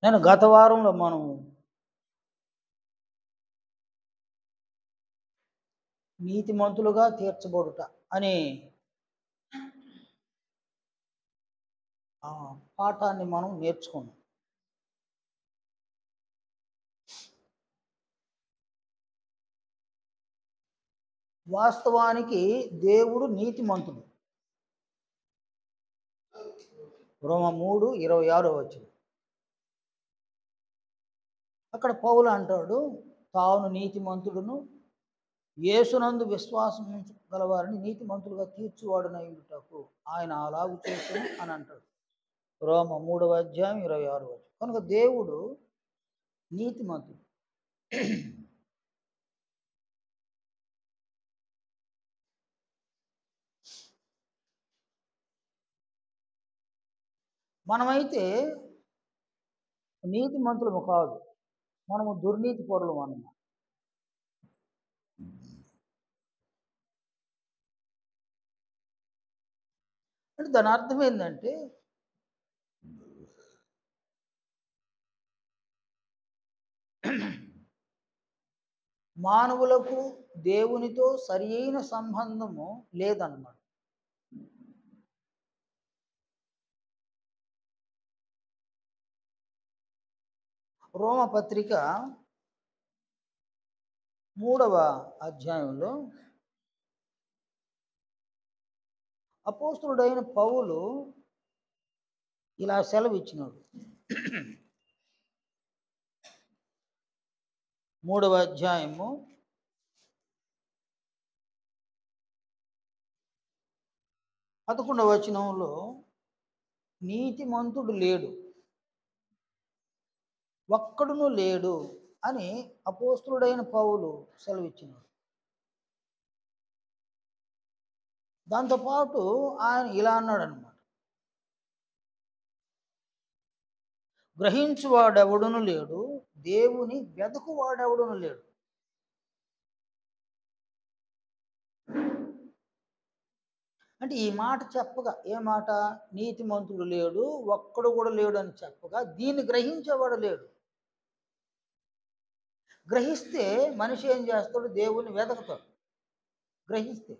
నేను గత వారంలో మనం నీతిమంతులుగా తీర్చబడుట అనే పాఠాన్ని మనం నేర్చుకున్నాం. వాస్తవానికి దేవుడు నీతిమంతుడు. రోమ 3:26 అక్కడ పౌలు అంటాడు, తాను నీతిమంతుడును యేసునందు విశ్వాసం గలవారిని నీతిమంతులుగా తీర్చువాడునయుటకు ఆయన అలాగు చేసెను అని అంటాడు. రోమ 3:26 కనుక దేవుడు నీతిమంతుడు. మనమైతే నీతిమంతులము కాదు, మనము దుర్నీతి పరులు అన్నమాట. అంటే దాని అర్థం ఏంటంటే, మానవులకు దేవునితో సరి అయిన సంబంధము లేదన్నమాట. రోమపత్రిక 3వ అధ్యాయంలో అపోస్తలుడైన పౌలు ఇలా సెలవిచ్చినాడు. 3వ అధ్యాయము 11వ వచనంలో నీతిమంతుడు లేడు, ఒక్కడును లేడు అని అపోస్తలుడైన పౌలు సెలవిచ్చినాడు. దాంతోపాటు ఆయన ఇలా అన్నాడు అనమాట, గ్రహించువాడెవడును లేడు, దేవుని వెదకువాడెవడును లేడు. అంటే ఈ మాట చెప్పగా, ఏ మాట? నీతిమంతుడు లేడు, ఒక్కడు కూడా లేడు అని చెప్పగా దీన్ని గ్రహించేవాడు లేడు. గ్రహిస్తే మనిషి ఏం చేస్తాడు? దేవుని వెదకుతాడు గ్రహిస్తే.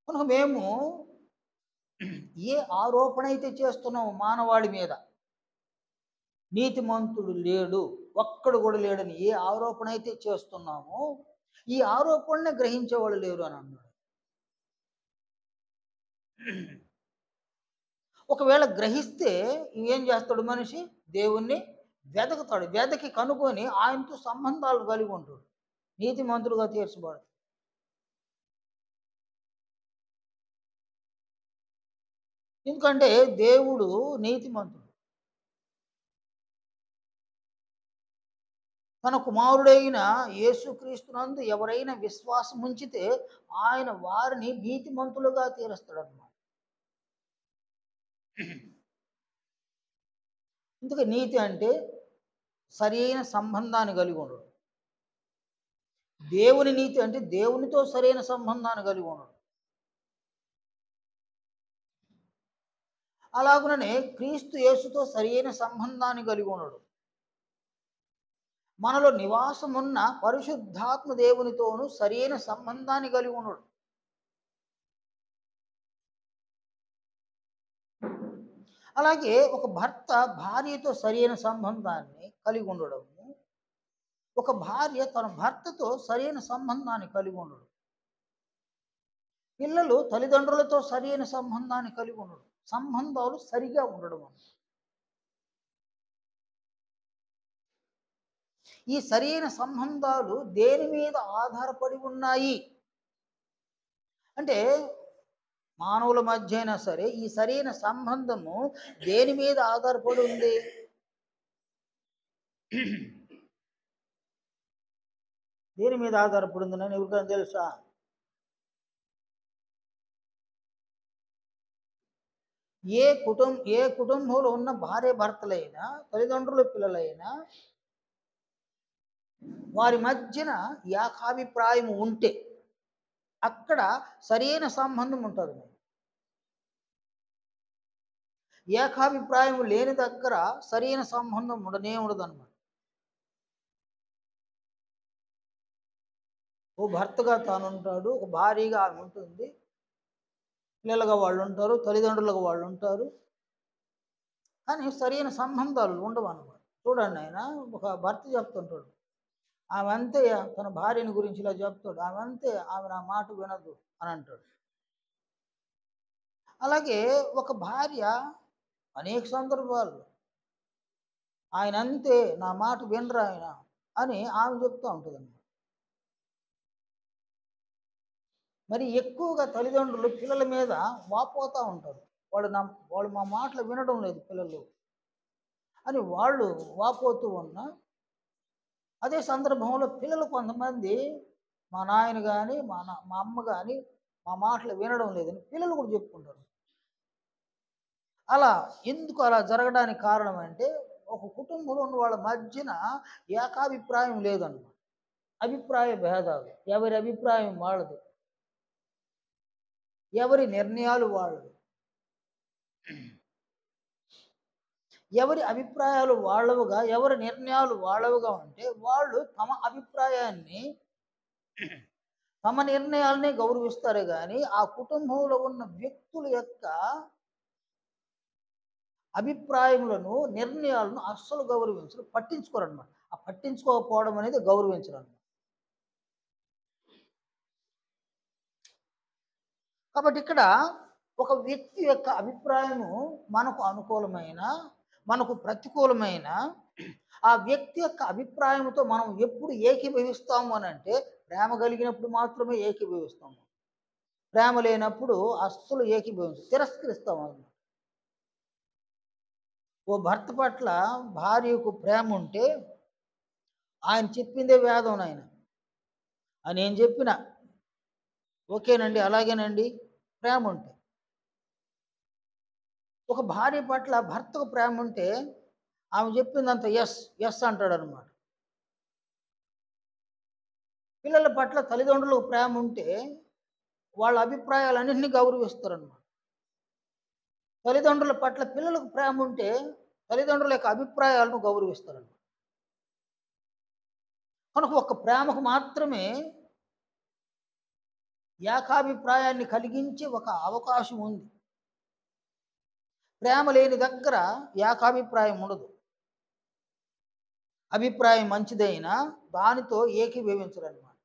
కనుక మేము ఏ ఆరోపణ అయితే చేస్తున్నాము మానవాళి మీద, నీతిమంతుడు లేడు, ఒక్కడు కూడా లేడని ఏ ఆరోపణ అయితే చేస్తున్నామో ఈ ఆరోపణనే గ్రహించేవాళ్ళు లేరు అని అన్నాడు. ఒకవేళ గ్రహిస్తే ఏం చేస్తాడు మనిషి? దేవుణ్ణి వెదకుతాడు, వెదకి కనుక్కొని ఆయనతో సంబంధాలు కలిగి ఉంటాడు, నీతిమంతుడుగా తీర్చబడతాడు. ఎందుకంటే దేవుడు నీతిమంతుడు. తన కుమారుడైన యేసుక్రీస్తునందు ఎవరైనా విశ్వాసం ఉంచితే ఆయన వారిని నీతిమంతులుగా తీరుస్తాడు అన్నమాట. ఇందుకే నీతి అంటే సరైన సంబంధాన్ని కలిగి ఉండడు. దేవుని నీతి అంటే దేవునితో సరైన సంబంధాన్ని కలిగి ఉండడు. అలాగుననే క్రీస్తు యేసుతో సరైన సంబంధాన్ని కలిగి ఉండడు. మనలో నివాసమున్న పరిశుద్ధాత్మ దేవునితోనూ సరైన సంబంధాన్ని కలిగి ఉండడు. అలాగే ఒక భర్త భార్యతో సరైన సంబంధాన్ని కలిగి ఉండడము, ఒక భార్య తన భర్తతో సరైన సంబంధాన్ని కలిగి ఉండడు, పిల్లలు తల్లిదండ్రులతో సరైన సంబంధాన్ని కలిగి ఉండడు, సంబంధాలు సరిగా ఉండడం. ఈ సరైన సంబంధాలు దేని మీద ఆధారపడి ఉన్నాయి అంటే, మానవుల మధ్య అయినా సరే ఈ సరైన సంబంధము దేని మీద ఆధారపడి ఉంది? దేని మీద ఆధారపడి ఉంది అని ఎవరికైనా తెలుసా? ఏ కుటుంబంలో ఉన్న భార్య భర్తలైనా, తల్లిదండ్రుల పిల్లలైనా వారి మధ్యన ఏకాభిప్రాయం ఉంటే అక్కడ సరైన సంబంధం ఉంటుంది. ఏకాభిప్రాయం లేని దగ్గర సరైన సంబంధం ఉండనే ఉండదన్నమాట. ఓ భర్తగా తాను ఉంటాడు, ఒక భార్యగా ఆమె ఉంటుంది, పిల్లలుగా వాళ్ళు ఉంటారు, తల్లిదండ్రులుగా వాళ్ళు ఉంటారు. కానీ సరైన సంబంధాలు ఉండవు అన్నమాట. చూడండి, ఆయన ఒక భర్త చెప్తుంటాడు, ఆమె అంతే, తన భార్యని గురించి ఇలా చెప్తాడు, ఆమె అంతే, ఆమె నా మాట వినదు అని అంటాడు. అలాగే ఒక భార్య అనేక సందర్భాలు ఆయన అంతే, నా మాట వినరు ఆయన అని ఆమె చెప్తూ ఉంటుందండి. మరి ఎక్కువగా తల్లిదండ్రులు పిల్లల మీద వాపోతూ ఉంటారు, వాళ్ళు మా మాటలు వినడం లేదు పిల్లలు అని వాళ్ళు వాపోతూ ఉన్నా, అదే సందర్భంలో పిల్లలు కొంతమంది మా నాయన కానీ మా అమ్మ కానీ మా మాటలు వినడం లేదని పిల్లలు కూడా చెప్పుకుంటారు. అలా ఎందుకు అలా జరగడానికి కారణం అంటే, ఒక కుటుంబంలో ఉన్న వాళ్ళ మధ్యన ఏకాభిప్రాయం లేదన్నమాట. అభిప్రాయ భేదాలు, ఎవరి అభిప్రాయం వాళ్ళది, ఎవరి నిర్ణయాలు వాళ్ళవి. ఎవరి అభిప్రాయాలు వాళ్ళవుగా, ఎవరి నిర్ణయాలు వాళ్ళవుగా ఉంటే వాళ్ళు తమ అభిప్రాయాన్ని, తమ నిర్ణయాలనే గౌరవిస్తారు కానీ ఆ కుటుంబంలో ఉన్న వ్యక్తుల యొక్క అభిప్రాయములను, నిర్ణయాలను అస్సలు గౌరవించరు, పట్టించుకోరు అనమాట. ఆ పట్టించుకోకపోవడం అనేది గౌరవించరు అన్నమాట. కాబట్టి ఇక్కడ ఒక వ్యక్తి యొక్క అభిప్రాయము మనకు అనుకూలమైన, మనకు ప్రతికూలమైన, ఆ వ్యక్తి యొక్క అభిప్రాయంతో మనం ఎప్పుడు ఏకీభవిస్తాము అని అంటే, ప్రేమ కలిగినప్పుడు మాత్రమే ఏకీభవిస్తాము. ప్రేమ లేనప్పుడు అస్సలు ఏకీభవించు, తిరస్కరిస్తాము అన్నమాట. ఓ భర్త పట్ల భార్యకు ప్రేమ ఉంటే ఆయన చెప్పిందే వేదం నాయన అని ఏం చెప్పిన ఓకేనండి, అలాగేనండి, ప్రేమ ఉంటే. ఒక భార్య పట్ల భర్తకు ప్రేమ ఉంటే ఆమె చెప్పిందంత ఎస్ ఎస్ అంటాడు అనమాట. పిల్లల పట్ల తల్లిదండ్రులకు ప్రేమ ఉంటే వాళ్ళ అభిప్రాయాలన్నింటినీ గౌరవిస్తారనమాట. తల్లిదండ్రుల పట్ల పిల్లలకు ప్రేమ ఉంటే తల్లిదండ్రుల యొక్క అభిప్రాయాలను గౌరవిస్తారనమాట. కనుక ఒక ప్రేమకు మాత్రమే ఏకాభిప్రాయాన్ని కలిగించే ఒక అవకాశం ఉంది. ప్రేమ లేని దగ్గర ఏకాభిప్రాయం ఉండదు. అభిప్రాయం మంచిదైనా దానితో ఏకీభవించరన్నమాట.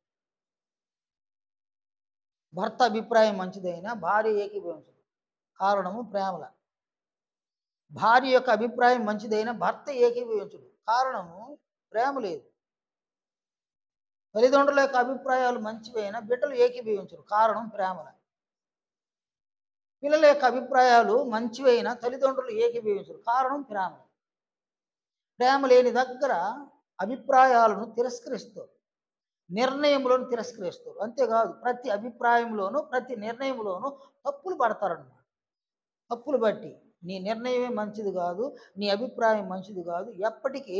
భర్త అభిప్రాయం మంచిదైనా భార్య ఏకీభవించదు, కారణము ప్రేమల. భార్య యొక్క అభిప్రాయం మంచిదైనా భర్త ఏకీభవించడు, కారణము ప్రేమ లేదు. తల్లిదండ్రుల యొక్క అభిప్రాయాలు మంచివైనా బిడ్డలు ఏకీభవించరు, కారణం ప్రేమల. పిల్లల యొక్క అభిప్రాయాలు మంచివైనా తల్లిదండ్రులు ఏకీభవించరు, కారణం ప్రేమ. ప్రేమ లేని దగ్గర అభిప్రాయాలను తిరస్కరిస్తారు, నిర్ణయములను తిరస్కరిస్తారు. అంతేకాదు ప్రతి అభిప్రాయంలోనూ ప్రతి నిర్ణయంలోనూ తప్పులు పడతారన్నమాట. తప్పులు బట్టి నీ నిర్ణయమే మంచిది కాదు, నీ అభిప్రాయం మంచిది కాదు, ఎప్పటికీ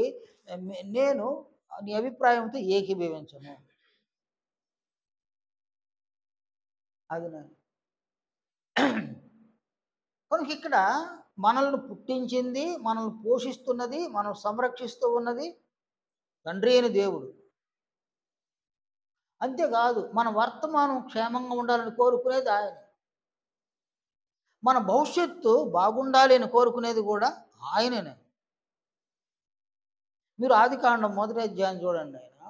నేను నీ అభిప్రాయంతో ఏకీభవించను. అది కనుక ఇక్కడ మనల్ని పుట్టించింది, మనల్ని పోషిస్తున్నది, మనం సంరక్షిస్తూ ఉన్నది తండ్రి అయిన దేవుడు. అంతేకాదు మన వర్తమానం క్షేమంగా ఉండాలని కోరుకునేది ఆయన. మన భవిష్యత్తు బాగుండాలి అని కోరుకునేది కూడా ఆయననే. మీరు ఆదికాండం 1వ అధ్యాయం చూడండి, ఆయన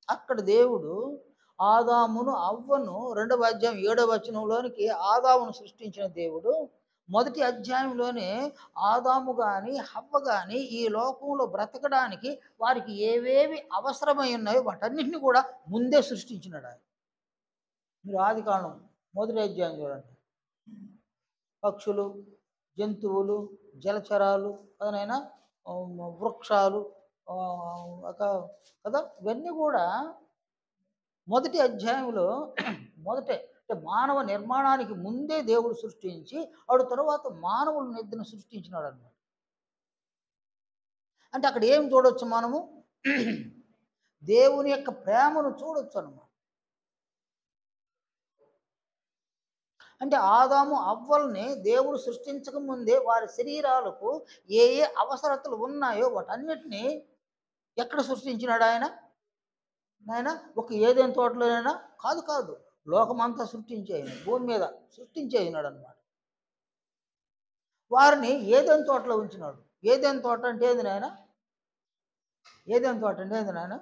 అక్కడ దేవుడు ఆదామును అవ్వను 2వ అధ్యాయం 7వ వచనంలోనికి ఆదామును సృష్టించిన దేవుడు 1వ అధ్యాయంలోనే ఆదాము కానీ హవ్వ కానీ ఈ లోకంలో బ్రతకడానికి వారికి ఏవేవి అవసరమై ఉన్నాయో వాటన్నిటిని కూడా ముందే సృష్టించినాడు ఆయన. మీరు ఆదికాండం 1వ అధ్యాయం చూడండి, పక్షులు, జంతువులు, జలచరాలు, అదనైనా వృక్షాలు కదా, ఇవన్నీ కూడా 1వ అధ్యాయంలో అంటే మానవ నిర్మాణానికి ముందే దేవుడు సృష్టించి ఆడు తర్వాత మానవుల నిద్రను సృష్టించినాడు అన్నమాట. అంటే అక్కడ ఏం చూడొచ్చు మనము? దేవుని యొక్క ప్రేమను చూడొచ్చు అన్నమాట. అంటే ఆదాము అవ్వల్ని దేవుడు సృష్టించక ముందే వారి శరీరాలకు ఏ ఏ అవసరతలు ఉన్నాయో వాటన్నిటినీ ఎక్కడ సృష్టించినాడు ఆయన? ఒక ఏదైనా తోటలోనైనా? కాదు కాదు, లోకమంతా సృష్టించేయను, భూమి మీద సృష్టించేయినాడు అనమాట. వారిని ఏదైనా తోటలో ఉంచినాడు. ఏదైనా తోట అంటే ఏది నాయన? ఏదైనా తోట అంటే ఏది నాయన?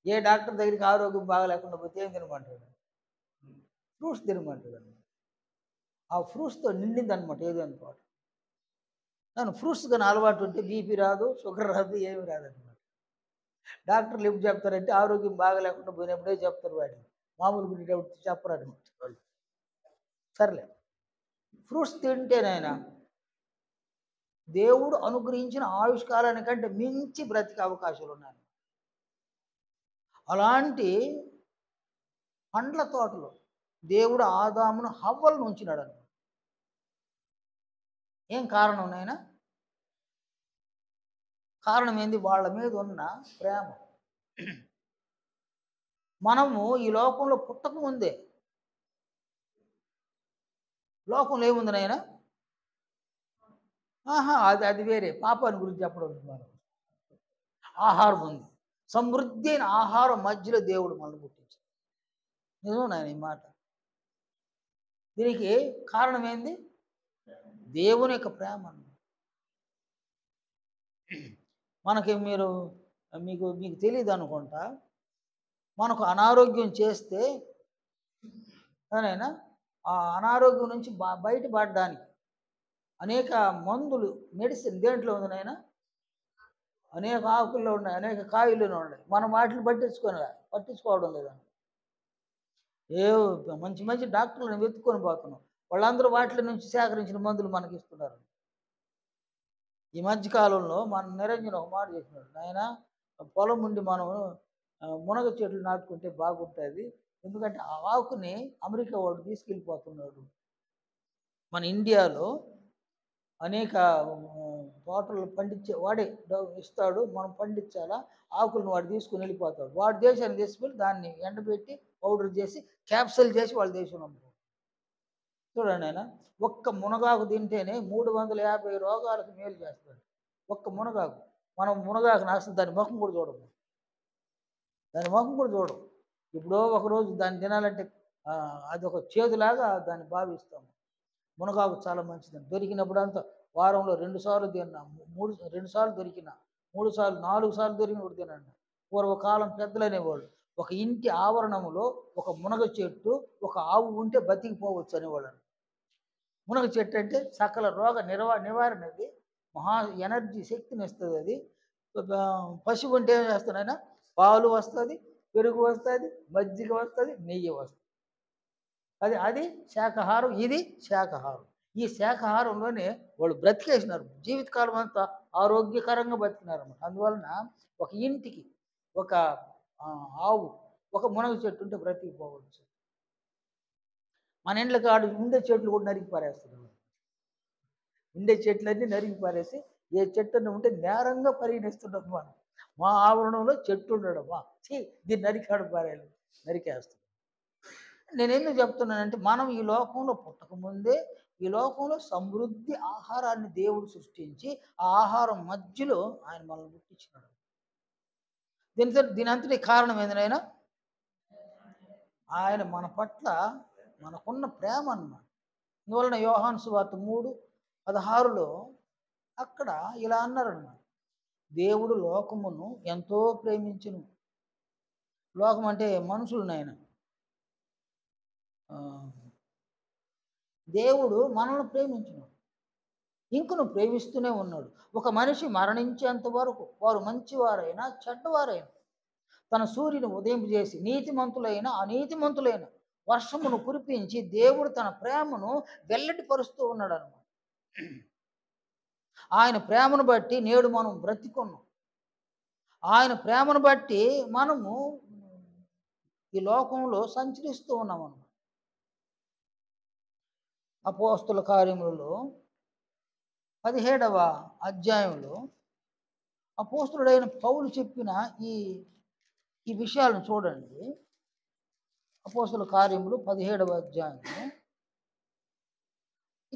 ఏ డాక్టర్ దగ్గరికి ఆరోగ్యం బాగలేకుండా పోతే ఏం తినమంటాడు? ఫ్రూట్స్ తినమంటాడు. ఆ ఫ్రూట్స్తో నిండింది అనమాట ఏదైనా తోట. కానీ ఫ్రూట్స్ కానీ అలవాటు ఉంటే బీపీ రాదు, షుగర్ రాదు, ఏమి రాదనమాట. డాక్టర్లు ఎప్పుడు చెప్తారంటే ఆరోగ్యం బాగలేకుండా పోయినప్పుడే చెప్తారు, వాటిని మామూలు గురించి చెప్పరు అనమాట వాళ్ళు. సర్లే, ఫ్రూట్స్ తింటేనైనా దేవుడు అనుగ్రహించిన ఆయుష్కాలానికంటే మించి బ్రతికే అవకాశాలు ఉన్నాయి. అలాంటి పండ్ల తోటలో దేవుడు ఆదామును హవ్వలను ఉంచినాడు అన్నమాట. ఏం కారణం నాయన? కారణం ఏంది? వాళ్ళ మీద ఉన్న ప్రేమ. మనము ఈ లోకంలో పుట్టక ముందే లోకంలో ఏముంది నాయన? అది వేరే, పాపాన్ని గురించి చెప్పడం. మనం ఆహారం ఉంది, సమృద్ధి అయిన ఆహారం మధ్యలో దేవుడు మనల్ని పుట్టించాడు. నిజం నాయన ఈ మాట. దీనికి కారణం ఏంది? దేవుని యొక్క ప్రేమ. మనకి మీకు తెలియదు అనుకుంటా, మనకు అనారోగ్యం చేస్తే అయినా ఆ అనారోగ్యం నుంచి బయటపడడానికి అనేక మందులు, మెడిసిన్ దేంట్లో ఉంది నాయన? అనేక ఆకుల్లో ఉన్నాయి, అనేక కాయల్లో ఉన్నాయి. మనం వాటిని పట్టించుకోవడం లేదండి. మంచి మంచి డాక్టర్లను వెతుక్కొని పోతున్నాం, వాళ్ళందరూ వాటి నుంచి సేకరించిన మందులు మనకి ఇస్తున్నారు. ఈ మధ్యకాలంలో మన నిరంజన ఒక మాట చెప్పినాడు, నాయన పొలం ఉండి మనం మునగ చెట్లు నాటుకుంటే బాగుంటుంది, ఎందుకంటే ఆ ఆకుని అమెరికా వాడు తీసుకెళ్ళిపోతున్నాడు. మన ఇండియాలో అనేక తోటలు వాడే ఇస్తాడు, మనం పండించాలా, ఆకులను వాడు తీసుకుని వెళ్ళిపోతాడు. వాడు దేశాన్ని తీసుకెళ్ళి దాన్ని ఎండబెట్టి పౌడర్ చేసి క్యాప్సూల్ చేసి వాళ్ళ దేశంలో అమ్ముతాడు. చూడండి ఆయన, ఒక్క మునగాకు తింటేనే 350 రోగాలకు మేలు చేస్తాడు. ఒక్క మునగాకు. మనం మునగాకు అసలు దాని ముఖం కూడా చూడము, ఎప్పుడో ఒకరోజు దాన్ని తినాలంటే అది ఒక చేదులాగా దాన్ని భావిస్తాము. మునగాకు చాలా మంచిదని దొరికినప్పుడు అంతా వారంలో 2 సార్లు తిన్నా, 2 సార్లు దొరికిన, 3 సార్లు, 4 సార్లు దొరికినప్పుడు తినండి. పూర్వకాలం పెద్దలు అనేవాళ్ళు, ఒక ఇంటి ఆవరణంలో ఒక మునగ చెట్టు, ఒక ఆవు ఉంటే బతికిపోవచ్చు అనేవాళ్ళు. మునగ చెట్టు అంటే సకల రోగ నివారణది, మహా ఎనర్జీ, శక్తిని ఇస్తుంది అది. పశువు ఉంటే ఏం చేస్తానైనా పాలు వస్తుంది, పెరుగు వస్తుంది, మజ్జిగ వస్తుంది, నెయ్యి వస్తుంది. అది శాకాహారం, ఇది శాకాహారం. ఈ శాకాహారంలోనే వాళ్ళు బ్రతికేసినారు, జీవితకాలం అంతా ఆరోగ్యకరంగా బతికినారు అన్నమాట. అందువలన ఒక ఇంటికి ఒక ఆవు, ఒక మునగ చెట్టు ఉంటే బ్రతికిపోవచ్చు. మన ఇంట్లో కాడు ఉండే చెట్లు కూడా నరికి పారేస్తున్నారు. ఉండే చెట్లన్నీ నరికి పారేసి ఏ చెట్టును ఉంటే నేరంగా పరిగణిస్తున్నాం మనం. మా ఆవరణంలో చెట్టు ఉండడమా, దీన్ని నరికాడు పారేయాలి, నరికేస్తాం. నేను ఎందుకు చెప్తున్నానంటే, మనం ఈ లోకంలో పుట్టకముందే ఈ లోకంలో సమృద్ధి ఆహారాన్ని దేవుడు సృష్టించి ఆ ఆహారం మధ్యలో ఆయన మనల్ని పుట్టించినాడు. దీని అంతటి కారణం ఏంటనైనా? ఆయన మన పట్ల మనకున్న ప్రేమ అన్నమాట. అందువలన యోహాను సువార్త 3:16లో అక్కడ ఇలా అన్నారన్నమాట, దేవుడు లోకమును ఎంతో ప్రేమించును. లోకం అంటే మనుషులు నాయన. దేవుడు మనల్ని ప్రేమించున్నాడు, ఇంకను ప్రేమిస్తూనే ఉన్నాడు. ఒక మనిషి మరణించేంత వరకు వారు మంచివారైనా చెడ్డవారైనా తన సూర్యుని ఉదయింపజేసి నీతిమంతులైన అనీతిమంతులైన వర్షమును కురిపించి దేవుడు తన ప్రేమను వెల్లడిపరుస్తూ ఉన్నాడు అన్నమాట. ఆయన ప్రేమను బట్టి నేడు మనం బ్రతికున్నాం. ఆయన ప్రేమను బట్టి మనము ఈ లోకంలో సంచరిస్తూ ఉన్నాం అన్నమాట. అపోస్తల కార్యములలో 17వ అధ్యాయంలో అపోస్తులుడైన పౌలు చెప్పిన ఈ ఈ విషయాలను చూడండి. అపోస్తుల కార్యములు 17వ అధ్యాయంలో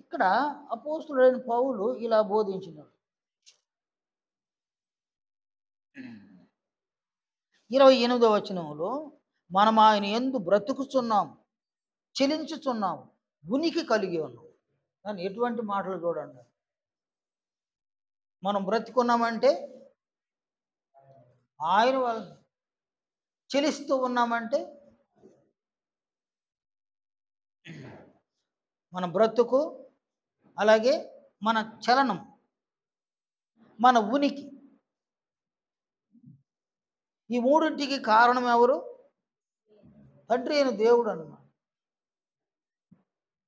ఇక్కడ అపోస్తులుడైన పౌలు ఇలా బోధించినాడు. 28వ వచనంలో మనం ఆయన యందు బ్రతుకుచున్నాము, చెలించుచున్నాము, ఉనికి కలిగి ఉన్నాం. కానీ ఎటువంటి మాటలు చూడండి. మనం బ్రతుకున్నామంటే ఆయన వల్ల, చెలిస్తూ ఉన్నామంటే మన బ్రతుకు, అలాగే మన చలనం, మన ఉనికి, ఈ మూడింటికి కారణం ఎవరు? తండ్రి అయిన దేవుడు అన్నమాట.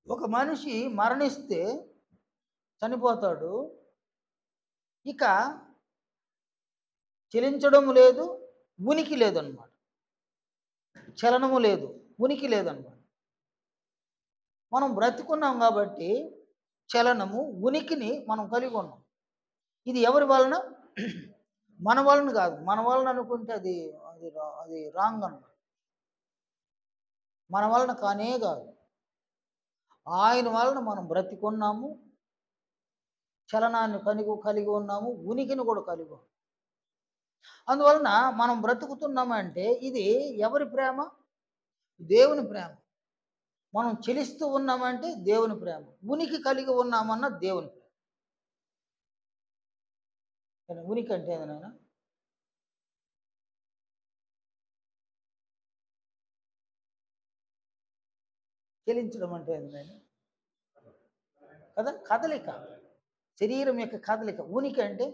ఒక మనిషి మరణిస్తే చనిపోతాడు, ఇక చెలించడం లేదు, ఉనికి లేదన్నమాట. చలనము లేదు, ఉనికి లేదన్నమాట. మనం బ్రతుకున్నాం కాబట్టి చలనము, ఉనికిని మనం కలిగి ఉన్నాం. ఇది ఎవరి వలన? మన వలన కాదు. మన వలన అనుకుంటే అది అది అది రాంగ్ అన్నమాట. మన వలన కానే కాదు. ఆయన వలన మనం బ్రతికున్నాము, చలనాన్ని కలిగి ఉన్నాము, ఉనికిని కూడా కలిగి ఉన్నాము. అందువలన మనం బ్రతుకుతున్నామంటే ఇది ఎవరి ప్రేమ? దేవుని ప్రేమ. మనం చెలిస్తూ ఉన్నామంటే దేవుని ప్రేమ. ఉనికి కలిగి ఉన్నామన్న దేవుని ప్రేమ. ఉనికి అంటే ఏదైనా చెలించడం అంటే ఏదైనా కదా, కదలిక, శరీరం యొక్క కదలిక. ఉనికి అంటే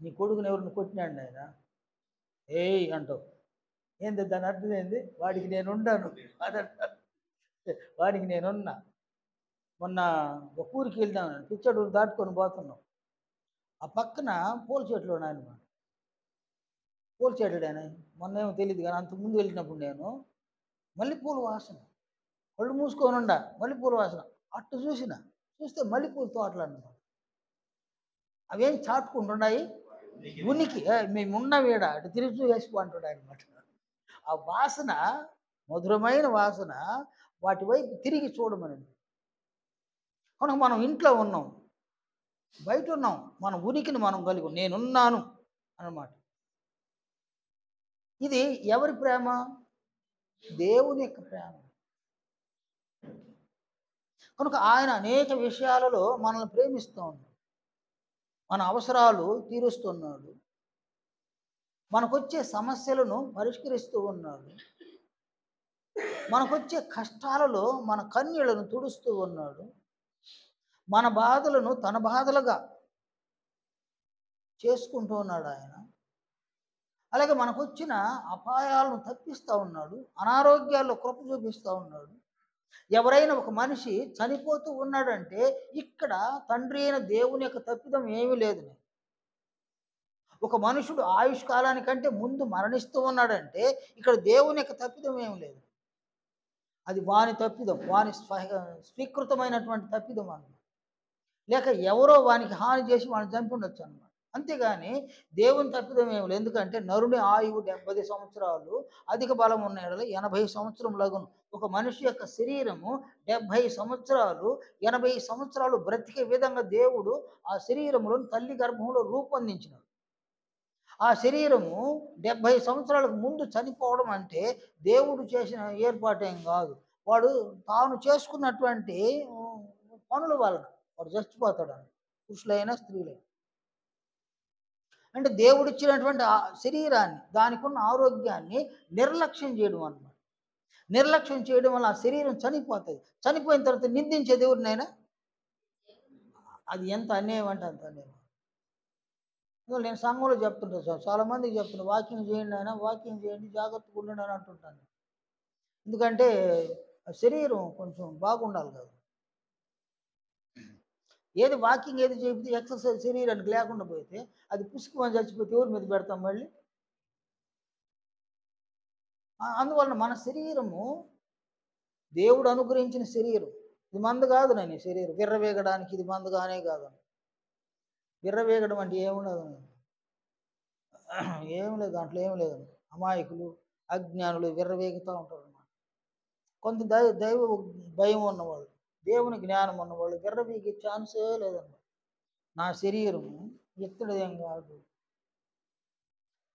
నీ కొడుకుని ఎవరిని కొట్టినాడు ఆయన, ఏయ్ అంటావు. ఏంది దాని అర్థం ఏంది? వాడికి నేనుండాను అదంట. వాడికి నేనున్నా. మొన్న ఒక ఊరికి వెళ్తాను, పిచ్చడూరు దాటుకొని పోతున్నాం. ఆ పక్కన పూల చెట్లు ఉన్నాయన్నమాట. పూల చెట్లు ఆయన మొన్న ఏమో తెలియదు, కానీ అంతకుముందు వెళ్ళినప్పుడు నేను మల్లెపూల వాసన, కళ్ళు మూసుకొని ఉండ, మల్లెపూల వాసన అట్టు చూస్తే మల్లెపూల తోటలు అన్నమాట. అవేం చాటుకుంటున్నాయి, ఉనికి. మేమున్న వీడ అటు తిరిగి వేసిపోంటాడు అనమాట. ఆ వాసన, మధురమైన వాసన, వాటి వైపు తిరిగి చూడమని. కనుక మనం ఇంట్లో ఉన్నాం, బయట ఉన్నాం, మన ఉనికిని మనం కలిగి నేనున్నాను అన్నమాట. ఇది ఎవరి ప్రేమ? దేవుని యొక్క ప్రేమ. కనుక ఆయన అనేక విషయాలలో మనల్ని ప్రేమిస్తూ ఉన్నాడు, మన అవసరాలు తీరుస్తున్నాడు, మనకొచ్చే సమస్యలను పరిష్కరిస్తూ ఉన్నాడు, మనకొచ్చే కష్టాలలో మన కన్నీళ్లను తుడుస్తూ ఉన్నాడు, మన బాధలను తన బాధలుగా చేసుకుంటూ ఉన్నాడు ఆయన. అలాగే మనకు వచ్చిన అపాయాలను తప్పిస్తూ ఉన్నాడు, అనారోగ్యాల్లో కృప చూపిస్తూ ఉన్నాడు. ఎవరైనా ఒక మనిషి చనిపోతూ ఉన్నాడంటే ఇక్కడ తండ్రి అయిన దేవుని యొక్క తప్పిదం ఏమీ లేదు. ఒక మనుషుడు ఆయుష్ కాలానికంటే ముందు మరణిస్తూ ఉన్నాడంటే ఇక్కడ దేవుని యొక్క తప్పిదం ఏమి లేదు. అది వాని తప్పిదం, వాని స్వీకృతమైనటువంటి తప్పిదం అన్నమాట. లేక ఎవరో వానికి హాని చేసి వాడిని చంపి ఉండొచ్చు అన్నమాట. అంతేగాని దేవుని తప్పిదం ఏమి లేదు. ఎందుకంటే నరుని ఆయువు 70 సంవత్సరాలు, అధిక బలం ఉన్న ఎడల 80 సంవత్సరములగును. ఒక మనిషి యొక్క శరీరము 70 సంవత్సరాలు, 80 సంవత్సరాలు బ్రతికే విధంగా దేవుడు ఆ శరీరములను తల్లి గర్భంలో రూపొందించినాడు. ఆ శరీరము 70 సంవత్సరాలకు ముందు చనిపోవడం అంటే దేవుడు చేసిన ఏర్పాటేం కాదు. వాడు తాను చేసుకున్నటువంటి పనుల వలన వాడు చచ్చిపోతాడు. పురుషులైనా స్త్రీలైనా. అంటే దేవుడిచ్చినటువంటి ఆ శరీరాన్ని, దానికి ఉన్న ఆరోగ్యాన్ని నిర్లక్ష్యం చేయడం అన్నమాట. నిర్లక్ష్యం చేయడం వల్ల ఆ శరీరం చనిపోతుంది. చనిపోయిన తర్వాత నిందించేది ఎవరినైనా? అది ఎంత అన్యాయం అంటే అంత అన్యాయం. నేను సంఘంలో చెప్తుంటాను సార్, చాలామందికి చెప్తున్నాను, వాకింగ్ చేయండి అయినా, వాకింగ్ చేయండి, జాగ్రత్తగా ఉండండి అని అంటుంటాను. ఎందుకంటే శరీరం కొంచెం బాగుండాలి కదా. ఏది వాకింగ్ ఏది చెబితే ఎక్సర్సైజ్ శరీరానికి లేకుండా పోతే అది పుసుకుమని చచ్చిపోతే ఎవరి మీద పెడతాం మళ్ళీ? అందువలన మన శరీరము దేవుడు అనుగ్రహించిన శరీరం. ఇది మందు కాదు నేను శరీరం విర్రవేగడానికి, ఇది మందు కానే కాదు. విర్రవేగడం అంటే ఏముండదు, ఏం లేదు, దాంట్లో ఏం లేదు. అమాయకులు అజ్ఞానులు విర్రవేగుతూ ఉంటారు అన్నమాట. కొంత దైవ భయం ఉన్నవాళ్ళు, దేవుని జ్ఞానం ఉన్నవాళ్ళు విర్రవీగే ఛాన్సే లేదన్నమాట. నా శరీరము ఎత్తడేం కాదు,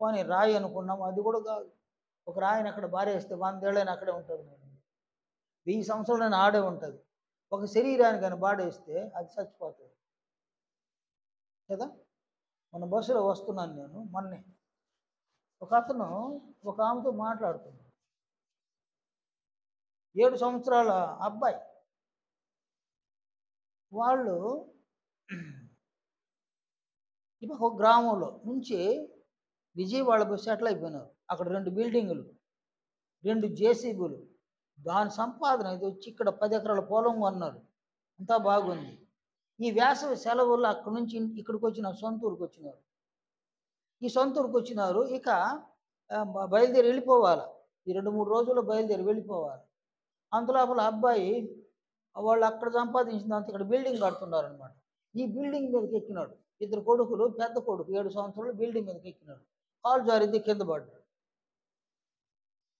పోనీ రాయి అనుకున్నాము, అది కూడా కాదు. ఒక రాయిని అక్కడ బారేస్తే 100 ఏళ్ళైనా అక్కడే ఉంటుంది, 1000 సంవత్సరాలైనా ఆడే ఉంటుంది. ఒక శరీరానికి అని బాడేస్తే అది చచ్చిపోతుంది కదా. మన బస్సులో వస్తున్నాను నేను, మొన్నే ఒక అతను ఒక ఆమెతో మాట్లాడుతున్నాడు. 7 సంవత్సరాల అబ్బాయి. వాళ్ళు ఇప్పుడు ఒక గ్రామంలో నుంచి విజయవాడకు సెటిల్ అయిపోయినారు. అక్కడ 2 బిల్డింగులు, 2 జేసీబీలు, దాని సంపాదన ఇది వచ్చి ఇక్కడ 10 ఎకరాల పొలం కొన్నారు. అంతా బాగుంది. ఈ వేసవి సెలవుల్లో అక్కడి నుంచి ఇక్కడికి వచ్చిన సొంత ఊరికి వచ్చినారు. ఈ సొంత ఊరికి వచ్చినారు. ఇక బయలుదేరి వెళ్ళిపోవాలి. ఈ 2-3 రోజుల్లో బయలుదేరి వెళ్ళిపోవాలి. అంతలోపల అబ్బాయి వాళ్ళు అక్కడ సంపాదించినంత ఇక్కడ బిల్డింగ్ కడుతున్నారనమాట. ఈ బిల్డింగ్ మీదకి ఎక్కినాడు. 2 కొడుకులు, పెద్ద కొడుకు 7 సంవత్సరాలు బిల్డింగ్ మీదకి ఎక్కినాడు. కాలు జారింది, కింద పడ్డాడు.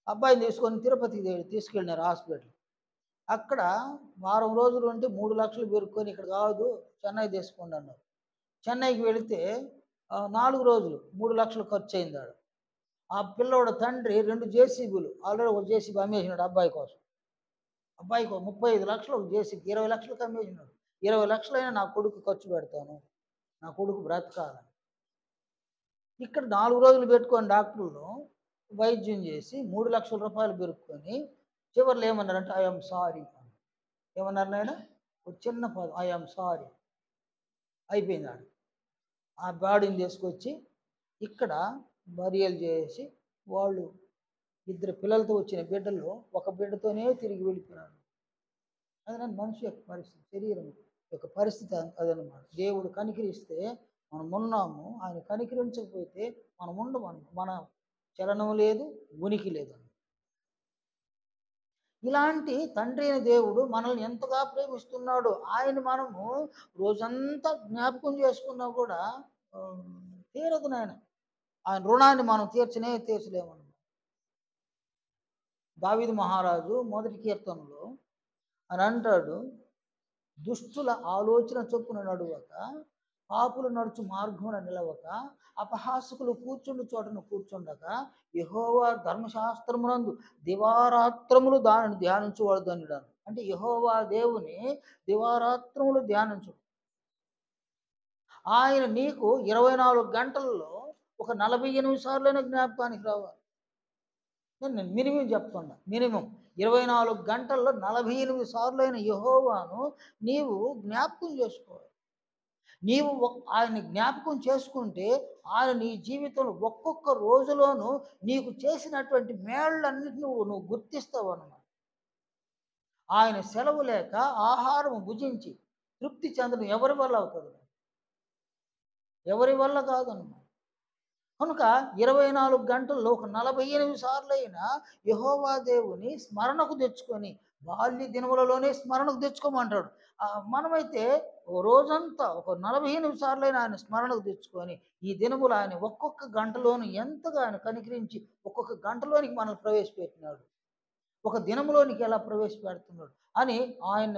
అబ్బాయిని తీసుకొని తిరుపతికి తీసుకెళ్ళినారు హాస్పిటల్. అక్కడ వారం రోజులు ఉంటే 3 లక్షలు పెరుక్కొని ఇక్కడ కాదు చెన్నై తీసుకోండి అన్నారు. చెన్నైకి వెళితే 4 రోజులు 3 లక్షలు ఖర్చు అయింది. ఆ పిల్లోడు తండ్రి 2 జేసీబీలు ఆల్రెడీ ఒక జేసీబీ అమ్మేసినాడు అబ్బాయి కోసం. అబ్బాయికి 35 లక్షలు ఒక జేసీబీ 20 లక్షలకు అమ్మేసినాడు. 20 లక్షలైనా నా కొడుకు ఖర్చు పెడతాను, నా కొడుకు బ్రతకాలని. ఇక్కడ 4 రోజులు పెట్టుకొని డాక్టర్లు వైద్యం చేసి 3 లక్షల రూపాయలు పెరుక్కొని చివరిలో ఏమన్నారంటే ఐఎమ్ సారీ. ఏమన్నారు నాయన? ఒక చిన్న పదం, ఐఎమ్ సారీ. అయిపోయింది. ఆ బాడీని తీసుకొచ్చి ఇక్కడ బరియలు చేసి వాళ్ళు 2 పిల్లలతో వచ్చిన బిడ్డలు ఒక బిడ్డతోనే తిరిగి వెళ్ళిపోయినారు. అదనమాట మనిషి యొక్క పరిస్థితి, శరీరం యొక్క పరిస్థితి అదనమాట. దేవుడు కనికరిస్తే మనం ఉన్నాము, ఆయన కనికరించకపోతే మనం ఉండము. మన చలనం లేదు, ఉనికి లేదు. ఇలాంటి తండ్రి అయిన దేవుడు మనల్ని ఎంతగా ప్రేమిస్తున్నాడు. ఆయన మనము రోజంతా జ్ఞాపకం చేసుకున్నా కూడా తీరదు నాయన. ఆయన రుణాన్ని మనం తీర్చలేము. దావీదు మహారాజు 1వ కీర్తనలో అని అంటాడు, దుష్టుల ఆలోచన చొప్పున నడువక, పాపులు నడుచు మార్గమున నిలవక, అపహాసకులు కూర్చుండు చోటను కూర్చుండక, యెహోవా ధర్మశాస్త్రమునందు దివారాత్రములు దానిని ధ్యానించువాడు ధన్యుడు. అంటే యెహోవా దేవుని దివారాత్రములు ధ్యానించు. ఆయన నీకు 24 గంటల్లో ఒక 48 సార్లైనా జ్ఞాపకానికి రావాలి. నేను మినిమం చెప్తున్నా, మినిమం 24 గంటల్లో 48 సార్లైన యెహోవాను నీవు జ్ఞాపకం చేసుకోవాలి. నీవు ఆయన్ని జ్ఞాపకం చేసుకుంటే ఆయన నీ జీవితంలో ఒక్కొక్క రోజులోనూ నీకు చేసినటువంటి మేళ్ళన్నిటిని నువ్వు గుర్తిస్తావు అన్నమాట. ఆయన సెలవు లేక ఆహారం భుజించి తృప్తి చెందడం ఎవరి వల్ల అవుతుంది? ఎవరి వల్ల కాదన్నమాట. కనుక 24 గంటల్లో ఒక 48 సార్లైనా యెహోవా దేవుని స్మరణకు తెచ్చుకొని, బాల్య దినములలోనే స్మరణకు తెచ్చుకోమంటాడు. మనమైతే రోజంతా ఒక 48 సార్లైనా ఆయన స్మరణకు తెచ్చుకొని, ఈ దినములు ఆయన ఒక్కొక్క గంటలోను ఎంతగా ఆయన కనికరించి ఒక్కొక్క గంటలోనికి మనల్ని ప్రవేశపెట్టినాడు, ఒక దినములోనికి ఎలా ప్రవేశపెడుతున్నాడు అని ఆయన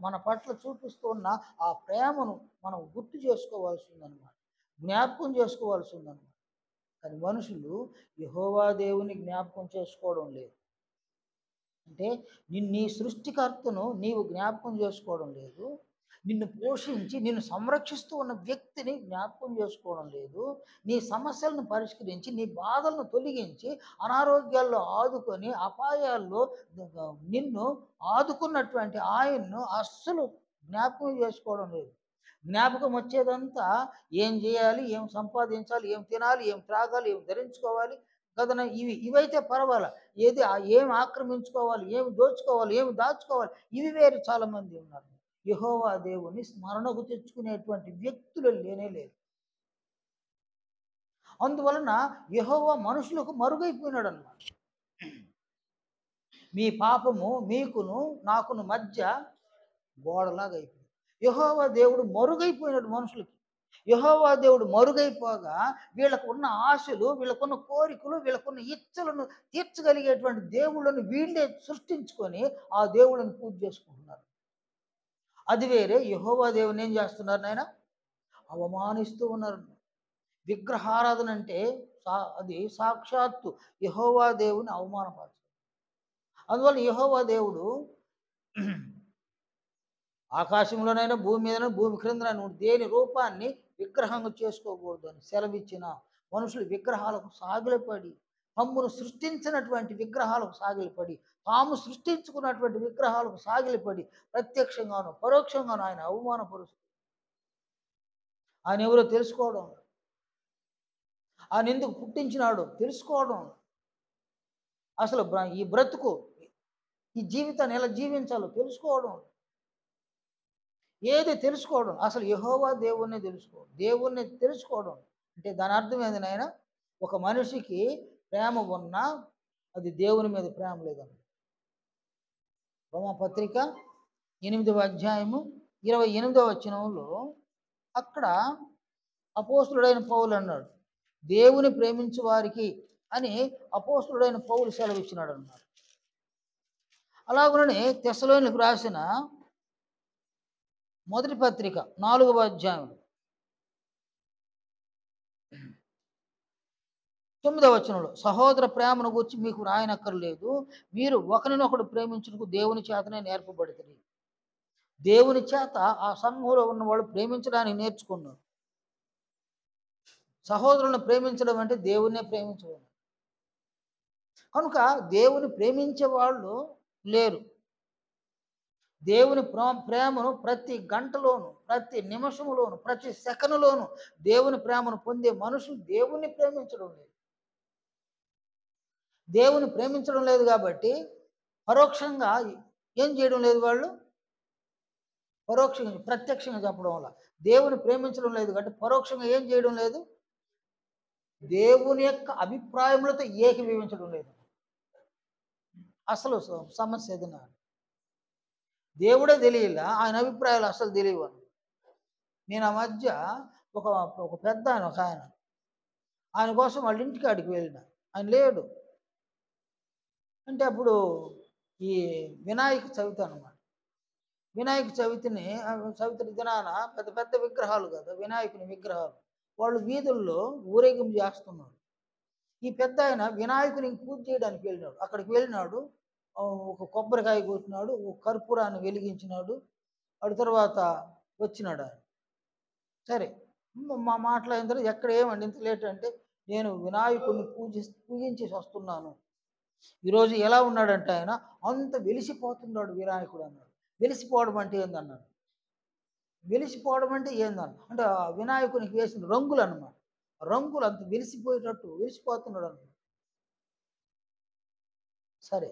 మన పట్ల చూపిస్తున్న ఆ ప్రేమను మనం గుర్తు చేసుకోవాల్సి ఉందన్నమాట, జ్ఞాపకం చేసుకోవాల్సి ఉందన్నమాట. కానీ మనుషులు యెహోవా దేవుని జ్ఞాపకం చేసుకోవడం లేదు. అంటే నీ సృష్టికర్తను నీవు జ్ఞాపకం చేసుకోవడం లేదు, నిన్ను పోషించి నిన్ను సంరక్షిస్తూ ఉన్న వ్యక్తిని జ్ఞాపకం చేసుకోవడం లేదు, నీ సమస్యలను పరిష్కరించి నీ బాధలను తొలగించి అనారోగ్యాల్లో ఆదుకొని అపాయాల్లో నిన్ను ఆదుకున్నటువంటి ఆయన్ను అస్సలు జ్ఞాపకం చేసుకోవడం లేదు. జ్ఞాపకం వచ్చేదంతా ఏం చేయాలి, ఏం సంపాదించాలి, ఏం తినాలి, ఏం త్రాగాలి, ఏం ధరించుకోవాలి కదన, ఇవైతే పర్వాలా. ఏం ఆక్రమించుకోవాలి, ఏమి దోచుకోవాలి, ఏమి దాచుకోవాలి, ఇవి వేరు. చాలామంది ఉన్నారు. యెహోవా దేవుని స్మరణకు తెచ్చుకునేటువంటి వ్యక్తులు లేరు. అందువలన యెహోవా మనుషులకు మరుగైపోయినాడు అన్నమాట. మీ పాపము మీకును నాకును మధ్య గోడలాగా అయిపోయింది. యెహోవా దేవుడు మరుగైపోయినాడు మనుషులకి. యెహోవా దేవుడు మరుగైపోగా వీళ్ళకు ఉన్న ఆశలు, వీళ్ళకున్న కోరికలు, వీళ్ళకున్న ఇచ్చలను తీర్చగలిగేటువంటి దేవుళ్ళను వీళ్ళే సృష్టించుకొని ఆ దేవుళ్ళని పూజ చేసుకుంటున్నారు. అది వేరే. యెహోవా దేవుని ఏం చేస్తున్నారు నాయన? అవమానిస్తూ ఉన్నారు. విగ్రహారాధన అంటే అది సాక్షాత్తు యెహోవా దేవుని అవమానపరచడం. అందువల్ల యెహోవా దేవుడు ఆకాశంలోనైనా భూమి మీదైనా భూమి క్రింద నువ్వు దేని రూపాన్ని విగ్రహంగా చేసుకోకూడదు అని సెలవిచ్చిన మనుషులు విగ్రహాలకు సాగిలపడి, తమ్మును సృష్టించినటువంటి విగ్రహాలకు సాగిలపడి, తాము సృష్టించుకున్నటువంటి విగ్రహాలకు సాగిలపడి ప్రత్యక్షంగాను పరోక్షంగాను ఆయన అవమానపరుస్తూ ఆయన ఎవరో తెలుసుకోవడం, ఆయన ఎందుకు పుట్టించినాడో తెలుసుకోవడం, అసలు ఈ బ్రతుకు ఈ జీవితాన్ని ఎలా జీవించాలో తెలుసుకోవడం, ఏది తెలుసుకోవడం, అసలు యెహోవా దేవుణ్ణి తెలుసుకోవడం. దేవుణ్ణి తెలుసుకోవడం అంటే దాని అర్థం ఏంది నాయన? ఒక మనిషికి ప్రేమ ఉన్నా అది దేవుని మీద ప్రేమ లేదన్న. రోమాపత్రిక 8వ అధ్యాయము 28వ వచనంలో అక్కడ అపోస్తులుడైన పౌలు అన్నాడు, దేవుని ప్రేమించు వారికి అని అపోస్తులుడైన పౌలు సెలవిచ్చినాడు అన్నాడు. అలాగనే తెస్సలోనికు రాసిన మొదటి పత్రిక 4వ అధ్యాయం 9వ వచనంలో, సహోదర ప్రేమను గురించి మీకు రాయనక్కర్లేదు, మీరు ఒకరినొకడు ప్రేమించుటకు దేవుని చేతనే నేర్పబడుతుంది. దేవుని చేత ఆ సంఘంలో ఉన్నవాళ్ళు ప్రేమించడానికి నేర్చుకున్నారు. సహోదరులను ప్రేమించడం అంటే దేవుణ్ణే ప్రేమించడం. కనుక దేవుని ప్రేమించే వాళ్ళు లేరు. దేవుని ప్రేమను ప్రతి గంటలోను, ప్రతి నిమిషంలోను, ప్రతి సెకనులోను దేవుని ప్రేమను పొందే మనుషులు దేవుణ్ణి ప్రేమించడం లేదు. దేవుని ప్రేమించడం లేదు కాబట్టి పరోక్షంగా ఏం చేయడం లేదు వాళ్ళు? పరోక్షంగా ప్రత్యక్షంగా చెప్పడం వల్ల దేవుని ప్రేమించడం లేదు కాబట్టి పరోక్షంగా ఏం చేయడం లేదు? దేవుని యొక్క అభిప్రాయములతో ఏకీభవించడం లేదు. అసలు సమస్య ఏదైనా దేవుడే తెలియలా, ఆయన అభిప్రాయాలు అసలు తెలియవు. నేను ఆ మధ్య ఒక పెద్ద ఆయన కోసం వాళ్ళ ఇంటికాడికి వెళ్ళిన, ఆయన లేడు. అంటే అప్పుడు ఈ వినాయక చవితి అనమాట. వినాయక చవితి దినాన పెద్ద పెద్ద విగ్రహాలు కదా, వినాయకుని విగ్రహాలు వాళ్ళు వీధుల్లో ఊరేగింపు చేస్తున్నారు. ఈ పెద్ద ఆయన వినాయకునికి పూజ చేయడానికి వెళ్ళినాడు. అక్కడికి వెళ్ళినాడు, ఒక కొబ్బరికాయ కొట్టినాడు, ఒక కర్పూరాన్ని వెలిగించినాడు. అటు తర్వాత వచ్చినాడు ఆయన. సరే మా మాట్లాడిన తర్వాత ఎక్కడ ఏమండి ఇంత లేట్ అంటే, నేను వినాయకుడిని పూజించేసి వస్తున్నాను. ఈరోజు ఎలా ఉన్నాడంటే ఆయన అంత వెలిసిపోతున్నాడు వినాయకుడు అన్నాడు. వెలిసిపోవడం అంటే ఏందన్నాడు? వెలిసిపోవడం అంటే ఏందన్న అంటే ఆ వినాయకునికి వేసిన రంగులు అన్నమాట. రంగులు అంత వెలిసిపోయేటట్టు వెలిసిపోతున్నాడు అన్నాడు. సరే,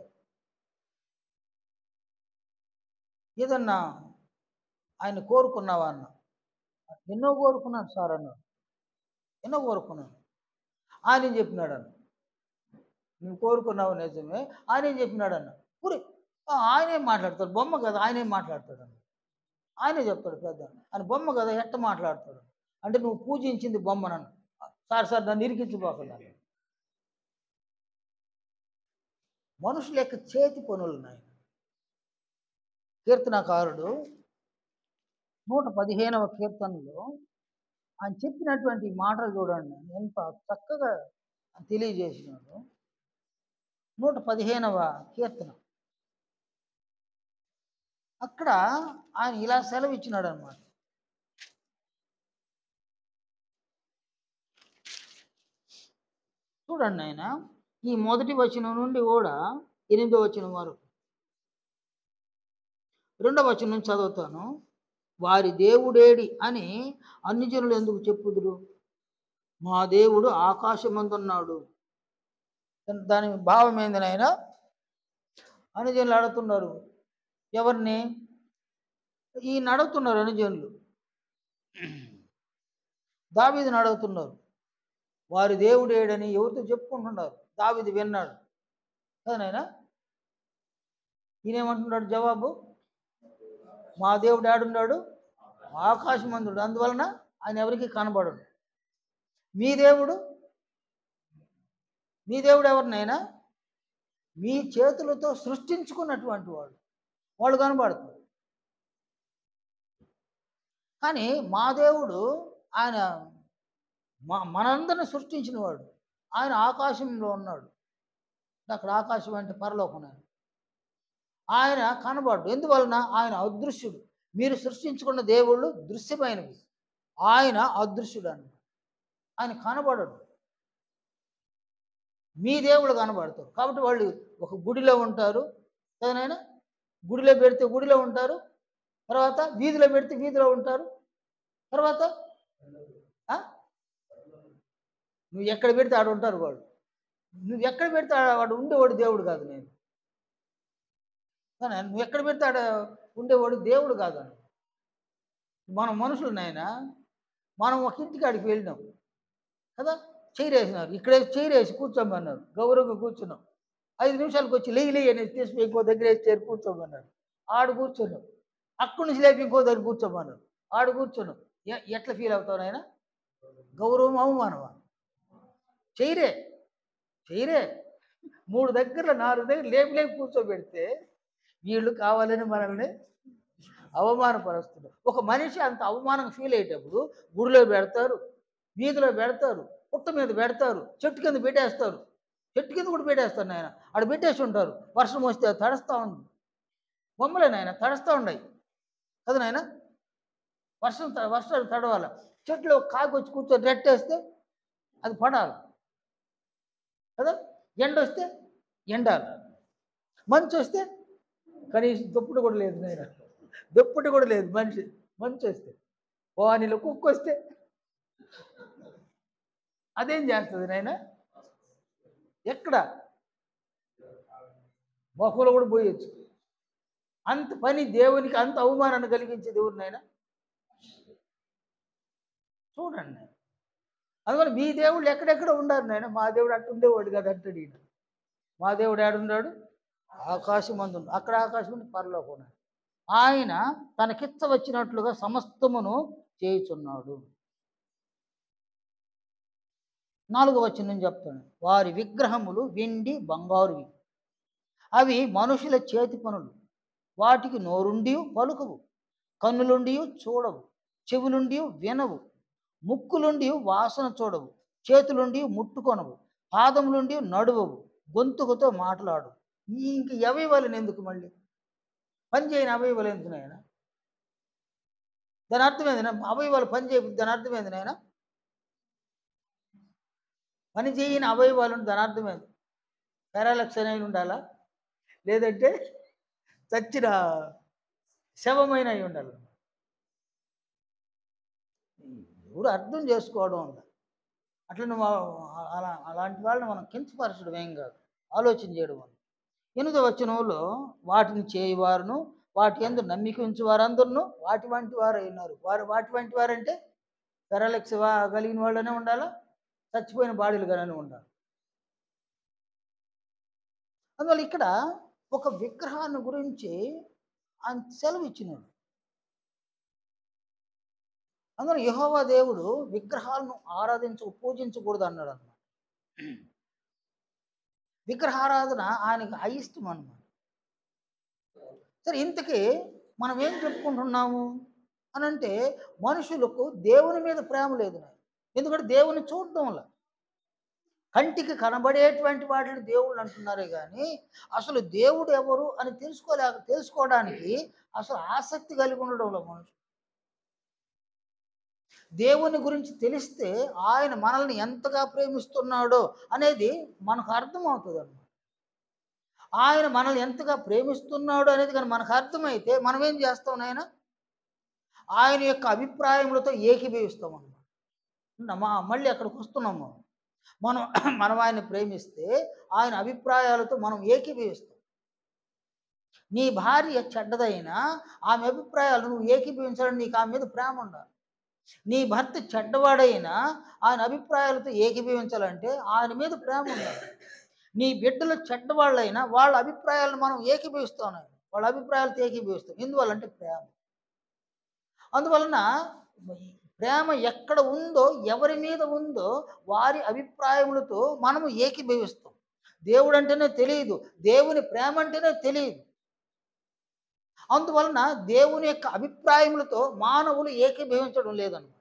ఏదన్నా ఆయన కోరుకున్నావా అన్న? ఎన్నో కోరుకున్నాను సార్ అన్నాడు. ఎన్నో కోరుకున్నాను. ఆయన ఏం చెప్పినాడు అన్న? నువ్వు కోరుకున్నావు నిజమే, ఆయన ఏం చెప్పినాడు అన్న? ఊరి ఆయనేం మాట్లాడతాడు, బొమ్మ కదా, ఆయనేం మాట్లాడతాడు అన్న. ఆయనే చెప్తాడు పెద్ద, ఆయన బొమ్మ కదా ఎట్ట మాట్లాడతాడు అంటే, నువ్వు పూజించింది బొమ్మనన్ను. సార్ నన్ను ఇరికించుకోకుండా. మనుషుల యొక్క చేతి పనులు ఉన్నాయి. కీర్తనకారుడు 115వ కీర్తనలో ఆయన చెప్పినటువంటి మాటలు చూడండి ఎంత చక్కగా తెలియజేసినాడు. 115వ కీర్తన అక్కడ ఆయన ఇలా సెలవిచ్చినాడు అన్నమాట. చూడండి ఆయన ఈ మొదటి వచనం నుండి కూడా 8వ వచనం వరకు, 2వ వచనం నుంచి చదువుతాను. వారి దేవుడేడి అని అన్ని జనులు ఎందుకు చెప్పుదురు? మా దేవుడు ఆకాశమందున్నాడు. దాని భావం ఏంది నాయన? అనుజనులు అడుగుతున్నారు ఎవరిని? ఈ అడుగుతున్నారు అనుజనులు, దావీదుని అడుగుతున్నారు. వారి దేవుడు ఏడని ఎవరితో చెప్పుకుంటున్నారు. దావీదు విన్నాడు. కదా నాయన. ఈయనేమంటున్నాడు జవాబు? మా దేవుడు ఏడున్నాడు? ఆకాశమందుడు, అందువలన ఆయన ఎవరికి కనబడడు. మీ దేవుడు, మీ దేవుడు ఎవరినైనా మీ చేతులతో సృష్టించుకున్నటువంటి వాడు, వాళ్ళు కనబడుతుంది. కానీ మా దేవుడు ఆయన మనందరిని సృష్టించిన వాడు. ఆయన ఆకాశంలో ఉన్నాడు. అక్కడ ఆకాశం అంటే పరలోకం. ఆయన కనబడు. ఎందువలన? ఆయన అదృశ్యుడు. మీరు సృష్టించుకున్న దేవుళ్ళు దృశ్యమైనవి, ఆయన అదృశ్యుడు అన్న. ఆయన కనబడడు. మీ దేవుళ్ళు కనబడతారు. కాబట్టి వాళ్ళు ఒక గుడిలో ఉంటారు కదనైనా, గుడిలో పెడితే గుడిలో ఉంటారు, తర్వాత వీధిలో పెడితే వీధిలో ఉంటారు, తర్వాత నువ్వు ఎక్కడ పెడితే ఆడ ఉంటారు వాళ్ళు. నువ్వు ఎక్కడ పెడితే వాడు ఉండేవాడు దేవుడు కాదు. నేను నువ్వు ఎక్కడ పెడితే ఆడ ఉండేవాడు దేవుడు కాదు. మనం మనుషులు నాయన. మనం ఒక ఇంటికి ఆడికి వెళ్ళినాం కదా, చైరేసినారు, ఇక్కడే చైరేసి కూర్చోమన్నారు, గౌరవంగా కూర్చున్నాం. 5 నిమిషాలకు వచ్చి లేయి అనేది తీసి ఇంకో దగ్గర వేసి చేరి కూర్చోమన్నారు, ఆడు కూర్చున్నాం. అక్కడి నుంచి లేపి ఇంకో దగ్గర కూర్చోమన్నారు, ఆడు కూర్చున్నాం. ఎట్లా ఫీల్ అవుతావు నాయన? గౌరవం అవమానమా? చైరే 3 దగ్గర 4 దగ్గర లేపి కూర్చోబెడితే వీళ్ళు కావాలని మనల్ని అవమానపరుస్తున్నారు. ఒక మనిషి అంత అవమానం ఫీల్ అయ్యేటప్పుడు గుడిలో పెడతారు, వీధిలో పెడతారు, పుట్ట మీద పెడతారు, చెట్టు కింద పెట్టేస్తారు. చెట్టు కింద కూడా పెట్టేస్తారు నాయన. ఆడ పెట్టేసి ఉంటారు. వర్షం వస్తే తడుస్తూ ఉంది. బొమ్మలే నాయన, తడుస్తూ ఉన్నాయి కదా నాయన. వర్షాలు తడవాల. చెట్లు కాకి వచ్చి కూర్చొని రెట్టేస్తే అది పడాలి కదా. ఎండ వస్తే ఎండాలి. మంచు వస్తే కనీసం దుప్పటి కూడా లేదు నాయన, దుప్పటి కూడా లేదు. మంచు వస్తే వానిలో కుక్క వస్తే అదేం చేస్తుంది నాయన? ఎక్కడ మొక్కలు కూడా పోయొచ్చు. అంత పని దేవునికి, అంత అవమానాన్ని కలిగించేది ఎవరు నాయన? చూడండి. అందువల్ల మీ దేవుళ్ళు ఎక్కడెక్కడ ఉండారు నాయన. మా దేవుడు అట్టు ఉండేవాడు కదా అంటాడు ఈయన. మా దేవుడు ఏడున్నాడు? ఆకాశం అందు. అక్కడ ఆకాశం ఉంది, పరలోకం. ఆయన తనకిచ్చ వచ్చినట్లుగా సమస్తమును చేయుచున్నాడు. 4వ వచనం చెప్తాను. వారి విగ్రహములు వెండి బంగారువి, అవి మనుషుల చేతి పనులు. వాటికి నోరుండి పలుకవు, కన్నులుండి చూడవు, చెవులుండి వినవు, ముక్కులుండి వాసన చూడవు, చేతులుండి ముట్టుకొనవు, పాదములుండి నడువవు, గొంతుకుతో మాట్లాడు. ఇంక అవయవాలను ఎందుకు? మళ్ళీ పని చేయని అవయవాలు ఎందుకు నాయన? దాని అర్థమైంది నా? అవయవాలు పని చేయ, దాని అర్థమైంది నాయన? పని చేయని అవయవాలు దాని అర్థమైంది. పారాలక్స్ అయి ఉండాలా, లేదంటే చచ్చిన శవమైన అయి ఉండాలి. ఎవరు అర్థం చేసుకోవడం ఉందా? అట్లా నువ్వు అలాంటి వాళ్ళని మనం కించపరచడం ఏం కాదు, ఆలోచన చేయడం వల్ల. 8వ వచనంలో వాటిని చేయవారును వాటి యందు నమ్మిక ఉంచి వారందరూ వాటి వంటి వారు అయినారు. వాటి వంటి వారంటే పారాలక్స్ కలిగిన వాళ్ళనే ఉండాలా, చచ్చిపోయిన బాడీలుగానే ఉండాలి. అందువల్ల ఇక్కడ ఒక విగ్రహాన్ని గురించి ఆయన సెలవు ఇచ్చినాడు. అందులో యెహోవా దేవుడు విగ్రహాలను పూజించకూడదు అన్నాడు అన్నమాట. విగ్రహారాధన ఆయనకు అయిష్టం అన్నమాట. సరే, ఇంతకీ మనం ఏం చెప్పుకుంటున్నాము అని అంటే, మనుషులకు దేవుని మీద ప్రేమ లేదు. ఎందుకంటే దేవుని చూడడం వల్ల కంటికి కనబడేటువంటి వాటిని దేవుళ్ళు అంటున్నారే కానీ అసలు దేవుడు ఎవరు అని తెలుసుకోవడానికి అసలు ఆసక్తి కలిగి ఉండడంలో మనుషులు. దేవుని గురించి తెలిస్తే ఆయన మనల్ని ఎంతగా ప్రేమిస్తున్నాడో అనేది మనకు అర్థమవుతుంది అన్నమాట. ఆయన మనల్ని ఎంతగా ప్రేమిస్తున్నాడు అనేది కానీ మనకు అర్థమైతే మనం ఏం చేస్తాం నాయన? ఆయన యొక్క అభిప్రాయములతో ఏకీభవిస్తాం అన్నమాట. మళ్ళీ అక్కడికి వస్తున్నాము. మనం ఆయన ప్రేమిస్తే ఆయన అభిప్రాయాలతో మనం ఏకీభవిస్తాం. నీ భార్య చెడ్డదైనా ఆమె అభిప్రాయాలు నువ్వు ఏకీభవించాలని నీకు ఆమె మీద ప్రేమ ఉండాలి. నీ భర్త చెడ్డవాడైనా ఆయన అభిప్రాయాలతో ఏకీభవించాలంటే ఆయన మీద ప్రేమ ఉండాలి. నీ బిడ్డలు చెడ్డవాళ్ళైనా వాళ్ళ అభిప్రాయాలను మనం ఏకీభవిస్తాం, వాళ్ళ అభిప్రాయాలతో ఏకీభవిస్తాం. ఎందువల్లంటే ప్రేమ. అందువలన ప్రేమ ఎక్కడ ఉందో, ఎవరి మీద ఉందో వారి అభిప్రాయములతో మనము ఏకీభవిస్తాం. దేవుడు అంటేనే తెలియదు, దేవుని ప్రేమ అంటేనే తెలియదు. అందువలన దేవుని యొక్క అభిప్రాయములతో మానవులు ఏకీభవించడం లేదన్నమాట.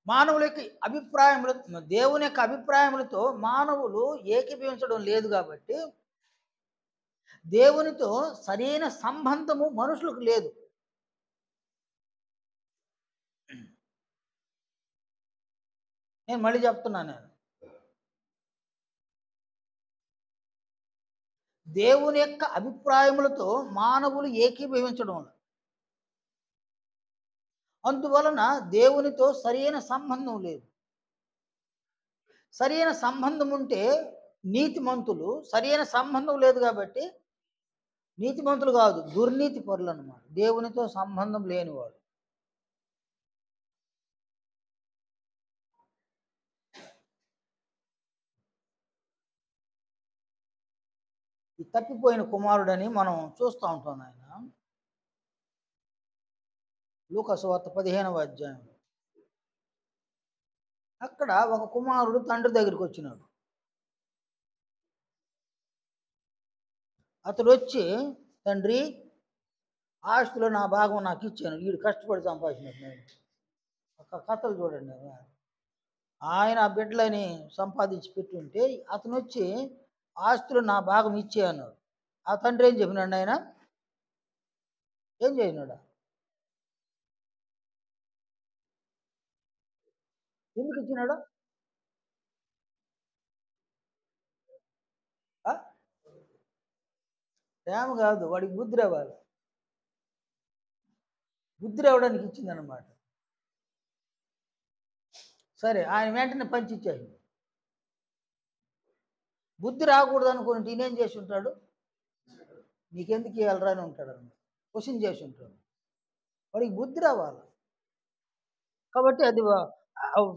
మానవుల యొక్క అభిప్రాయములు, దేవుని యొక్క అభిప్రాయములతో మానవులు ఏకీభవించడం లేదు కాబట్టి దేవునితో సరైన సంబంధము మనుషులకు లేదు. నేను మళ్ళీ చెప్తున్నాను, దేవుని యొక్క అభిప్రాయములతో మానవులు ఏకీభవించడం, అందువలన దేవునితో సరైన సంబంధం లేదు. సరైన సంబంధం ఉంటే నీతిమంతులు, సరైన సంబంధం లేదు కాబట్టి నీతిమంతులు కాదు, దుర్నీతి పరులు అన్నమాట, దేవునితో సంబంధం లేనివాడు. ఈ తప్పిపోయిన కుమారుడని మనం చూస్తూ ఉంటాం. ఆయన లూకా సువార్త 15వ అధ్యాయం, అక్కడ ఒక కుమారుడు తండ్రి దగ్గరికి వచ్చినాడు. అతడు వచ్చి, తండ్రి ఆస్తిలో నా భాగం నాకు ఇచ్చాను, వీడు కష్టపడి సంపాదించినట్టు. నేను ఒక కథలు చూడండి, ఆయన ఆ బిడ్డలని సంపాదించి పెట్టుంటే అతను వచ్చి ఆస్తులు నా భాగం ఇచ్చే అన్నాడు. ఆ తండ్రి ఏం చెప్పినాడు? ఆయన ఏం చేసినాడా? ఎందుకు ఇచ్చినాడు? ప్రేమ కాదు, వాడికి బుద్ధి రావాలి. బుద్ధి రావడానికి ఇచ్చిందనమాట. సరే, ఆయన వెంటనే పంచిచ్చాడు. బుద్ధి రాకూడదు అనుకుని ఈయనేం చేసి ఉంటాడు? నీకెందుకు ఇవ్వాలరా అని ఉంటాడు అన్నమాట, క్వశ్చన్ చేసి ఉంటాడు. వాడికి బుద్ధి రావాలి కాబట్టి అది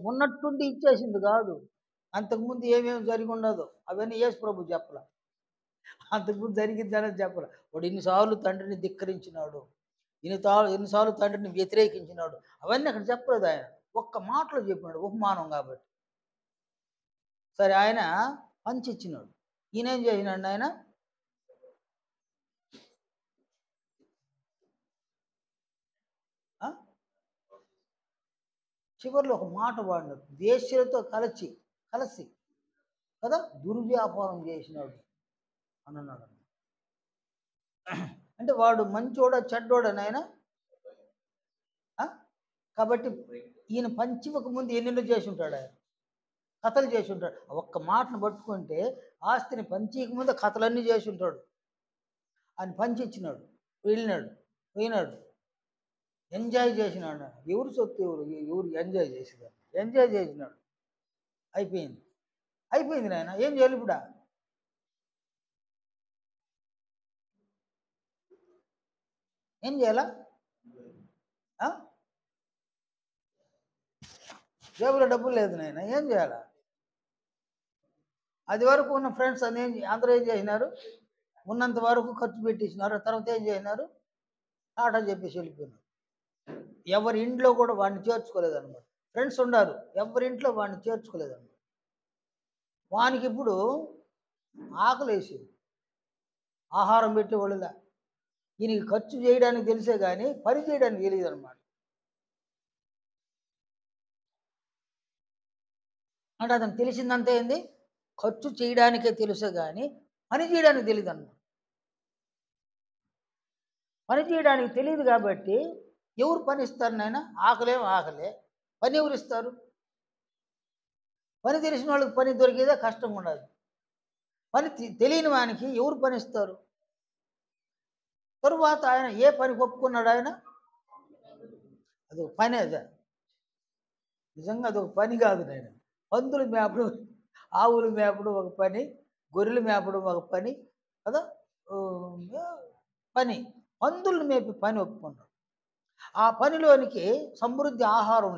ఉన్నట్టుండి ఇచ్చేసింది కాదు. అంతకుముందు ఏమేమి జరిగి ఉండదు అవన్నీ యేసు ప్రభు చెప్పలే. అంతకుముందు జరిగిందని చెప్పలే. వాడు ఇన్నిసార్లు తండ్రిని ధిక్కరించినాడు, ఎన్నిసార్లు తండ్రిని వ్యతిరేకించినాడు, అవన్నీ అక్కడ చెప్పలేదు. ఆయన ఒక్క మాటలో చెప్పినాడు, ఉపమానం కాబట్టి. సరే, ఆయన పంచిచ్చినాడు. ఈయనేం చేసినాడు? ఆయన చివరిలో ఒక మాట వాడినాడు, వేశ్యలతో కలిసి కదా దుర్వ్యాపారం చేసినాడు అని అన్నాడు. అంటే వాడు మంచోడా చెడ్డోడా నాయన? కాబట్టి ఈయన పంచివక ముందు ఎన్నెన్నో చేసి ఉంటాడు, ఆయన కథలు చేసి ఉంటాడు. ఒక్క మాటను పట్టుకుంటే ఆస్తిని పంచిక ముందు కథలన్నీ చేసి ఉంటాడు. ఆయన పంచి ఇచ్చినాడు, పోయినాడు, ఎంజాయ్ చేసినాడు. ఎవరు సొత్తు, ఎవరు ఎంజాయ్ చేసినాడు? ఎంజాయ్ చేసినాడు. అయిపోయింది నాయన, ఏం చేయాలి ఇప్పుడు? ఏం చేయాలా? జేబులో డబ్బులు లేదు నాయన, ఏం చేయాలా? అది వరకు ఉన్న ఫ్రెండ్స్ అందరూ ఏం చేసినారు? ఉన్నంత వరకు ఖర్చు పెట్టించినారు. తర్వాత ఏం చేసినారు? టాటా చెప్పేసి వెళ్ళిపోయినారు. ఎవరి ఇంట్లో కూడా వాడిని చేర్చుకోలేదన్నమాట. ఫ్రెండ్స్ ఉన్నారు, ఎవరింట్లో వాడిని చేర్చుకోలేదన్నమాట. వానికి ఇప్పుడు ఆకలేసి ఆహారం పెట్టేవాళ్ళులే. ఈయనకి ఖర్చు చేయడానికి తెలిసే కానీ పని చేయడానికి తెలియదు అనమాట. అంటే అతను తెలిసిందంతా ఏంది? ఖర్చు చేయడానికే తెలుసే కానీ పని చేయడానికి తెలియదు అన్నమాట. పని చేయడానికి తెలియదు కాబట్టి ఎవరు పని ఇస్తారు నాయన? ఆకలే, పని ఎవరు ఇస్తారు? పని తెలిసిన వాళ్ళకి పని దొరికేదే కష్టంగా ఉండదు. పని తెలియని వానికి ఎవరు పని ఇస్తారు? తరువాత ఆయన ఏ పని ఒప్పుకున్నాడు? ఆయన అదొక పని, అదే నిజంగా అదొక పని కాదు నాయన. పందులు మేపడం, ఆవులు మేపడం ఒక పని, గొర్రెలు మేపడం ఒక పని కదా, పని. పందులను మేపి పని ఒప్పుకున్నాడు. ఆ పనిలోనికి సమృద్ధి ఆహారం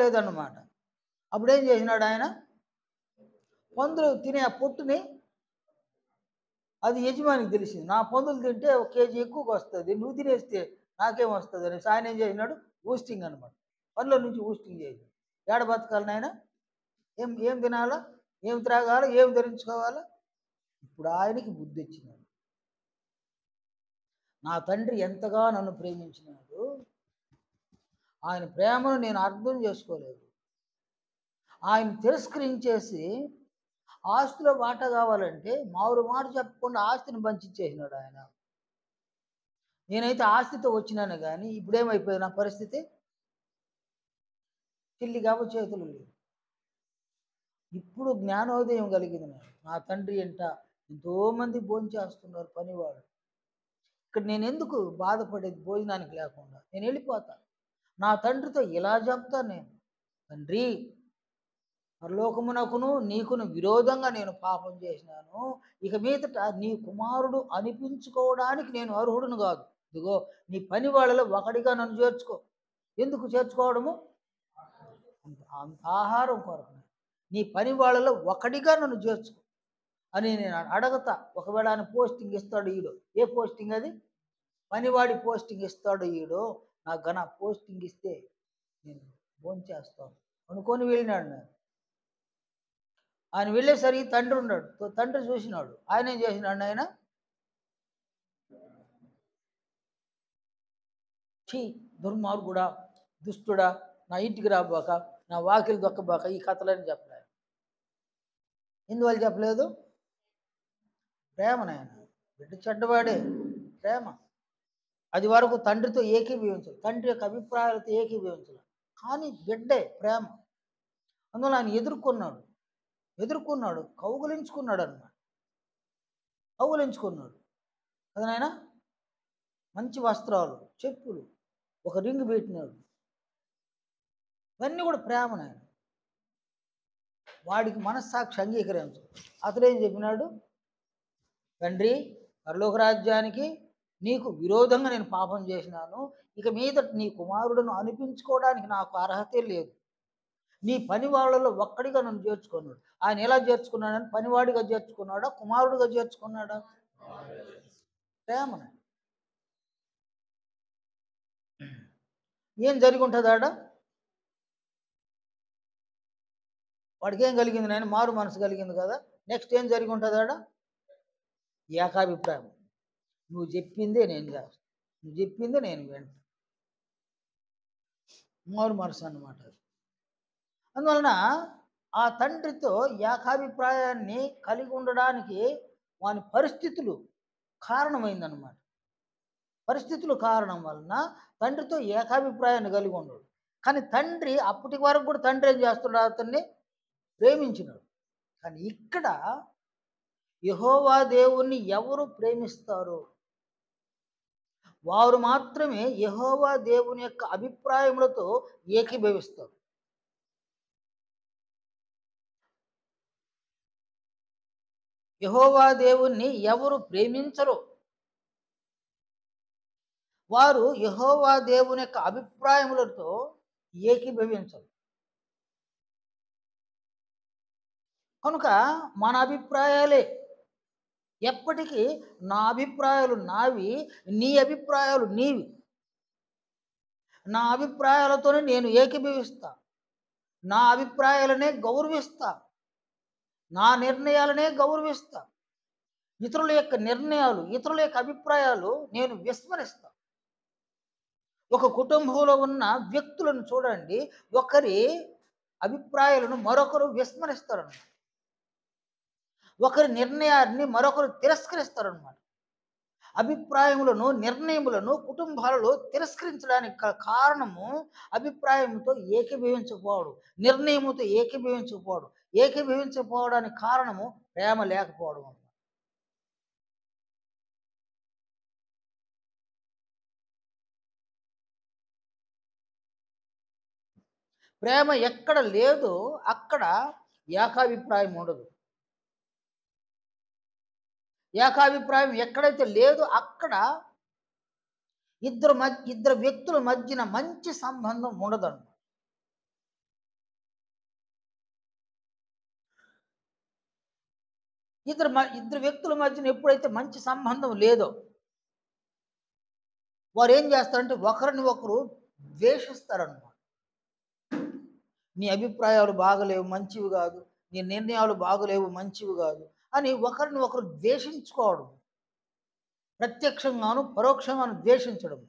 లేదన్నమాట. అప్పుడేం చేసినాడు ఆయన? పందులు తినే ఆ పొట్టుని, అది యజమానికి తెలిసింది. నా పందులు తింటే ఒక కేజీ ఎక్కువగా వస్తుంది, నువ్వు తినేస్తే నాకేం వస్తుంది అనేసి ఆయన ఏం చేసినాడు? ఊస్టింగ్ అనమాట. పనిలో నుంచి ఊస్టింగ్ చేసి ఏడ బతకాలి నాయన? ఏం ఏం తినాలా, ఏం త్రాగాలా, ఏం ధరించుకోవాలా? ఇప్పుడు ఆయనకి బుద్ధి వచ్చినాడు. నా తండ్రి ఎంతగా నన్ను ప్రేమించినాడు, ఆయన ప్రేమను నేను అర్థం చేసుకోలేదు. ఆయన తిరస్కరించేసి ఆస్తిలో వాటా కావాలంటే మారు మాట చెప్పకుండా ఆస్తిని పంచిచ్చేసినాడు ఆయన. నేనైతే ఆస్తితో వచ్చినాను, కానీ ఇప్పుడేమైపోయింది నా పరిస్థితి? చిల్లి కాబ చేతులు లేవు. ఇప్పుడు జ్ఞానోదయం కలిగింది నాకు. నా తండ్రి ఎంట ఎంతోమంది భోంచేస్తున్నారు పనివాడు. ఇక్కడ నేను ఎందుకు బాధపడేది భోజనానికి లేకుండా? నేను వెళ్ళిపోతాను. నా తండ్రితో ఇలా చెప్తాను నేను, తండ్రి, పరలోకమునకును నీకును విరోధంగా నేను పాపం చేసినాను. ఇక మీదట నీ కుమారుడు అనిపించుకోవడానికి నేను అర్హుడును కాదు. ఇదిగో నీ పని వాళ్ళలో ఒకడిగా నన్ను చేర్చుకో. ఎందుకు చేర్చుకోవడము? అంత ఆహారం కొరకు. నీ పని వాళ్ళలో ఒకడిగా నన్ను చేర్చుకో అని నేను అడగతా. ఒకవేళ ఆయన పోస్టింగ్ ఇస్తాడు ఈడు. ఏ పోస్టింగ్ అది? పనివాడి పోస్టింగ్ ఇస్తాడు ఈడు. నాకు గన పోస్టింగ్ ఇస్తే నేను భోంచేస్తాను అనుకొని వెళ్ళినాడు. నేను ఆయన వెళ్ళేసరికి తండ్రి ఉన్నాడు. తండ్రి చూసినాడు. ఆయన ఏం చేసినాడు? ఆయన ఛీ, దుర్మార్గుడా, దుష్టుడా, నా ఇంటికి రాబాక, నా వాకిలు దొక్కబాక, ఈ కథలని చెప్పలేదు. ఎందువల్ల చెప్పలేదు? ప్రేమ. నాయన బిడ్డ చెడ్డవాడే, ప్రేమ. అది వరకు తండ్రితో ఏకీభవించాలి, తండ్రి యొక్క అభిప్రాయాలతో ఏకీభవించాలి, కానీ బిడ్డే ప్రేమ. అందువల్ల ఆయన ఎదుర్కొన్నాడు, కౌగులించుకున్నాడు అన్నమాట. కౌగులించుకున్నాడు కదా నాయన. మంచి వస్త్రాలు, చెప్పులు, ఒక రింగ్ పెట్టినాడు. ఇవన్నీ కూడా ప్రేమ నాయన. వాడికి మనస్సాక్షి అంగీకరించు. అతడేం చెప్పినాడు? తండ్రి, పరలోక రాజ్యానికి నీకు విరోధంగా నేను పాపం చేసినాను. ఇక మీద నీ కుమారుడును అనిపించుకోవడానికి నాకు అర్హతే లేదు. నీ పని వాళ్ళలో ఒక్కడిగా నన్ను చేర్చుకున్నాడు. ఆయన ఎలా చేర్చుకున్నాడని? పనివాడిగా చేర్చుకున్నాడా, కుమారుడిగా చేర్చుకున్నాడా? ప్రేమన. ఏం జరిగి ఉంటుంది ఆడ? వాడికి ఏం కలిగింది నాయన? మారు మనసు కలిగింది కదా. నెక్స్ట్ ఏం జరిగి ఉంటుంది ఆడ? ఏకాభిప్రాయం. నువ్వు చెప్పిందే నేను చేస్తాను, నువ్వు చెప్పిందే నేను వింటాను. మారు మనసు అన్నమాట. అందువలన ఆ తండ్రితో ఏకాభిప్రాయాన్ని కలిగి ఉండడానికి వాని పరిస్థితులు కారణమైందన్నమాట. పరిస్థితులు కారణం వలన తండ్రితో ఏకాభిప్రాయాన్ని కలిగి ఉండడు. కానీ తండ్రి అప్పటి వరకు కూడా తండ్రి ఏం చేస్తున్నాడు? అతన్ని ప్రేమించినాడు. కానీ ఇక్కడ యెహోవా దేవుణ్ణి ఎవరు ప్రేమిస్తారో వారు మాత్రమే యెహోవా దేవుని యొక్క అభిప్రాయములతో ఏకీభవిస్తారు. యెహోవా దేవుణ్ణి ఎవరు ప్రేమించరో వారు యెహోవా దేవుని యొక్క అభిప్రాయములతో ఏకీభవించరు. కనుక మన అభిప్రాయాలే ఎప్పటికీ, నా అభిప్రాయాలు నావి, నీ అభిప్రాయాలు నీవి. నా అభిప్రాయాలతోనే నేను ఏకీభవిస్తా, నా అభిప్రాయాలనే గౌరవిస్తా, నా నిర్ణయాలనే గౌరవిస్తా. ఇతరుల యొక్క నిర్ణయాలు, ఇతరుల యొక్క అభిప్రాయాలు నేను విస్మరిస్తా. ఒక కుటుంబంలో ఉన్న వ్యక్తులను చూడండి, ఒకరి అభిప్రాయాలను మరొకరు విస్మరిస్తారన్నమాట. ఒకరి నిర్ణయాన్ని మరొకరు తిరస్కరిస్తారన్నమాట. అభిప్రాయములను, నిర్ణయములను కుటుంబాలలో తిరస్కరించడానికి కారణము అభిప్రాయంతో ఏకీభవించకపోవడం, నిర్ణయముతో ఏకీభవించకపోవడం. ఏకీభవించకపోవడానికి కారణము ప్రేమ లేకపోవడం. ప్రేమ ఎక్కడ లేదో అక్కడ ఏకాభిప్రాయం ఉండదు. ఏకాభిప్రాయం ఎక్కడైతే లేదో అక్కడ ఇద్దరు వ్యక్తుల మధ్యన మంచి సంబంధం ఉండదన్నమాట. ఇద్దరు వ్యక్తుల మధ్యన ఎప్పుడైతే మంచి సంబంధం లేదో వారు ఏం చేస్తారంటే ఒకరిని ఒకరు ద్వేషిస్తారన్నమాట. నీ అభిప్రాయాలు బాగలేవు, మంచివి కాదు, నీ నిర్ణయాలు బాగలేవు, మంచివి కాదు అని ఒకరిని ఒకరు ద్వేషించుకోవడం, ప్రత్యక్షంగాను పరోక్షంగాను ద్వేషించడం,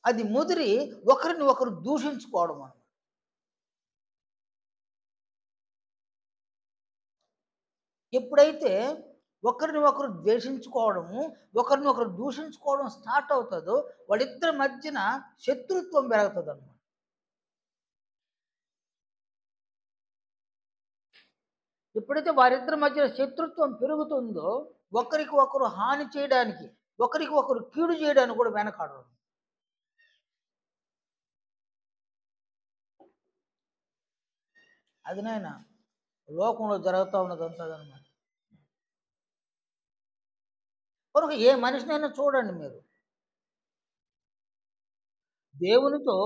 అది ముదిరి ఒకరిని ఒకరు దూషించుకోవడం అన్నమాట. ఎప్పుడైతే ఒకరిని ఒకరు ద్వేషించుకోవడము, ఒకరిని ఒకరు దూషించుకోవడం స్టార్ట్ అవుతుందో వాళ్ళిద్దరి మధ్యన శత్రుత్వం పెరుగుతుంది అన్నమాట. ఎప్పుడైతే వారిద్దరి మధ్య శత్రుత్వం పెరుగుతుందో ఒకరికి ఒకరు హాని చేయడానికి, ఒకరికి ఒకరు కీడు చేయడానికి కూడా వెనకాడరు. అది నాయన లోకంలో జరుగుతూ ఉన్నది అంతదన్నమాట. కనుక ఏ మనిషినైనా చూడండి మీరు, దేవునితో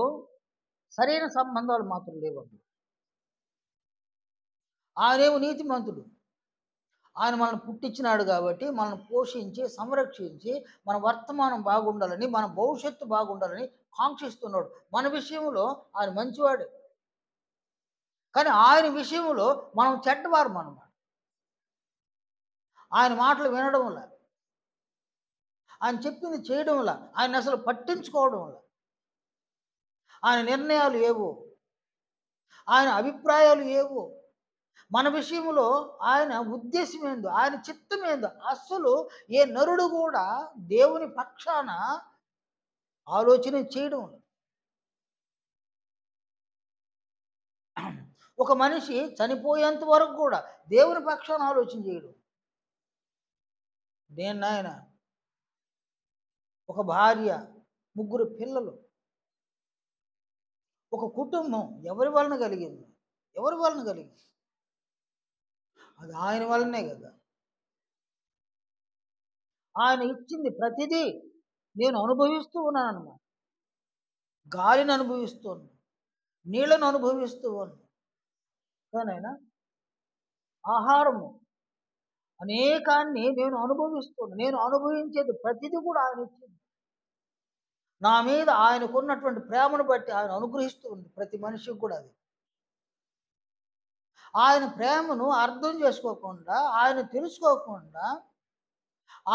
సరైన సంబంధాలు మాత్రం లేవండి. ఆయనేమో నీతిమంతుడు, ఆయన మనల్ని పుట్టించినాడు కాబట్టి మనల్ని పోషించి సంరక్షించి మన వర్తమానం బాగుండాలని, మన భవిష్యత్తు బాగుండాలని కాంక్షిస్తున్నాడు. మన విషయంలో ఆయన మంచివాడే, కానీ ఆయన విషయంలో మనం చెడ్డవారం అన్నమాట. ఆయన మాటలు వినడం వల్ల, ఆయన చెప్పింది చేయడం వల్ల, ఆయన అసలు పట్టించుకోవడం వల్ల, ఆయన నిర్ణయాలు ఏవో, ఆయన అభిప్రాయాలు ఏవో, మన విషయంలో ఆయన ఉద్దేశం ఏందో, ఆయన చిత్తం ఏందో అస్సలు ఏ నరుడు కూడా దేవుని పక్షాన ఆలోచన చేయడం. ఒక మనిషి చనిపోయేంత వరకు కూడా దేవుని పక్షాన ఆలోచన చేయడం. నేను నాయన ఒక భార్య, ముగ్గురు పిల్లలు, ఒక కుటుంబం ఎవరి వలన కలిగింది? ఎవరి వలన కలిగింది? అది ఆయన వల్లనే కదా. ఆయన ఇచ్చింది ప్రతిదీ నేను అనుభవిస్తూ ఉన్నాను అన్నమాట. గాలిని అనుభవిస్తూ ఉన్నాను, నీళ్లను అనుభవిస్తూ ఉన్నాను, కానైనా ఆహారము అనేకాన్ని నేను అనుభవిస్తున్నాను. నేను అనుభవించేది ప్రతిదీ కూడా ఆయన ఇచ్చింది. నా మీద ఆయనకున్నటువంటి ప్రేమను బట్టి ఆయన అనుగ్రహిస్తూ ఉంది ప్రతి మనిషికి కూడా. అది ఆయన ప్రేమను అర్థం చేసుకోకుండా, ఆయన తెలుసుకోకుండా,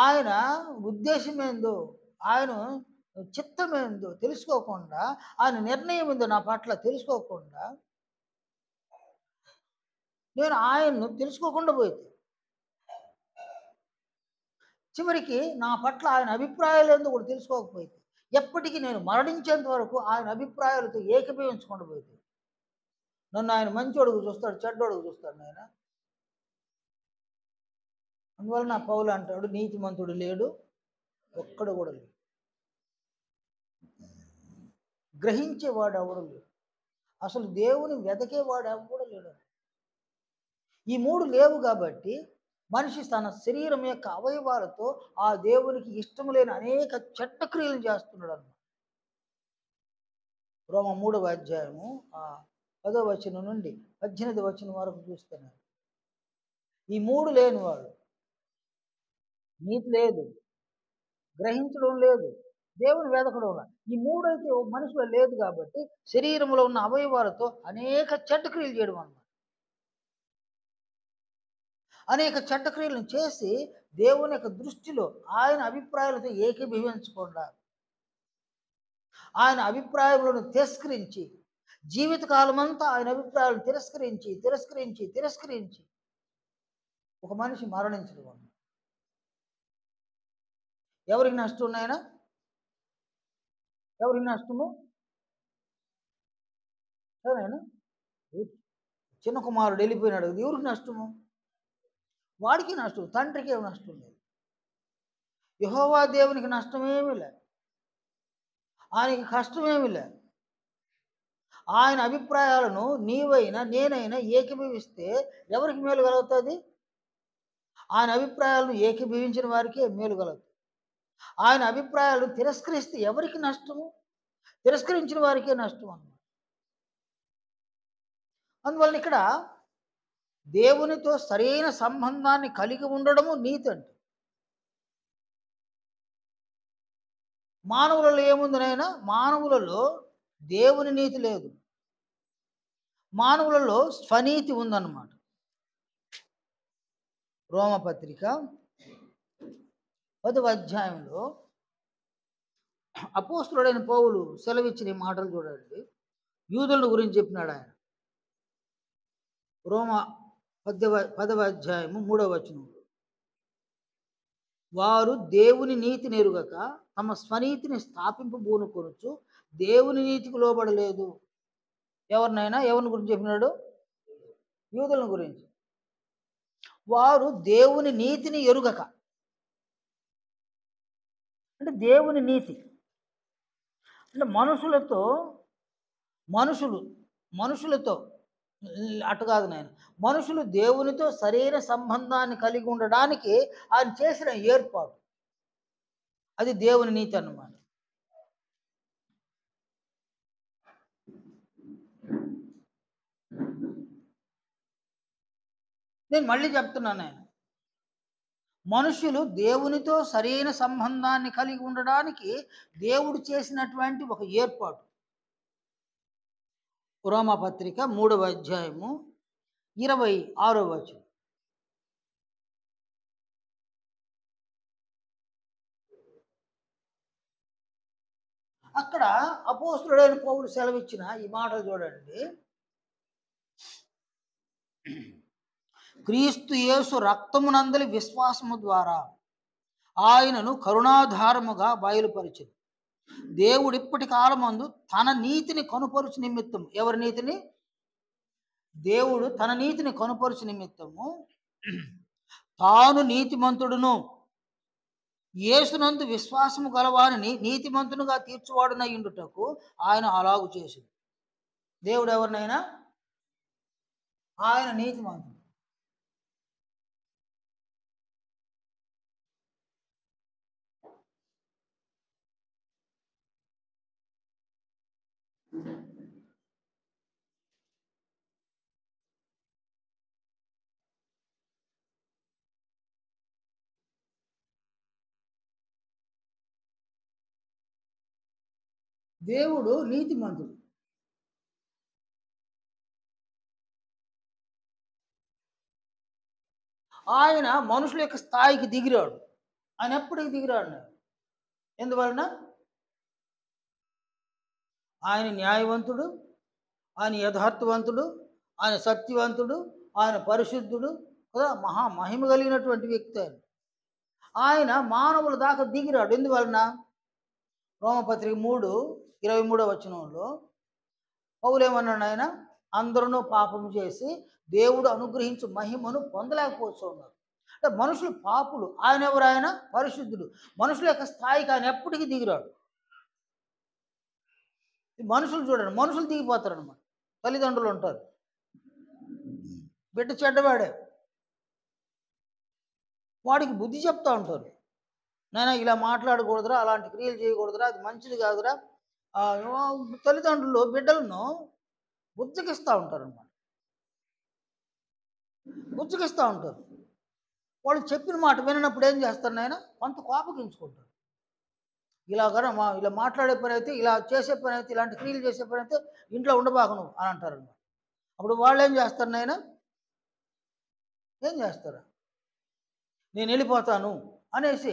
ఆయన ఉద్దేశం ఏందో, ఆయన చిత్తం ఏందో తెలుసుకోకుండా, ఆయన నిర్ణయం ఏందో నా పట్ల తెలుసుకోకుండా, నేను ఆయన్ను తెలుసుకోకుండా పోయింది. చివరికి నా పట్ల ఆయన అభిప్రాయాలు ఏందో కూడా తెలుసుకోకపోయింది. ఎప్పటికీ నేను మరణించేంత వరకు ఆయన అభిప్రాయాలతో ఏకీభవించకుండా పోయింది. నన్ను ఆయన మంచోడుగు చూస్తాడు, చెడ్డోడుగు చూస్తాడు ఆయన. అందువల్ల నా పౌలు అంటాడు, నీతిమంతుడు లేడు, ఒక్కడు కూడా లేడు, గ్రహించేవాడు ఎవడు లేడు, అసలు దేవుని వెదకేవాడు ఎవడు లేడు. ఈ మూడు లేవు కాబట్టి మనిషి తన శరీరం యొక్క అవయవాలతో ఆ దేవునికి ఇష్టం లేని అనేక చెడ్డ క్రియలు చేస్తున్నాడు అన్నమాట. రోమ 3వ అధ్యాయము 10వ వచనం నుండి 18వ వచనం వరకు చూస్తున్నాను. ఈ మూడు లేని వాడు, నీతి లేదు, గ్రహించడం లేదు, దేవుని వెదకడం లేదు. ఈ మూడైతే మనిషిలో లేదు కాబట్టి శరీరంలో ఉన్న అవయవాలతో అనేక చెడ్డ క్రియలు చేయడం అన్నమాట. అనేక చెడ్డ క్రియలను చేసి దేవుని యొక్క దృష్టిలో ఆయన అభిప్రాయాలతో ఏకీభవించకుండా, ఆయన అభిప్రాయములను తిరస్కరించి, జీవితకాలం అంతా ఆయన అభిప్రాయాలను తిరస్కరించి తిరస్కరించి తిరస్కరించి ఒక మనిషి మరణించడం. ఎవరికి నష్టం ఉన్నాయన? ఎవరికి నష్టము? ఎవరైనా చిన్న కుమారుడు వెళ్ళిపోయినాడు, ఎవరికి నష్టము? వాడికి నష్టం, తండ్రికి ఏమి నష్టం లేదు. యెహోవా దేవునికి నష్టమేమీ లే, ఆయనకి కష్టమేమీ లే. ఆయన అభిప్రాయాలను నీవైనా నేనైనా ఏకీభవిస్తే ఎవరికి మేలు కలుగుతుంది? ఆయన అభిప్రాయాలను ఏకీభవించిన వారికే మేలు కలుగుతుంది. ఆయన అభిప్రాయాలు తిరస్కరిస్తే ఎవరికి నష్టము? తిరస్కరించిన వారికే నష్టం అన్నమాట. అందువల్ల ఇక్కడ దేవునితో సరైన సంబంధాన్ని కలిగి ఉండడము నీతి అంటే. మానవులలో ఏముంది నాయన? మానవులలో దేవుని నీతి లేదు, మానవులలో స్వనీతి ఉందన్నమాట. రోమపత్రిక 10వ అధ్యాయంలో అపోస్తలుడైన పౌలు సెలవిచ్చిన ఈ మాటలు చూడండి. యూదుల గురించి చెప్పినాడు ఆయన. రోమ 10వ అధ్యాయము 3వ వచనంలో, వారు దేవుని నీతిని ఎరుగక తమ స్వనీతిని స్థాపింపబూనుకొనుచు దేవుని నీతికి లోబడలేదు. ఎవరినైనా ఎవరిని గురించి చెప్పినాడు? యూదుల గురించి. వారు దేవుని నీతిని ఎరుగక, అంటే దేవుని నీతి అంటే మనుషులతో అటు కాదు నాయన. మనుషులు దేవునితో సరైన సంబంధాన్ని కలిగి ఉండడానికి ఆయన చేసిన ఏర్పాటు, అది దేవుని నీతి అన్నమాట. నేను మళ్ళీ చెప్తున్నాను ఆయన, మనుషులు దేవునితో సరైన సంబంధాన్ని కలిగి ఉండడానికి దేవుడు చేసినటువంటి ఒక ఏర్పాటు. రోమపత్రిక 3వ అధ్యాయము 26వ వచనం. అక్కడ అపోస్తలుడైన పౌలు సెలవిచ్చిన ఈ మాటలు చూడండి. క్రీస్తు యేసు రక్తమునందలి విశ్వాసము ద్వారా ఆయనను కరుణాధారముగా బయలుపరిచింది. దేవుడు ఇప్పటి కాలమందు తన నీతిని కనుపరుచు నిమిత్తము, ఎవరి నీతిని? దేవుడు తన నీతిని కనుపరుచు నిమిత్తము తాను నీతిమంతుడును యేసునందు విశ్వాసము గలవారిని నీతిమంతునుగా తీర్చువాడునయుండుటకు ఆయన అలాగు చేసింది. దేవుడు ఎవరినైనా ఆయన నీతిమంతుడు. దేవుడు నీతిమంతుడు. ఆయన మనుషుల యొక్క స్థాయికి దిగిరాడు. ఆయన ఎప్పటికి దిగిరాడు? ఎందువలన? ఆయన న్యాయవంతుడు, ఆయన యథార్థవంతుడు, ఆయన సత్యవంతుడు, ఆయన పరిశుద్ధుడు కదా, మహిమ కలిగినటువంటి వ్యక్తి ఆయన. ఆయన మానవుల దాకా దిగిరాడు. ఎందువలన? రోమపత్రిక 3:23వ వచనంలో పౌలు ఏమన్నాడు? ఆయన అందరూ పాపము చేసి దేవుడు అనుగ్రహించు మహిమను పొందలేకపోతున్నారు. అంటే మనుషులు పాపులు, ఆయన ఎవరు? ఆయన పరిశుద్ధుడు. మనుషుల యొక్క స్థాయికి ఆయన ఎప్పటికీ దిగిరాడు. మనుషులు చూడండి, మనుషులు దిగిపోతారు అన్నమాట. తల్లిదండ్రులు ఉంటారు, బిడ్డ చెడ్డవాడే, వాడికి బుద్ధి చెప్తా ఉంటారు. నాయన ఇలా మాట్లాడకూడదురా, అలాంటి క్రియలు చేయకూడదురా, అది మంచిది కాదురా. తల్లిదండ్రులు బిడ్డలను బుజ్జగిస్తూ ఉంటారు అన్నమాట, బుజ్జగిస్తూ ఉంటారు. వాళ్ళు చెప్పిన మాట వినప్పుడు ఏం చేస్తారు నాయన? కొంత కోపగించుకుంటారు. ఇలా మాట్లాడే పని అయితే, ఇలా చేసే పని అయితే, ఇలాంటి క్రియలు చేసే పని అయితే ఇంట్లో ఉండబాకు నువ్వు అని అంటారు అన్నమాట. అప్పుడు వాళ్ళు ఏం చేస్తారు నాయన? ఏం చేస్తారు? నేను వెళ్ళిపోతాను అనేసి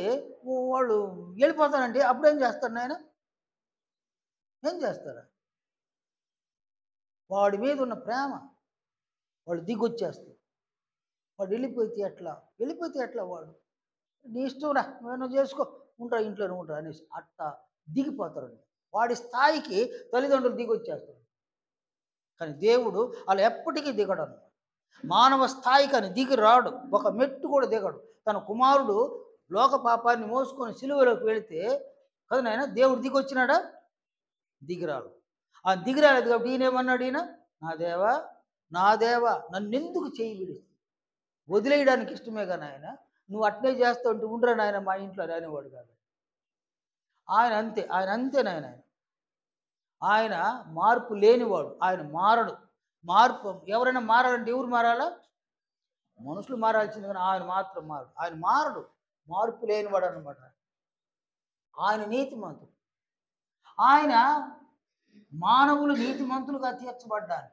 వాళ్ళు వెళ్ళిపోతానంటే అప్పుడు ఏం చేస్తారు నాయన? ఏం చేస్తారా? వాడి మీద ఉన్న ప్రేమ వాళ్ళు దిగొచ్చేస్తారు. వాడు వెళ్ళిపోతే ఎట్లా వాడు నీ ఇష్టం రా, నువ్వు చేసుకో, ఉంటా ఇంట్లోనే ఉంటా అనేసి అట్లా దిగిపోతారు. వాడి స్థాయికి తల్లిదండ్రులు దిగొచ్చేస్తారు. కానీ దేవుడు అలా ఎప్పటికీ దిగడు. మానవ స్థాయికి అని దిగి రాడు, ఒక మెట్టు కూడా దిగడు. తన కుమారుడు లోక పాపాన్ని మోసుకొని సిలువలోకి వెళితే కదా నాయన, దేవుడు దిగొచ్చినాడా? దిగిరాడు. ఆ దిగిరాలేదు కాబట్టి ఈయనేమన్నాడు? ఈయన నా దేవా నన్నెందుకు చేయి విడి, వదిలేయడానికి ఇష్టమే కానీ ఆయన నువ్వు అట్నే చేస్తూ ఉంటే ఉండరా నాయన మా ఇంట్లో అనేవాడు కాదు. ఆయన అంతేనాయన. ఆయన మార్పు లేనివాడు. ఆయన మారడు. మార్పు ఎవరైనా మారాలంటే ఎవరు మారాలా? మనుషులు మారాల్సింది, కానీ ఆయన మాత్రం మారడు. ఆయన మారడు. మార్పు లేనివాడు అనమాట. ఆయన నీతిమంతుడు. ఆయన మానవులు నీతిమంతులుగా తీర్చబడ్డారు.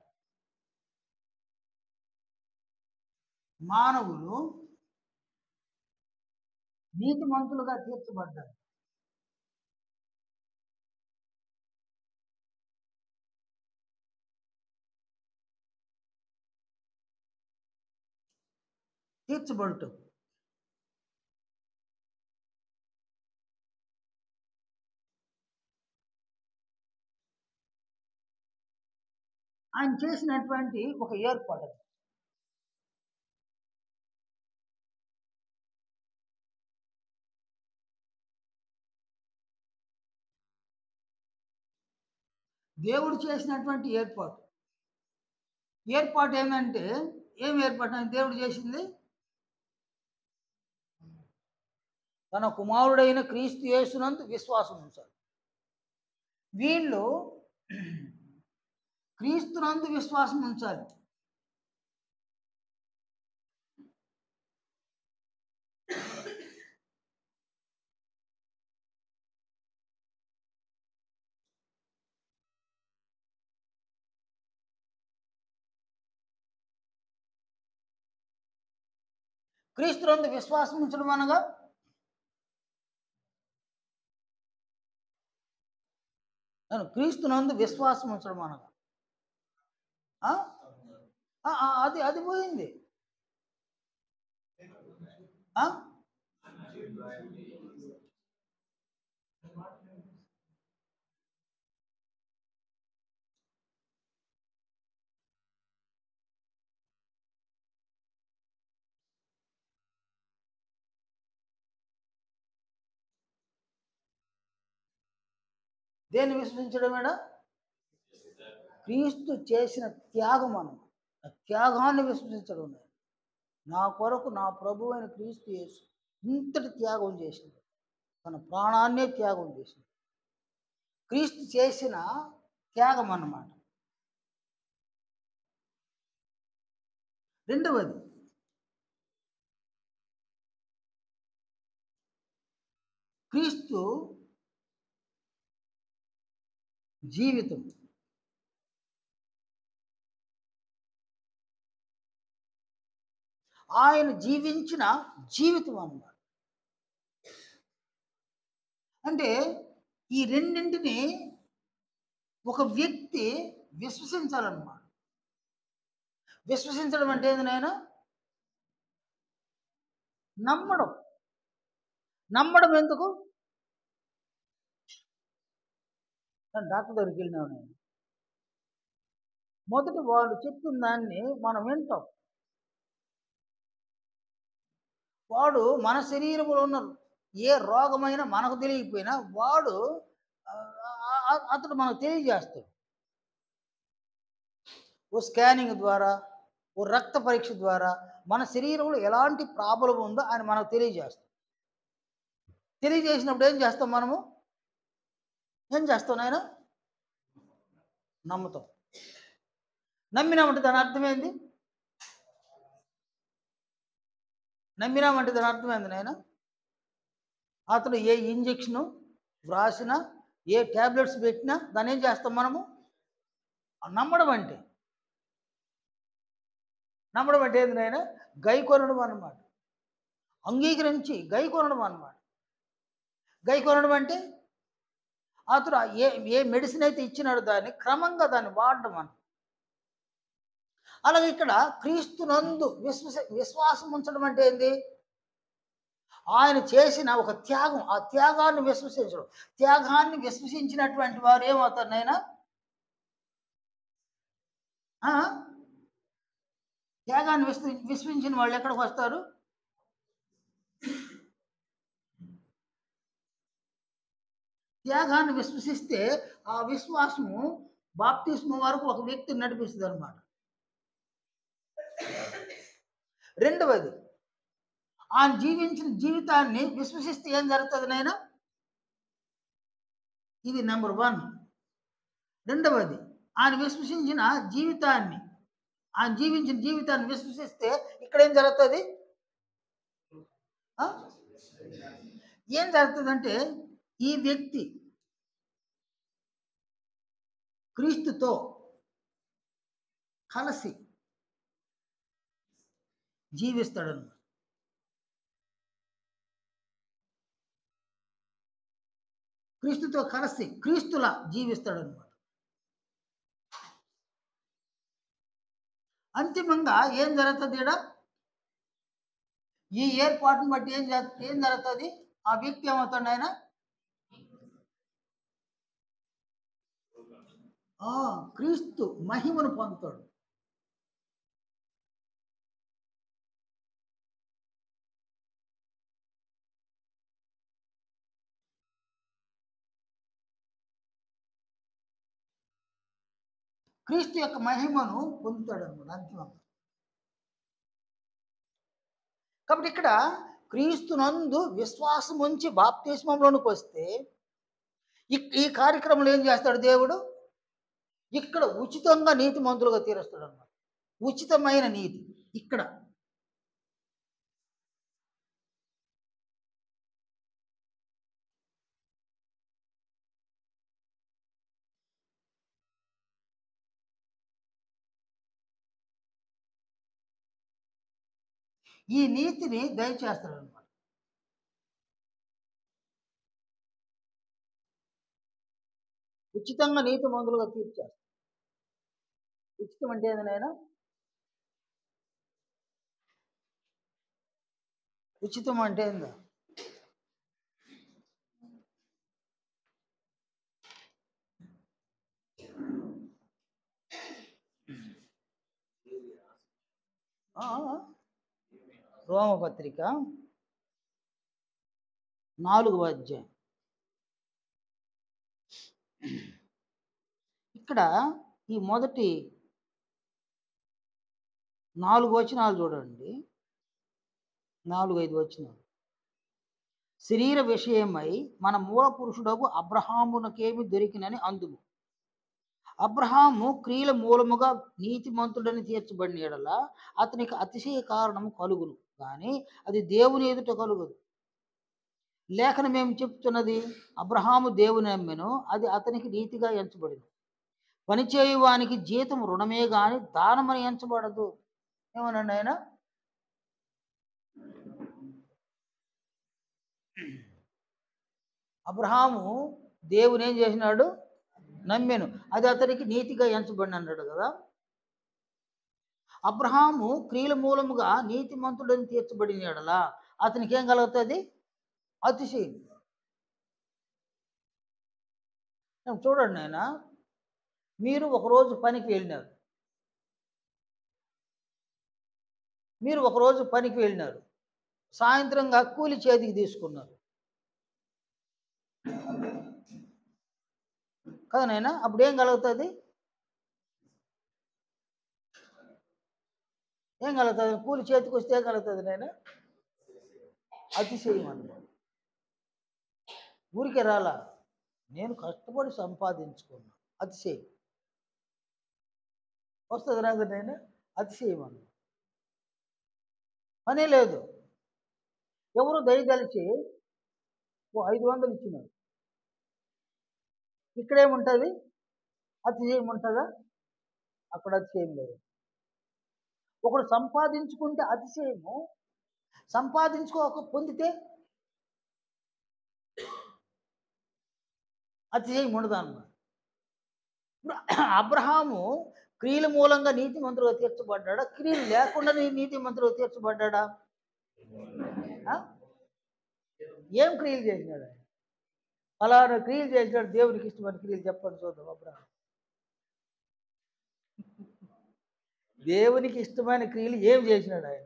మానవులు నీతిమంతులుగా తీర్చబడ్డారు. తీర్చబడుట. ఆయన చేసినటువంటి ఒక ఏర్పాటు. దేవుడు చేసినటువంటి ఏర్పాటు. ఏర్పాటు ఏంటంటే, ఏం ఏర్పాటు అని దేవుడు చేసింది? తన కుమారుడైన క్రీస్తు యేసునందు విశ్వాసం ఉంచాలి. వీళ్ళు క్రీస్తునందు విశ్వాసం ఉంచాలి. క్రీస్తునందు విశ్వాసం ఉంచడం అనగా క్రీస్తునందు విశ్వాసం ఉంచడం అనగా అది అది పోయింది. దేన్ని విశ్వసించడం మేడం? క్రీస్తు చేసిన త్యాగం అన్నమాట. ఆ త్యాగాన్ని విశ్వసించడం. నా కొరకు నా ప్రభు అయిన క్రీస్తు యేసు ఇంతటి త్యాగం చేసింది. తన ప్రాణాన్నే త్యాగం చేసింది. క్రీస్తు చేసిన త్యాగం అన్నమాట. రెండవది, క్రీస్తు జీవితం. ఆయన జీవించిన జీవితం అన్నమాట. అంటే ఈ రెండింటిని ఒక వ్యక్తి విశ్వసించాలన్నమాట. విశ్వసించడం అంటే ఏంది నాయన? నమ్మడం. నమ్మడం ఎందుకు? డాక్టర్ దగ్గరికి వెళ్ళినావు నేను. మొదట వాళ్ళు చెప్పిన దాన్ని మనం వింటాం. వాడు మన శరీరంలో ఉన్న ఏ రోగమైనా మనకు తెలియకపోయినా వాడు అతడు మనకు తెలియజేస్తాడు. ఓ స్కానింగ్ ద్వారా, ఓ రక్త పరీక్ష ద్వారా మన శరీరంలో ఎలాంటి ప్రాబ్లం ఉందో ఆయన మనకు తెలియజేస్తాడు. తెలియజేసినప్పుడు ఏం చేస్తాం మనము? ఏం చేస్తాం నాయన? నమ్ముతాం. నమ్మినామంటే దాని అర్థమైంది. నమ్మినామంటే దాని అర్థమైంది నాయన. అతను ఏ ఇంజెక్షను వ్రాసినా, ఏ ట్యాబ్లెట్స్ పెట్టినా దాన్ని ఏం చేస్తాం మనము? నమ్మడం అంటే. నమ్మడం అంటే ఏంది నాయన? గైకొనడం అన్నమాట. అంగీకరించి గైకొనడం అన్నమాట. గైకొనడం అంటే అతడు ఏ మెడిసిన్ అయితే ఇచ్చినాడో దాన్ని క్రమంగా దాన్ని వాడడం అన్న. అలాగే ఇక్కడ క్రీస్తునందు విశ్వాసం ఉంచడం అంటే ఏంది? ఆయన చేసిన ఒక త్యాగం. ఆ త్యాగాన్ని విశ్వసించడం. త్యాగాన్ని విశ్వసించినటువంటి వారు ఏమవుతారు నాయన? త్యాగాన్ని విశ్వసించిన వాళ్ళు ఎక్కడికి వస్తారు? త్యాగాన్ని విశ్వసిస్తే ఆ విశ్వాసము బాప్తిస్మం వరకు ఒక వ్యక్తిని నడిపిస్తుంది అన్నమాట. రెండవది, ఆయన జీవించిన జీవితాన్ని విశ్వసిస్తే ఏం జరుగుతుంది నాయన? ఇది నెంబర్ 1. రెండవది, ఆయన విశ్వసించిన జీవితాన్ని, ఆయన జీవించిన జీవితాన్ని విశ్వసిస్తే ఇక్కడ ఏం జరుగుతుంది? ఏం జరుగుతుందంటే ఈ వ్యక్తి క్రీస్తుతో కలిసి జీవిస్తాడన్నమాట. క్రీస్తుతో కలిసి క్రీస్తులా జీవిస్తాడన్నమాట. అంతిమంగా ఏం జరుగుతుంది ఇక్కడ? ఈ ఏర్పాటును బట్టి ఏం జరుగుతుంది? ఆ వ్యక్తి ఏమవుతాడు? ఆయన క్రీస్తు మహిమను పొందుతాడు. క్రీస్తు యొక్క మహిమను పొందుతాడు అన్నమాట అంతిమంగా. కాబట్టి ఇక్కడ క్రీస్తునందు విశ్వాసం ఉంచి బాప్తిస్మంలోనికి వస్తే ఈ కార్యక్రమంలో ఏం చేస్తాడు దేవుడు? ఇక్కడ ఉచితంగా నీతిమంతులుగా తీరుస్తాడు అన్నమాట. ఉచితమైన నీతి ఇక్కడ. ఈ నీతిని దయచేస్తాడు అన్నమాట. ఉచితంగా నీతిమంతులుగా తీర్చేస్తాడు. ఉచితం అంటే ఏదైనా ఉచితం అంటే ఏందా? రోమపత్రిక 4వ అధ్యాయం. ఇక్కడ ఈ మొదటి 4 వచనాలు చూడండి. 4-5 వచనాలు. శరీర విషయమై మన మూల పురుషుడకు అబ్రహామునకేమి దొరికినని అందుము. అబ్రహాము క్రియల మూలముగా నీతిమంతుడని తీర్చబడిన యెడల అతనికి అతిశయ కారణము కలుగును, కానీ అది దేవుని ఎదుట కలుగదు. లేఖనం ఏం చెప్తున్నది? అబ్రహాము దేవుని నమ్మెను, అది అతనికి నీతిగా ఎంచబడింది. పనిచేయువానికి జీతం రుణమే గాని దానమని ఎంచబడదు. ఏమనండి ఆయన? అబ్రహాము దేవుని ఏం చేసినాడు? నమ్మెను, అది అతనికి నీతిగా ఎంచబడిన అన్నాడు కదా. అబ్రహాము క్రియల మూలముగా నీతిమంతుడని తీర్చబడిన యెడల అతనికి ఏం కలుగుతుంది? అతిశయం. చూడండి ఆయన, మీరు ఒకరోజు పనికి వెళ్ళినారు. సాయంత్రంగా కూలి చేతికి తీసుకున్నారు కదా నాయన. అప్పుడు ఏం కలుగుతుంది? కూలి చేతికి వస్తే ఏం కలుగుతుంది నాయన? అతిశయం అన్నమాట. ఊరికే రాలా, నేను కష్టపడి సంపాదించుకున్నా, అతిశయం వస్తుంది రాదు నాయన. అతిశయం అన్నమాట. పనే లేదు. ఎవరు దయదలిచి 500 ఇచ్చినారు. ఇక్కడేముంటుంది? అతిశయం ఉంటుందా? అక్కడ అతిశయం లేదు. ఒకడు సంపాదించుకుంటే అతిశయము, సంపాదించుకోక పొందితే అతిశయం ఉండదు అన్నమాట. ఇప్పుడు అబ్రహాము క్రియల మూలంగా నీతిమంతులుగా తీర్చబడ్డా? క్రియలు లేకుండా నీతిమంతులుగా తీర్చబడ్డా? ఏం క్రియలు చేసినాడు? అలానే క్రియలు చేసినాడు. దేవునికి ఇష్టమైన క్రియలు చెప్పండి చూద్దాం. అబ్రహాం దేవునికి ఇష్టమైన క్రియలు ఏం చేసినాడు? ఆయన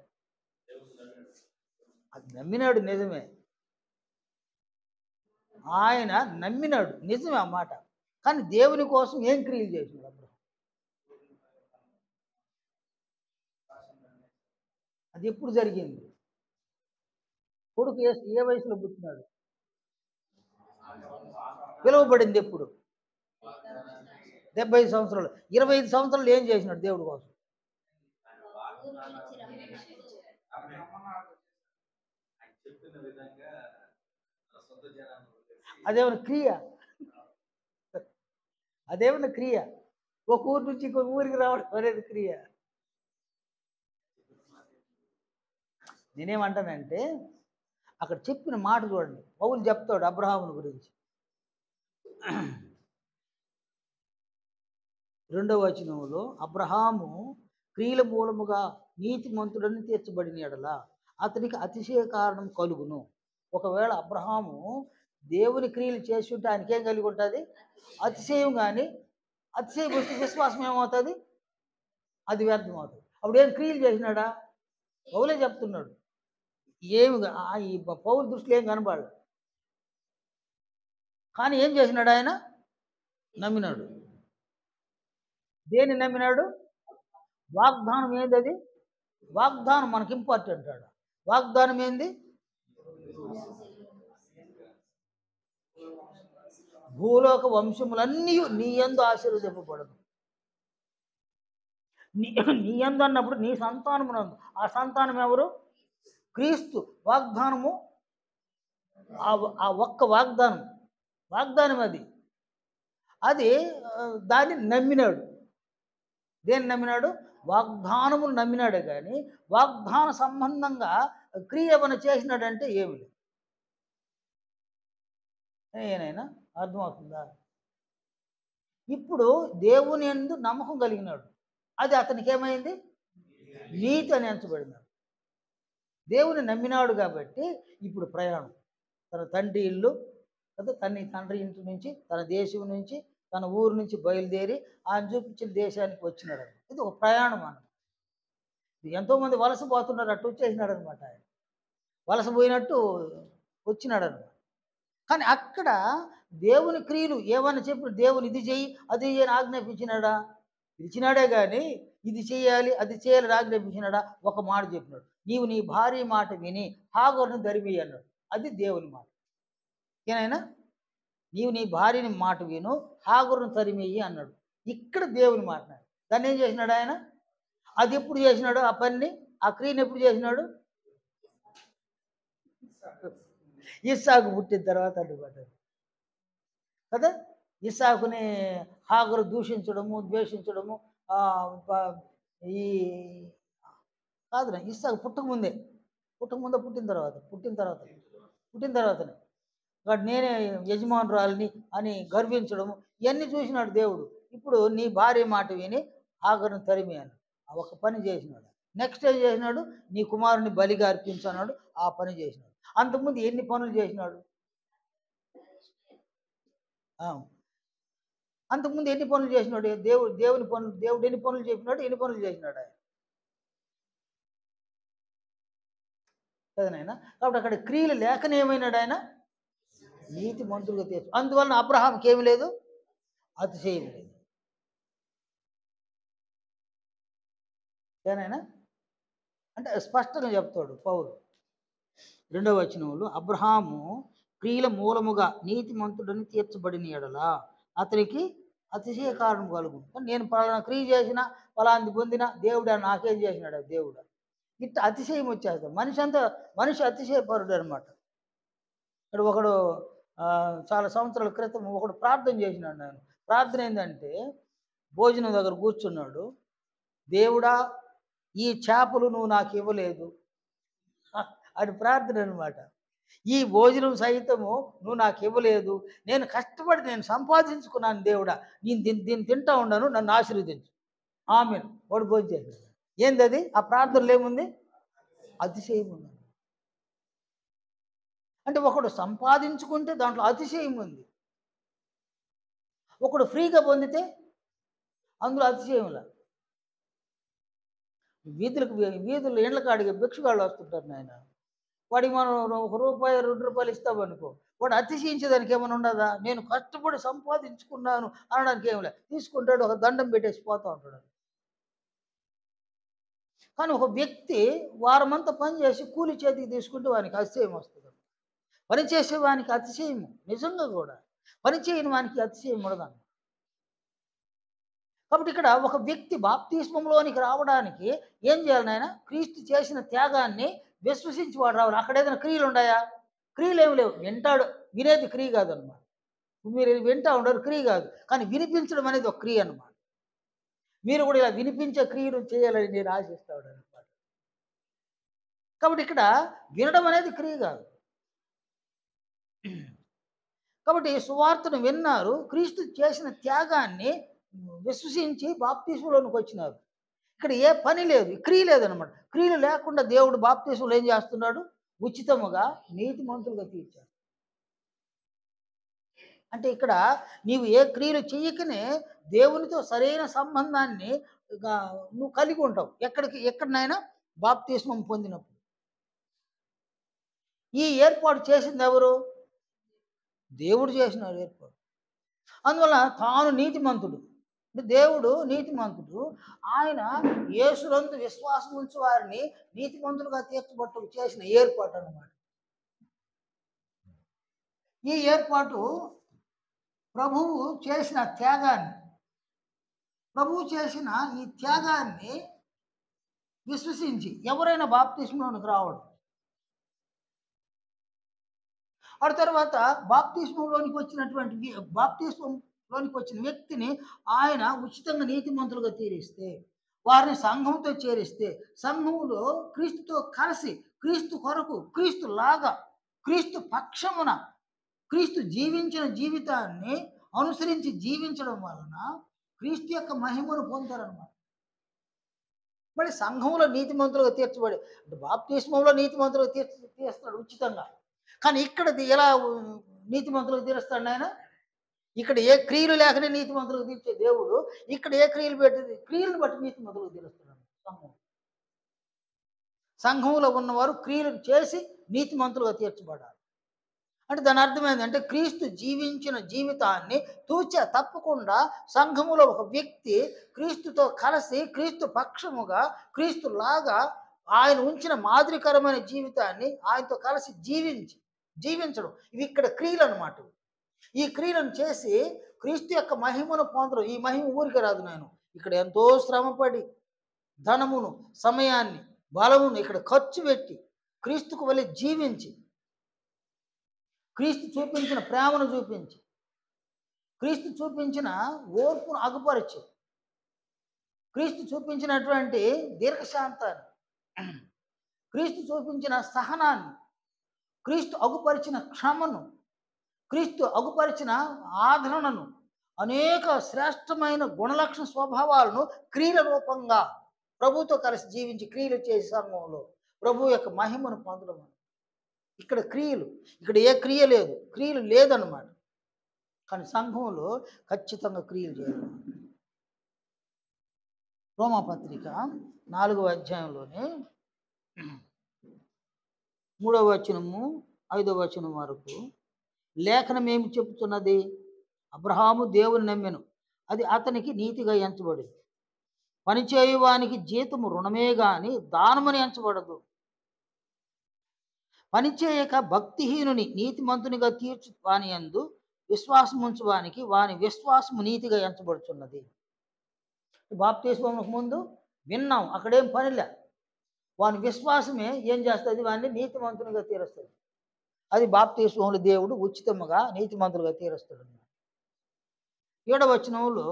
అది నమ్మినాడు, నిజమే. ఆయన నమ్మినాడు, నిజమే ఆ మాట. కానీ దేవుని కోసం ఏం క్రియలు చేసినాడు అబ్రహాం? అది ఎప్పుడు జరిగింది? కొడుకు ఏ వయసులో పుట్టినాడు? పిలువబడింది ఎప్పుడు? 75 సంవత్సరాలు. 25 సంవత్సరాలు ఏం చేసినాడు దేవుడి కోసం? అదేమన్నా క్రియ? అదేమన్నా క్రియ? ఒక ఊరు నుంచి ఇంకొక ఊరికి రావడం అనేది క్రియ. నేనేమంటానంటే అక్కడ చెప్పిన మాట చూడండి. పౌలు చెప్తాడు అబ్రహాముని గురించి. 2వ వచనంలో అబ్రహాము క్రియల మూలముగా నీతిమంతుడని తీర్చబడిన యెడల అతనికి అతిశయ కారణం కలుగును. ఒకవేళ అబ్రహాము దేవుని క్రియలు చేసి ఉంటే ఆయనకేం కలిగి ఉంటుంది? అతిశయం. కానీ అతిశయం వస్తే విశ్వాసం ఏమవుతుంది? అది వ్యర్థం అవుతుంది. అప్పుడు ఏం క్రియలు చేసినాడా? పౌలే చెప్తున్నాడు. ఏమి ఈ పౌలు దృష్టిలో ఏం కనబడదు. కానీ ఏం చేసినాడు ఆయన? నమ్మినాడు. దేన్ని నమ్మినాడు? వాగ్దానం ఏంది? అది వాగ్దానం మనకి ఇంపార్టెంట్. ఆడ వాగ్దానం ఏంది? భూలోక వంశములన్నీ నీ యందు ఆశీర్వదింపబడదు. నీ యందు అన్నప్పుడు నీ సంతానమునందు. ఆ సంతానం ఎవరు? క్రీస్తు. వాగ్దానము ఆ ఒక్క వాగ్దానం అది దాన్ని నమ్మినాడు. దేన్ని నమ్మినాడు? వాగ్దానములు నమ్మినాడే కానీ వాగ్దాన సంబంధంగా క్రియ ఏమైనా చేసినాడంటే ఏమి లేదు. ఏనైనా అర్థమవుతుందా? ఇప్పుడు దేవుని యందు నమ్మకం కలిగినాడు. అది అతనికి ఏమైంది? నీతి అని ఎంచబడినాడు. దేవుని నమ్మినాడు కాబట్టి ఇప్పుడు ప్రయాణం. తన తండ్రి ఇల్లు కదా, తండ్రి ఇంటి నుంచి, తన దేశం నుంచి, తన ఊరు నుంచి బయలుదేరి ఆయన చూపించిన దేశానికి వచ్చినాడు. ఇది ఒక ప్రయాణం అన్నమాట. ఎంతోమంది వలస పోతున్నారు, అట్టు వచ్చేసినాడు అనమాట. ఆయన వలస పోయినట్టు వచ్చినాడు అనమాట. కానీ అక్కడ దేవుని క్రియలు ఏమన్నా చెప్పిన దేవుని ఇది చెయ్యి అది చెయ్యి అని ఆజ్ఞాపించినాడా? పిలిచినాడే కానీ ఇది చేయాలి అది చేయాలని ఆజ్ఞాపించినాడా? ఒక మాట చెప్పినాడు, నీవు నీ భార్య మాట విని హాగరును దరిమి అన్నాడు. అది దేవుని మాట. ఏనైనా నీవు నీ భార్యని మాట విను హాగరును తరిమేయి అన్నాడు. ఇక్కడ దేవుని మాట. దాన్ని ఏం చేసినాడు ఆయన? అది ఎప్పుడు చేసినాడు? ఆ పనిని, ఆ క్రియను ఎప్పుడు చేసినాడు? ఇస్సాకు పుట్టిన తర్వాత అడ్డుపడ్డాడు కదా. ఇస్సాకుని హాగరు దూషించడము, ద్వేషించడము ఈ కాదు. ఇస్సాకు పుట్టిన తర్వాతనే వాడు నేనే యజమానురాలిని అని గర్వించడము ఇవన్నీ చూసినాడు దేవుడు. ఇప్పుడు నీ భార్య మాట విని హాగరును తరిమి అన్నాడు. ఆ ఒక పని చేసినాడు. నెక్స్ట్ ఏం చేసినాడు? నీ కుమారుని బలిగా అర్పించు అన్నాడు. ఆ పని చేసినాడు. అంతకుముందు ఎన్ని పనులు చేసినాడు? అంతకుముందు ఎన్ని పనులు చేసినాడు? దేవుని పనులు. దేవుడు ఎన్ని పనులు చెప్పినాడు? ఎన్ని పనులు చేసినాడు ఆయన కదనైనా. కాబట్టి అక్కడ క్రియలు లేకనే ఏమైనాడు ఆయన? నీతి మంతులుగా తీర్చు. అందువలన అబ్రహాంకి ఏమి లేదు? అతిశయం లేదు. ఏనైనా అంటే స్పష్టంగా చెప్తాడు పౌలు 2వ వచనంలో, అబ్రహాము క్రియల మూలముగా నీతిమంతుడని తీర్చబడిన యెడల అతనికి అతిశయ కారణం కలుగు. నేను పలానా క్రియ చేసిన పలాంది పొందిన దేవుడా నాకేం చేసినాడు దేవుడా? ఇట్లా అతిశయం వచ్చేస్తాడు. మనిషి అతిశయపరుడు అనమాట. ఇక్కడ ఒకడు చాలా సంవత్సరాల క్రితం ఒకడు ప్రార్థన చేసినాడు. నేను ప్రార్థన ఏంటంటే భోజనం దగ్గర కూర్చున్నాడు. దేవుడా ఈ చేపలు నువ్వు నాకు ఇవ్వలేదు అది ప్రార్థన అనమాట. ఈ భోజనం సైతము నువ్వు నాకు ఇవ్వలేదు, నేను కష్టపడి నేను సంపాదించుకున్నాను దేవుడా, నేను దీన్ని తింటా ఉన్నాను, నన్ను ఆశీర్వదించు. ఆమేన్. వాడు భోజనం చేశాడు. ఏంది అది? ఆ ప్రార్థనలో ఏముంది? అతిశయం ఉంది. అంటే ఒకడు సంపాదించుకుంటే దాంట్లో అతిశయం ఉంది. ఒకడు ఫ్రీగా పొందితే అందులో అతిశయంలా. వీధులు ఇండ్ల కాడికి భిక్షగాళ్ళు వస్తుంటారు నాయన. వాడికి మనం ₹1 ₹2 ఇస్తామనుకో, వాడు అతిశయించేదానికి ఏమైనా ఉండదా? నేను కష్టపడి సంపాదించుకున్నాను అనడానికి ఏమి లేదు. తీసుకుంటాడు, ఒక దండం పెట్టేసి పోతూ ఉంటాడు. కానీ ఒక వ్యక్తి వారమంతా పని చేసి కూలి చేతికి తీసుకుంటే వానికి అతిశయం వస్తుంది. పని చేసేవానికి అతిశయము నిజంగా కూడా. పని చేయని వానికి అతిశయం ఉండదన్న. కాబట్టి ఇక్కడ ఒక వ్యక్తి బాప్తిస్మంలోనికి రావడానికి ఏం చేయాలి నాయన? క్రీస్తు చేసిన త్యాగాన్ని విశ్వసించి వాడు రావాలి. అక్కడ ఏదైనా క్రియలు ఉన్నాయా? క్రియలు ఏమి లేవు. వింటాడు, వినేది క్రియ కాదనమాట. మీరు వింటా ఉండరు, క్రియ కాదు. కానీ వినిపించడం అనేది ఒక క్రియ అనమాట. మీరు కూడా ఇలా వినిపించే క్రియలు చేయాలని నేను ఆశిస్తాడు అనమాట. కాబట్టి ఇక్కడ వినడం అనేది క్రియ కాదు. కాబట్టి సువార్తను విన్నారు, క్రీస్తు చేసిన త్యాగాన్ని విశ్వసించి బాప్తిస్మంలోనికి వచ్చినారు. ఇక్కడ ఏ పని లేదు, క్రియ లేదనమాట. క్రియలు లేకుండా దేవుడు బాప్తిస్మంలో ఏం చేస్తున్నాడు? ఉచితముగా నీతిమంతులుగా తీర్చాడు. అంటే ఇక్కడ నీవు ఏ క్రియలు చెయ్యకనే దేవునితో సరైన సంబంధాన్ని నువ్వు కలిగి ఉంటావు. ఎక్కడనైనా బాప్తిస్మం పొందినప్పుడు. ఈ ఏర్పాటు చేసింది ఎవరు? దేవుడు చేసినాడు ఏర్పాటు. అందువల్ల తాను నీతిమంతుడు, దేవుడు నీతిమంతుడు. ఆయన యేసునందు విశ్వాసం ఉంచి వారిని నీతిమంతులుగా తీర్చబట్టు చేసిన ఏర్పాటు అన్నమాట. ఈ ఏర్పాటు ప్రభువు చేసిన త్యాగాన్ని, ప్రభువు చేసిన ఈ త్యాగాన్ని విశ్వసించి ఎవరైనా బాప్తిస్మంలోనికి రావడం. ఆ తర్వాత బాప్తిస్మంలోనికి వచ్చిన వ్యక్తిని ఆయన ఉచితంగా నీతిమంతులుగా తీరిస్తే, వారిని సంఘంతో చేరిస్తే, సంఘంలో క్రీస్తుతో కలిసి క్రీస్తు కొరకు, క్రీస్తు లాగా, క్రీస్తు పక్షమున క్రీస్తు జీవించిన జీవితాన్ని అనుసరించి జీవించడం వలన క్రీస్తు యొక్క మహిమను పొందుతారన్నమాట. మళ్ళీ సంఘంలో నీతిమంతులుగా తీర్చబడి, అంటే బాప్తిస్మంలో నీతిమంతులుగా తీస్తాడు ఉచితంగా. కానీ ఇక్కడ ఎలా నీతిమంతులకు తీరుస్తాడు ఆయన? ఇక్కడ ఏ క్రియలు లేకనే నీతిమంతులకు తీర్చే దేవుడు ఇక్కడ ఏ క్రియలు క్రియలను బట్టి నీతిమంతులకు తీరుస్తున్నాడు. సంఘంలో ఉన్నవారు క్రియలు చేసి నీతిమంతులుగా తీర్చబడాలి. అంటే దాని అర్థమైందంటే క్రీస్తు జీవించిన జీవితాన్ని తప్పకుండా సంఘములో ఒక వ్యక్తి క్రీస్తుతో కలిసి క్రీస్తు పక్షముగా, క్రీస్తు లాగా ఆయన ఉంచిన మాదిరికరమైన జీవితాన్ని ఆయనతో కలిసి జీవించడం. ఇవి ఇక్కడ క్రియలు అన్నమాట. ఈ క్రియలను చేసి క్రీస్తు యొక్క మహిమను పొందడం. ఈ మహిమ ఊరికి రాదు. నేను ఇక్కడ ఎంతో శ్రమపడి ధనమును, సమయాన్ని, బలమును ఇక్కడ ఖర్చు పెట్టి క్రీస్తుకు వలె జీవించి, క్రీస్తు చూపించిన ప్రేమను చూపించి, క్రీస్తు చూపించిన ఓర్పును అగుపరిచి, క్రీస్తు చూపించినటువంటి దీర్ఘశాంతాన్ని, క్రీస్తు చూపించిన సహనాన్ని, క్రీస్తు అగుపరిచిన క్షమను, క్రీస్తు అగుపరిచిన ఆదరణను, అనేక శ్రేష్టమైన గుణలక్షణ స్వభావాలను క్రియల రూపంగా ప్రభుతో కలిసి జీవించి క్రియలు చేసే సంఘంలో ప్రభు యొక్క మహిమను పొందడం. ఇక్కడ క్రియలు, ఇక్కడ ఏ క్రియ లేదు, క్రియలు లేదన్నమాట. కానీ సంఘంలో ఖచ్చితంగా క్రియలు చేయాలి. రోమాపత్రిక 4వ అధ్యాయంలోనే 3వ వచనము 5వ వచనం వరకు లేఖనం ఏమి చెబుతున్నది? అబ్రహాము దేవుని నమ్మెను, అది అతనికి నీతిగా ఎంచబడింది. పనిచేయువానికి జీతము రుణమే గాని దానమని ఎంచబడదు. పనిచేయక భక్తిహీనుని నీతిమంతునిగా తీర్చు వాని యందు విశ్వాసం ఉంచువానికి వాని విశ్వాసము నీతిగా ఎంచబడుతున్నది. బాప్తిస్మమునకు ముందు విన్నాం, అక్కడేం పనిలే. వాని విశ్వాసమే ఏం చేస్తుంది? వాడిని నీతిమంతునిగా తీరుస్తుంది. అది బాప్తిస్మములో దేవుడు ఉచితముగా నీతిమంతులుగా తీరుస్తాడు. 7వ వచనంలో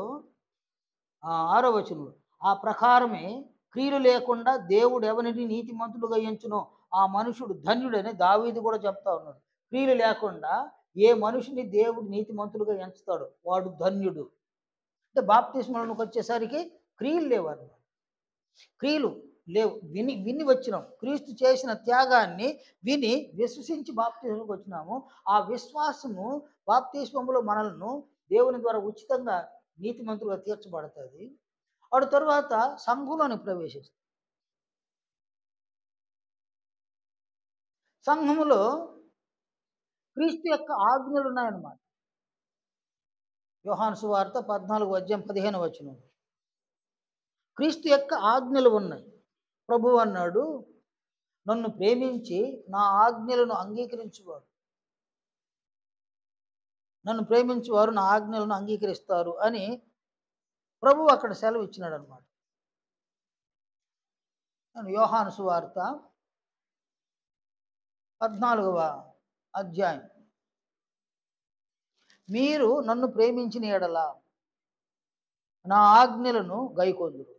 6వ వచనంలో ఆ ప్రకారమే క్రియలు లేకుండా దేవుడు ఎవరిని నీతిమంతులుగా ఎంచునో ఆ మనుషుడు ధన్యుడని దావీదు కూడా చెప్తా ఉన్నాడు. క్రియలు లేకుండా ఏ మనుషుని దేవుడు నీతిమంతులుగా ఎంచుతాడు వాడు ధన్యుడు. అంటే బాప్తిస్మములోకి వచ్చేసరికి క్రియలు లేవు. క్రియలు లేవు. విని వచ్చినాం. క్రీస్తు చేసిన త్యాగాన్ని విని విశ్వసించి బాప్తిస్మంలోకి వచ్చినాము. ఆ విశ్వాసము బాప్తిస్మములో మనల్ని దేవుని ద్వారా ఉచితంగా నీతిమంతులుగా తీర్చబడుతుంది. వాడు తరువాత సంఘంలోని ప్రవేశిస్తుంది. సంఘములో క్రీస్తు యొక్క ఆజ్ఞలు ఉన్నాయన్నమాట. యోహాను సువార్త 14వ అధ్యాయం 15వ వచనం క్రీస్తు యొక్క ఆజ్ఞలు ఉన్నాయి. ప్రభువు అన్నాడు, నన్ను ప్రేమించి నా ఆజ్ఞలను అంగీకరించువాడు నన్ను ప్రేమించేవారు నా ఆజ్ఞలను అంగీకరిస్తారు అని ప్రభువు అక్కడ సెలవు ఇచ్చినాడు అనమాట. యోహాను సువార్త 14వ అధ్యాయం. మీరు నన్ను ప్రేమించిన ఎడల నా ఆజ్ఞలను గైకొందురు.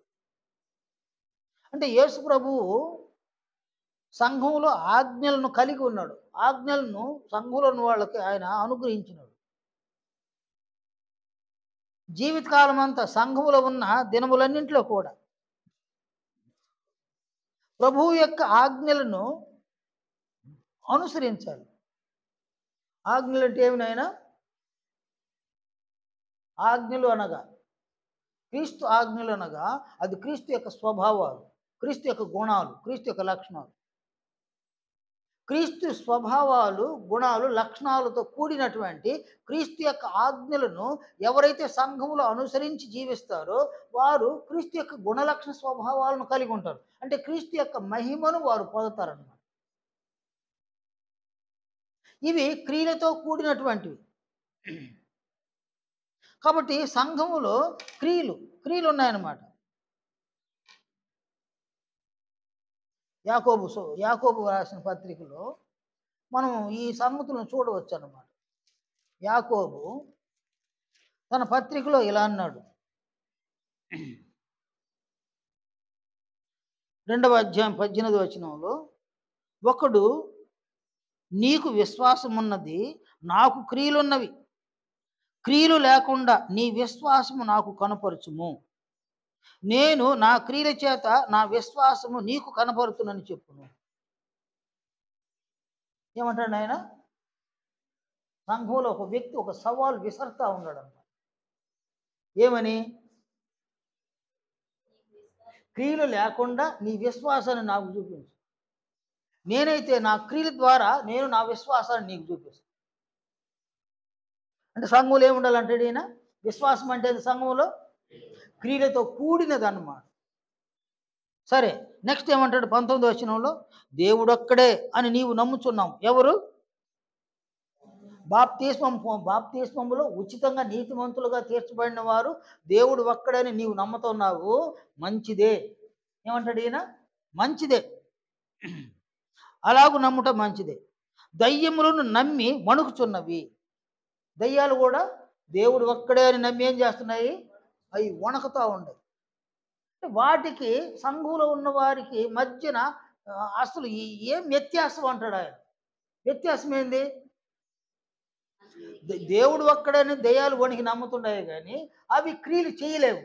అంటే యేసు ప్రభువు సంఘంలో ఆజ్ఞలను కలిగి ఉన్నాడు. ఆజ్ఞలను సంఘంలో ఉన్న వాళ్ళకి ఆయన అనుగ్రహించినాడు. జీవితకాలం అంతా సంఘములో ఉన్న దినములన్నింటిలో కూడా ప్రభువు యొక్క ఆజ్ఞలను అనుసరించాలి. ఆజ్ఞలు అంటే ఏమినైనా, ఆజ్ఞలు అనగా క్రీస్తు ఆజ్ఞలు అనగా అది క్రీస్తు యొక్క స్వభావాలు, క్రీస్తు యొక్క గుణాలు, క్రీస్తు యొక్క లక్షణాలు. క్రీస్తు స్వభావాలు, గుణాలు, లక్షణాలతో కూడినటువంటి క్రీస్తు యొక్క ఆజ్ఞలను ఎవరైతే సంఘములో అనుసరించి జీవిస్తారో వారు క్రీస్తు యొక్క గుణలక్షణ స్వభావాలను కలిగి ఉంటారు. అంటే క్రీస్తు యొక్క మహిమను వారు పొందుతారన్నమాట. ఇవి క్రియలతో కూడినటువంటివి. కాబట్టి సంఘములో క్రియలు ఉన్నాయన్నమాట. యాకోబు రాసిన పత్రికలో మనం ఈ సంగతులను చూడవచ్చు అన్నమాట. యాకోబు తన పత్రికలో ఇలా అన్నాడు, 2వ అధ్యాయం 18వ వచనంలో, ఒకడు నీకు విశ్వాసమున్నది, నాకు క్రియలున్నవి, క్రియలు లేకుండా నీ విశ్వాసము నాకు కనపరచుము, నేను నా క్రియల చేత నా విశ్వాసము నీకు కనపరుతునని చెప్పును. ఏమంటాడు ఆయన? సంఘంలో ఒక వ్యక్తి ఒక సవాల్ విసరుతా ఉన్నాడు అన్నమాట. ఏమని? క్రియలు లేకుండా నీ విశ్వాసాన్ని నాకు చూపించు, నేనైతే నా క్రియల ద్వారా నేను నా విశ్వాసాన్ని నీకు చూపిస్తాను. అంటే సంఘంలో ఏముండాలంటే ఈయన విశ్వాసం అంటే సంఘంలో క్రియలతో కూడినది అన్నమాట. సరే, నెక్స్ట్ ఏమంటాడు 19వ వచనంలో, దేవుడొక్కడే అని నీవు నమ్ముచున్నావు. ఎవరు? బాప్తిస్మములో ఉచితంగా నీతిమంతులుగా తీర్చబడిన వారు దేవుడు ఒక్కడని నీవు నమ్ముతున్నావు, మంచిదే. ఏమంటాడు ఈయన? మంచిదే, అలాగూ నమ్ముట మంచిదే. దయ్యములను నమ్మి వణుకుచున్నవి. దయ్యాలు కూడా దేవుడు ఒక్కడే అని నమ్మి ఏం చేస్తున్నాయి? అవి వణకుతూ ఉండవు. వాటికి సంఘంలో ఉన్న వారికి మధ్యన అసలు ఏం వ్యత్యాసం అంటాడు ఆయన. వ్యత్యాసం ఏంది? దేవుడు ఒక్కడని దయ్యాలు వణికి నమ్ముతున్నాయి కానీ అవి క్రియలు చేయలేవు.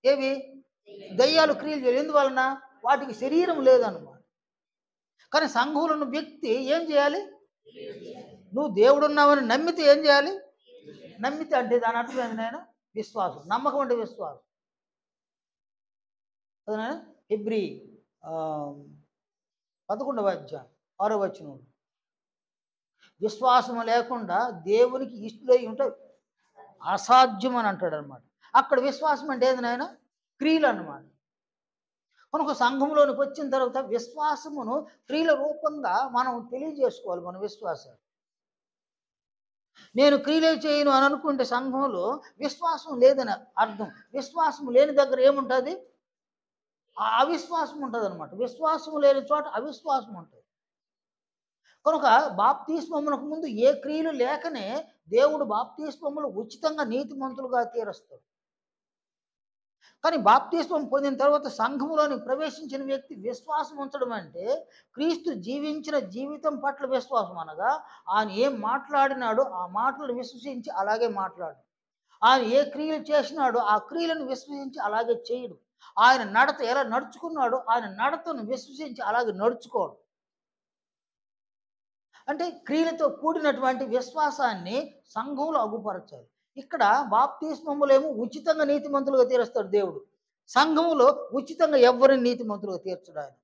ఏవి? దయ్యాలు క్రియలు చేయలేవు. ఎందువలన? వాటికి శరీరం లేదన్నమాట. కానీ సంఘంలో ఉన్న వ్యక్తి ఏం చేయాలి? నువ్వు దేవుడు ఉన్నావని నమ్మితే ఏం చేయాలి? నమ్మితే అంటే దాని అర్థం ఏంది నాయన? విశ్వాసం. నమ్మకం అంటే విశ్వాసం. అదే హెబ్రీ 11వ అధ్యాయం 6వ వచనం, విశ్వాసం లేకుండా దేవునికి ఇష్టలై ఉంటే అసాధ్యం అని అంటాడు అనమాట. అక్కడ విశ్వాసం అంటే ఏంది నాయన? క్రియలు అన్నమాట. కనుక సంఘంలోనికి వచ్చిన తర్వాత విశ్వాసమును క్రియల రూపంగా మనం తెలియజేసుకోవాలి. మన విశ్వాసాలు నేను క్రియలే చేయను అని అనుకుంటే సంఘంలో విశ్వాసం లేదని అర్థం. విశ్వాసం లేని దగ్గర ఏముంటుంది? అవిశ్వాసం ఉంటుంది అనమాట. విశ్వాసం లేని చోట అవిశ్వాసం ఉంటుంది. కనుక బాప్తిస్మమునకు ముందు ఏ క్రియలు లేకనే దేవుడు బాప్తిస్మములు ఉచితంగా నీతిమంతులుగా తీరుస్తాడు. కానీ బాప్తిస్మం పొందిన తర్వాత సంఘములోని ప్రవేశించిన వ్యక్తి విశ్వాసం ఉంచడం అంటే క్రీస్తు జీవించిన జీవితం పట్ల విశ్వాసం. అనగా ఆయన ఏం మాట్లాడినాడో ఆ మాటలను విశ్వసించి అలాగే మాట్లాడు. ఆయన ఏ క్రియలు చేసినాడో ఆ క్రియలను విశ్వసించి అలాగే చేయడు. ఆయన నడత ఎలా నడుచుకున్నాడో ఆయన నడతను విశ్వసించి అలాగే నడుచుకోడు. అంటే క్రియలతో కూడినటువంటి విశ్వాసాన్ని సంఘంలో అగుపరచాలి. ఇక్కడ బాప్తిస్మములేమో ఉచితంగా నీతిమంతులుగా తీరుస్తాడు దేవుడు. సంఘములో ఉచితంగా ఎవరిని నీతిమంతులుగా తీర్చడు ఆయన.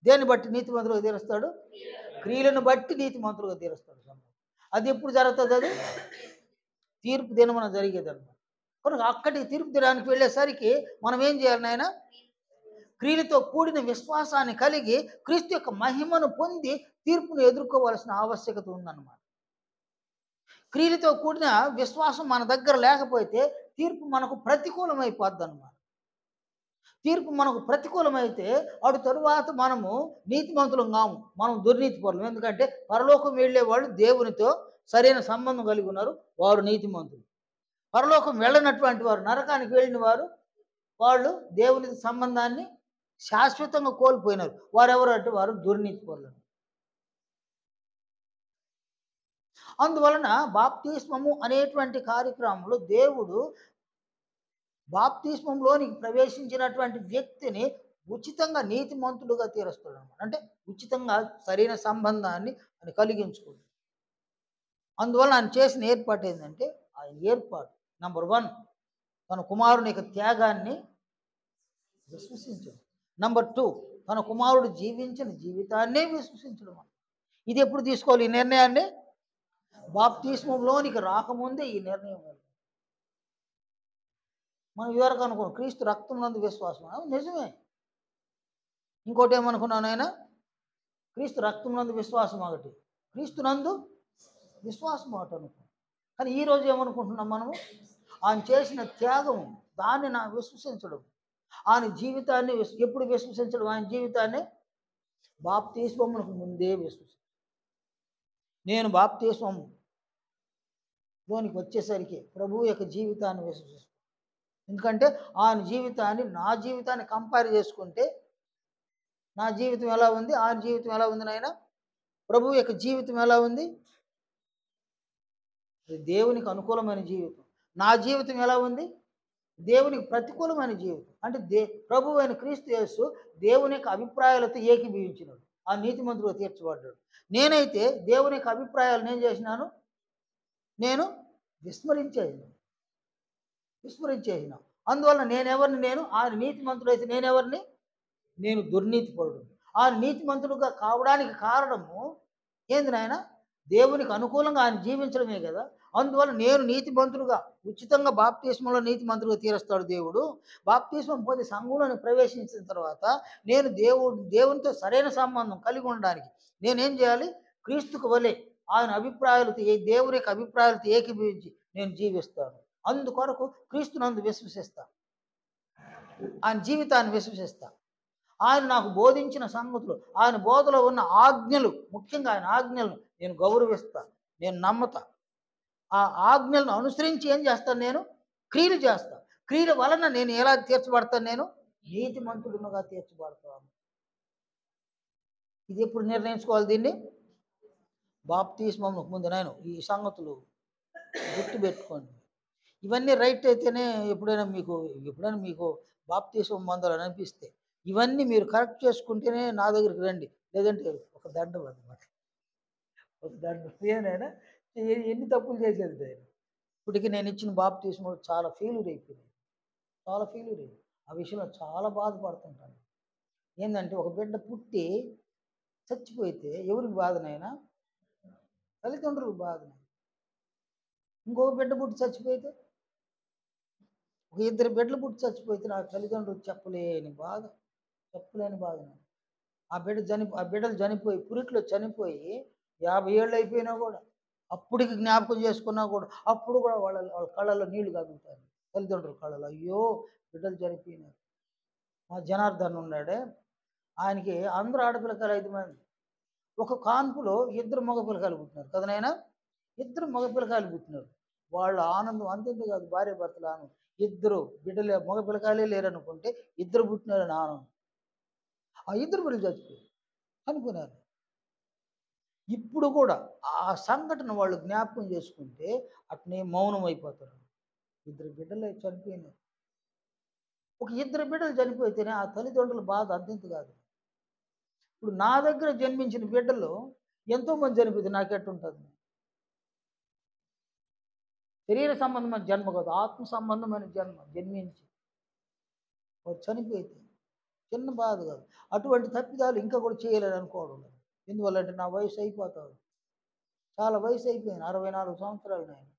దేన్ని బట్టి నీతిమంతులుగా తీరుస్తాడు? క్రియలను బట్టి నీతిమంతులుగా తీరుస్తాడు సంఘం. అది ఎప్పుడు జరుగుతుంది? అది తీర్పు దినమున జరిగేదన్నమాట. కనుక అక్కడి తీర్పు దినానికి వెళ్ళేసరికి మనం ఏం చేయాలి నాయన? క్రియలతో కూడిన విశ్వాసాన్ని కలిగి క్రీస్తు యొక్క మహిమను పొంది తీర్పును ఎదుర్కోవాల్సిన ఆవశ్యకత ఉందన్నమాట. క్రియలతో కూడిన విశ్వాసం మన దగ్గర లేకపోతే తీర్పు మనకు ప్రతికూలమైపోద్ది అన్నమాట. తీర్పు మనకు ప్రతికూలమైతే అటు తరువాత మనము నీతిమంతులం కాము, మనం దుర్నీతి పరులం. ఎందుకంటే పరలోకం వెళ్ళే వాళ్ళు దేవునితో సరైన సంబంధం కలిగి ఉన్నారు, వారు నీతిమంతులు. పరలోకం వెళ్ళనటువంటి వారు, నరకానికి వెళ్ళిన వారు, వాళ్ళు దేవుని సంబంధాన్ని శాశ్వతంగా కోల్పోయినారు. వారెవరు అంటే వారు దుర్నీతి పరులు. అందువలన బాప్తిస్మము అనేటువంటి కార్యక్రమంలో దేవుడు బాప్తిస్మంలోనికి ప్రవేశించినటువంటి వ్యక్తిని ఉచితంగా నీతిమంతుడుగా తీరుస్తాడు అన్నమాట. అంటే ఉచితంగా సరైన సంబంధాన్ని ఆయన కలిగించుకోడు. అందువల్ల ఆయన చేసిన ఏర్పాటు ఏంటంటే, ఆయన ఏర్పాటు నంబర్ 1 తన కుమారుని యొక్క త్యాగాన్ని విశ్వసించడం. నంబర్ 2 తన కుమారుడు జీవించిన జీవితాన్నే విశ్వసించడం. ఇది ఎప్పుడు తీసుకోవాలి ఈ నిర్ణయాన్ని? బాప్తిస్మంలోనికి రాకముందే ఈ నిర్ణయం. మనం ఇదివరకు అనుకున్నాం క్రీస్తు రక్తం నందు విశ్వాసం, నిజమే. ఇంకోటి ఏమనుకున్నాను ఆయన? క్రీస్తు రక్తం నందు విశ్వాసం ఒకటి, క్రీస్తు నందు విశ్వాసం ఒకటి అనుకున్నాం. కానీ ఈరోజు ఏమనుకుంటున్నాం మనము? ఆయన చేసిన త్యాగం, దాన్ని నా విశ్వసించడం, ఆయన జీవితాన్ని ఎప్పుడు విశ్వసించడం? ఆయన జీవితాన్ని బాప్తిస్మమునకు ముందే విశ్వసించడం. నేను బాప్తిస్మంలోనికి వచ్చేసరికి ప్రభువు యొక్క జీవితాన్ని విశ్వసిస్తాను. ఎందుకంటే ఆయన జీవితాన్ని నా జీవితాన్ని కంపేర్ చేసుకుంటే నా జీవితం ఎలా ఉంది, ఆయన జీవితం ఎలా ఉంది నాయన? ప్రభువు యొక్క జీవితం ఎలా ఉంది? దేవునికి అనుకూలమైన జీవితం. నా జీవితం ఎలా ఉంది? దేవునికి ప్రతికూలమైన జీవితం. అంటే ప్రభువు అయిన క్రీస్తు యేసు దేవుని యొక్క అభిప్రాయాలతో ఏకీభవించినాడు, ఆ నీతిమంతుడుగా తీర్చబడ్డాడు. నేనైతే దేవుని యొక్క అభిప్రాయాలను ఏం చేసినాను? నేను విస్మరించేసినాను. అందువల్ల నేనెవరిని? నేను ఆయన నీతిమంతుడైతే నేనెవరిని? నేను దుర్నీతిపరుడు. ఆ నీతిమంతుడుగా కావడానికి కారణము ఏంది నాయన? దేవునికి అనుకూలంగా ఆయన జీవించడమే కదా. అందువల్ల నేను నీతిమంతుడుగా, ఉచితంగా బాప్తిస్మంలో నీతిమంతుడుగా తీరుస్తాడు దేవుడు. బాప్తిస్మం పొంది సంఘంలోని ప్రవేశించిన తర్వాత నేను దేవునితో సరైన సంబంధం కలిగి ఉండడానికి నేనేం చేయాలి? క్రీస్తుకు వలె ఆయన అభిప్రాయాలతో, దేవుని యొక్క అభిప్రాయాలతో ఏకీభవించి నేను జీవిస్తాను. అందుకొరకు క్రీస్తునందు విశ్వసిస్తా, ఆయన జీవితాన్ని విశ్వసిస్తా, ఆయన నాకు బోధించిన సంగతులు, ఆయన బోధలో ఉన్న ఆజ్ఞలు, ముఖ్యంగా ఆయన ఆజ్ఞలను నేను గౌరవిస్తా, నేను నమ్ముతా. ఆ ఆజ్ఞలను అనుసరించి ఏం చేస్తాను? నేను క్రియలు చేస్తా. క్రియల వలన నేను ఎలా తీర్చబడతాను? నేను నీతిమంతుడుగా తీర్చబడతాను. ఇది ఎప్పుడు నిర్ణయించుకోవాలి దీన్ని? బాప్తిస్మమునకు ముందు. నేను ఈ సంగతులు గుర్తుపెట్టుకోండి. ఇవన్నీ రైట్ అయితేనే ఎప్పుడైనా మీకు బాప్తిస్మం పొందాలని అనిపిస్తే ఇవన్నీ మీరు కరెక్ట్ చేసుకుంటేనే నా దగ్గరికి రండి. లేదంటే ఒక దండం అన్నమాట, ఒక దండం. ఏనైనా ఎన్ని తప్పులు చేసేది నేను. ఇప్పటికీ నేను ఇచ్చిన బాప్తిస్మం చాలా ఫెయిల్యూర్ అయిపోయింది. ఆ విషయంలో చాలా బాధపడుతుంటాను. ఏంటంటే ఒక బిడ్డ పుట్టి చచ్చిపోతే ఎవరికి బాధనైనా? తల్లిదండ్రులకు బాధనైనా. ఇంకొక బిడ్డ పుట్టి చచ్చిపోతే, ఒక 2 బిడ్డలు పుట్టి చచ్చిపోతే నా తల్లిదండ్రులు చెప్పలేని బాధ. ఆ బిడ్డలు చనిపోయి, పురిట్లో చనిపోయి 50 ఏళ్ళు అయిపోయినా కూడా, అప్పటికి జ్ఞాపకం చేసుకున్నా కూడా, అప్పుడు కూడా వాళ్ళ కళ్ళల్లో నీళ్లు కదులుతాయి, తల్లిదండ్రుల కళ్ళలో. అయ్యో బిడ్డలు చనిపోయినారు. మా జనార్దన్ ఉన్నాడే, ఆయనకి అందరూ ఆడపిల్లకాయలు 5 మంది. ఒక కాన్పులో 2 మగ పిల్లకాయలు పుట్టినారు కదా నాయన. 2 మగ పిల్లకాయలు పుట్టినారు. వాళ్ళ ఆనందం అంతెంత కాదు, భార్య భర్తల ఆనందం. 2 బిడ్డలే, మగ పిల్లకాయలే లేరనుకుంటే 2 పుట్టినారని ఆనందం. ఆ 2 బిడ్డలు చనిపోయినారు. ఇప్పుడు కూడా ఆ సంఘటన వాళ్ళు జ్ఞాపకం చేసుకుంటే అట్నే మౌనం అయిపోతారు. 2 బిడ్డలే చనిపోయినారు. ఒక 2 బిడ్డలు చనిపోతేనే ఆ తల్లిదండ్రుల బాధ అంతెంత కాదు. ఇప్పుడు నా దగ్గర జన్మించిన బిడ్డలు ఎంతోమంది చనిపోతే నాకెట్టుంటుంది? శరీర సంబంధమైన జన్మ కాదు, ఆత్మ సంబంధమైన జన్మించి వారు చనిపోతే చిన్న బాధ కాదు. అటువంటి తప్పిదాలు ఇంకా కూడా చేయలేని అనుకోవడం లేదు. ఎందువల్లంటే నా వయసు అయిపోతుంది, చాలా వయసు అయిపోయింది, 64 సంవత్సరాలు. నేను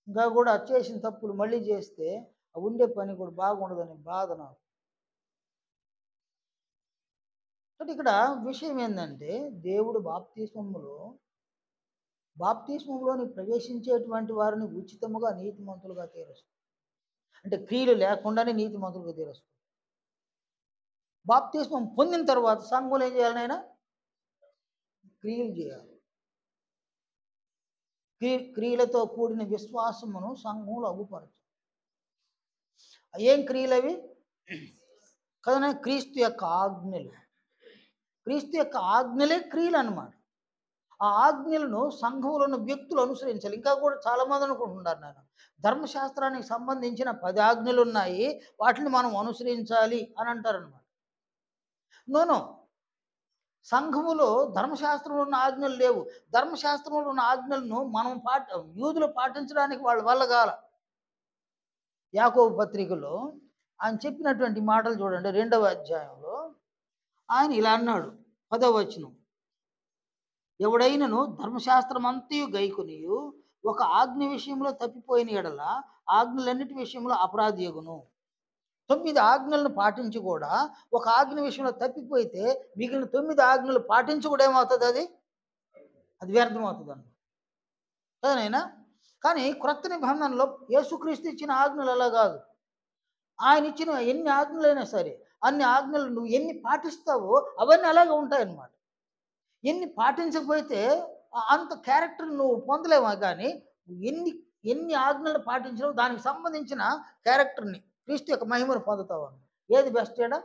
ఇంకా కూడా చేసిన తప్పులు మళ్ళీ చేస్తే ఉండే పని కూడా బాగుండదనే బాధ నాకు. ఇక్కడ విషయం ఏంటంటే, దేవుడు బాప్తిస్మములో బాప్తిస్మంలోని ప్రవేశించేటువంటి వారిని ఉచితముగా నీతిమంతులుగా తీరుస్తుంది. అంటే క్రియలు లేకుండానే నీతిమంతులుగా తీరుస్తుంది. బాప్తిస్మం పొందిన తర్వాత సంఘంలో ఏం చేయాలి నాయన? క్రియలు చేయాలి. క్రియలతో కూడిన విశ్వాసమును సంఘంలో అగుపరచు. ఏం క్రియలు అవి? కదా, క్రీస్తు యొక్క ఆజ్ఞలు. క్రీస్తు యొక్క ఆజ్ఞలే క్రియలు అన్నమాట. ఆ ఆజ్ఞలను సంఘంలో ఉన్న వ్యక్తులు అనుసరించాలి. ఇంకా కూడా చాలామంది అనుకుంటున్నారు, నేను ధర్మశాస్త్రానికి సంబంధించిన 10 ఆజ్ఞలు ఉన్నాయి, వాటిని మనం అనుసరించాలి అని అంటారనమాట. నోనో, సంఘములో ధర్మశాస్త్రంలో ఉన్న ఆజ్ఞలు లేవు. ధర్మశాస్త్రంలో ఉన్న ఆజ్ఞలను మనం యూదులు పాటించడానికి వాళ్ళ వల్ల కాల. యాకోబు పత్రికలో ఆయన చెప్పినటువంటి మాటలు చూడండి, 2వ అధ్యాయంలో ఆయన ఇలా అన్నాడు, 10వ వచనం. ఎవడైనను ధర్మశాస్త్రమంతయు గైకొనియు ఒక ఆజ్ఞ విషయంలో తప్పిపోయిన ఎడల ఆజ్ఞలన్నిటి విషయంలో అపరాధి యగును. 9 ఆజ్ఞలను పాటించి కూడా ఒక ఆజ్ఞ విషయంలో తప్పిపోతే మిగిలిన 9 ఆజ్ఞలు పాటించి కూడా ఏమవుతుంది? అది వ్యర్థమవుతుంది అన్న కదనైనా. కానీ క్రొత్త నిబంధనలో యేసుక్రీస్తు ఇచ్చిన ఆజ్ఞలు అలా కాదు. ఆయన ఇచ్చిన ఎన్ని ఆజ్ఞలైనా సరే, అన్ని ఆజ్ఞలు నువ్వు ఎన్ని పాటిస్తావో అవన్నీ అలాగే ఉంటాయన్నమాట. ఎన్ని పాటించకపోతే అంత క్యారెక్టర్ నువ్వు పొందలేవా. కానీ ఎన్ని ఎన్ని ఆజ్ఞలు పాటించలేవు, దానికి సంబంధించిన క్యారెక్టర్ని, క్రీస్తు యొక్క మహిమను పొందుతావు. ఏది బెస్ట్ ఏడా?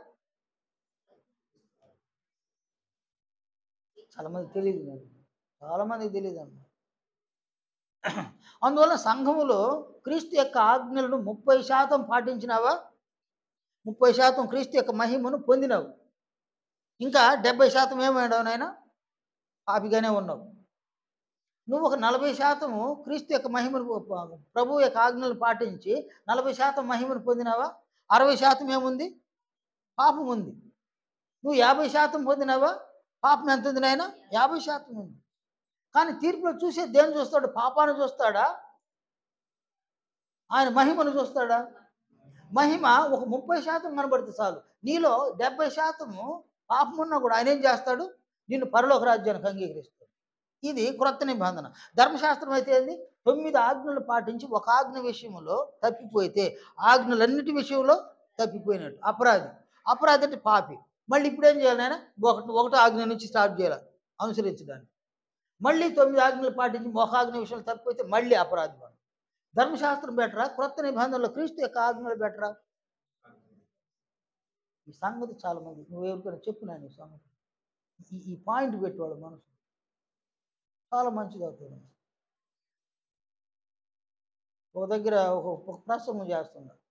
చాలామంది తెలియదు, చాలామందికి తెలియదు అన్నమాట. అందువల్ల సంఘములో క్రీస్తు యొక్క ఆజ్ఞలను 30% పాటించినావా, 30% క్రీస్తు యొక్క మహిమను పొందినావు. ఇంకా 70% ఏమైనావు నాయన? పాపిగానే ఉన్నావు. నువ్వు ఒక 40% క్రీస్తు యొక్క మహిమను, ప్రభు యొక్క ఆజ్ఞలను పాటించి 40% మహిమను పొందినావా? 60% ఏముంది? పాపం ఉంది. నువ్వు 50% పొందినావా? పాపం ఎంత ఉంది నాయన? 50% ఉంది. కానీ తీర్పులో చూసే దేన్ని చూస్తాడు? పాపాన్ని చూస్తాడా? ఆయన మహిమను చూస్తాడా? మహిమ ఒక 30% కనబడితే చాలు. నీలో 70% పాపం ఉన్నా కూడా ఆయన ఏం చేస్తాడు? నిన్ను పరలోక రాజ్యానికి అంగీకరిస్తాడు. ఇది క్రొత్త నిబంధన. ధర్మశాస్త్రం అయితే ఏంది? 9 ఆజ్ఞలు పాటించి ఒక ఆజ్ఞ విషయంలో తప్పిపోతే, ఆజ్ఞలన్నిటి విషయంలో తప్పిపోయినట్టు అపరాధి. అపరాధి అంటే పాపి. మళ్ళీ ఇప్పుడు ఏం చేయాలి నాయన? ఒకటో ఆజ్ఞ నుంచి స్టార్ట్ చేయాలి అనుసరించడానికి. మళ్ళీ 9 ఆజ్ఞలు పాటించి ఒక ఆజ్ఞ విషయంలో తప్పిపోతే మళ్ళీ అపరాధి. ధర్మశాస్త్రం బెటరా, క్రొత్త నిబంధనలో క్రీస్తు యొక్క ఆజ్ఞలు బెటరా? ఈ సంగతి చాలా మంది, నువ్వు ఎవరికైనా చెప్పినాను ఈ సంగతి, ఈ పాయింట్ పెట్టేవాడు మనసు చాలా మంచిది అవుతుంది. ఒక దగ్గర ఒక ప్రసంగం చేస్తున్నాడు,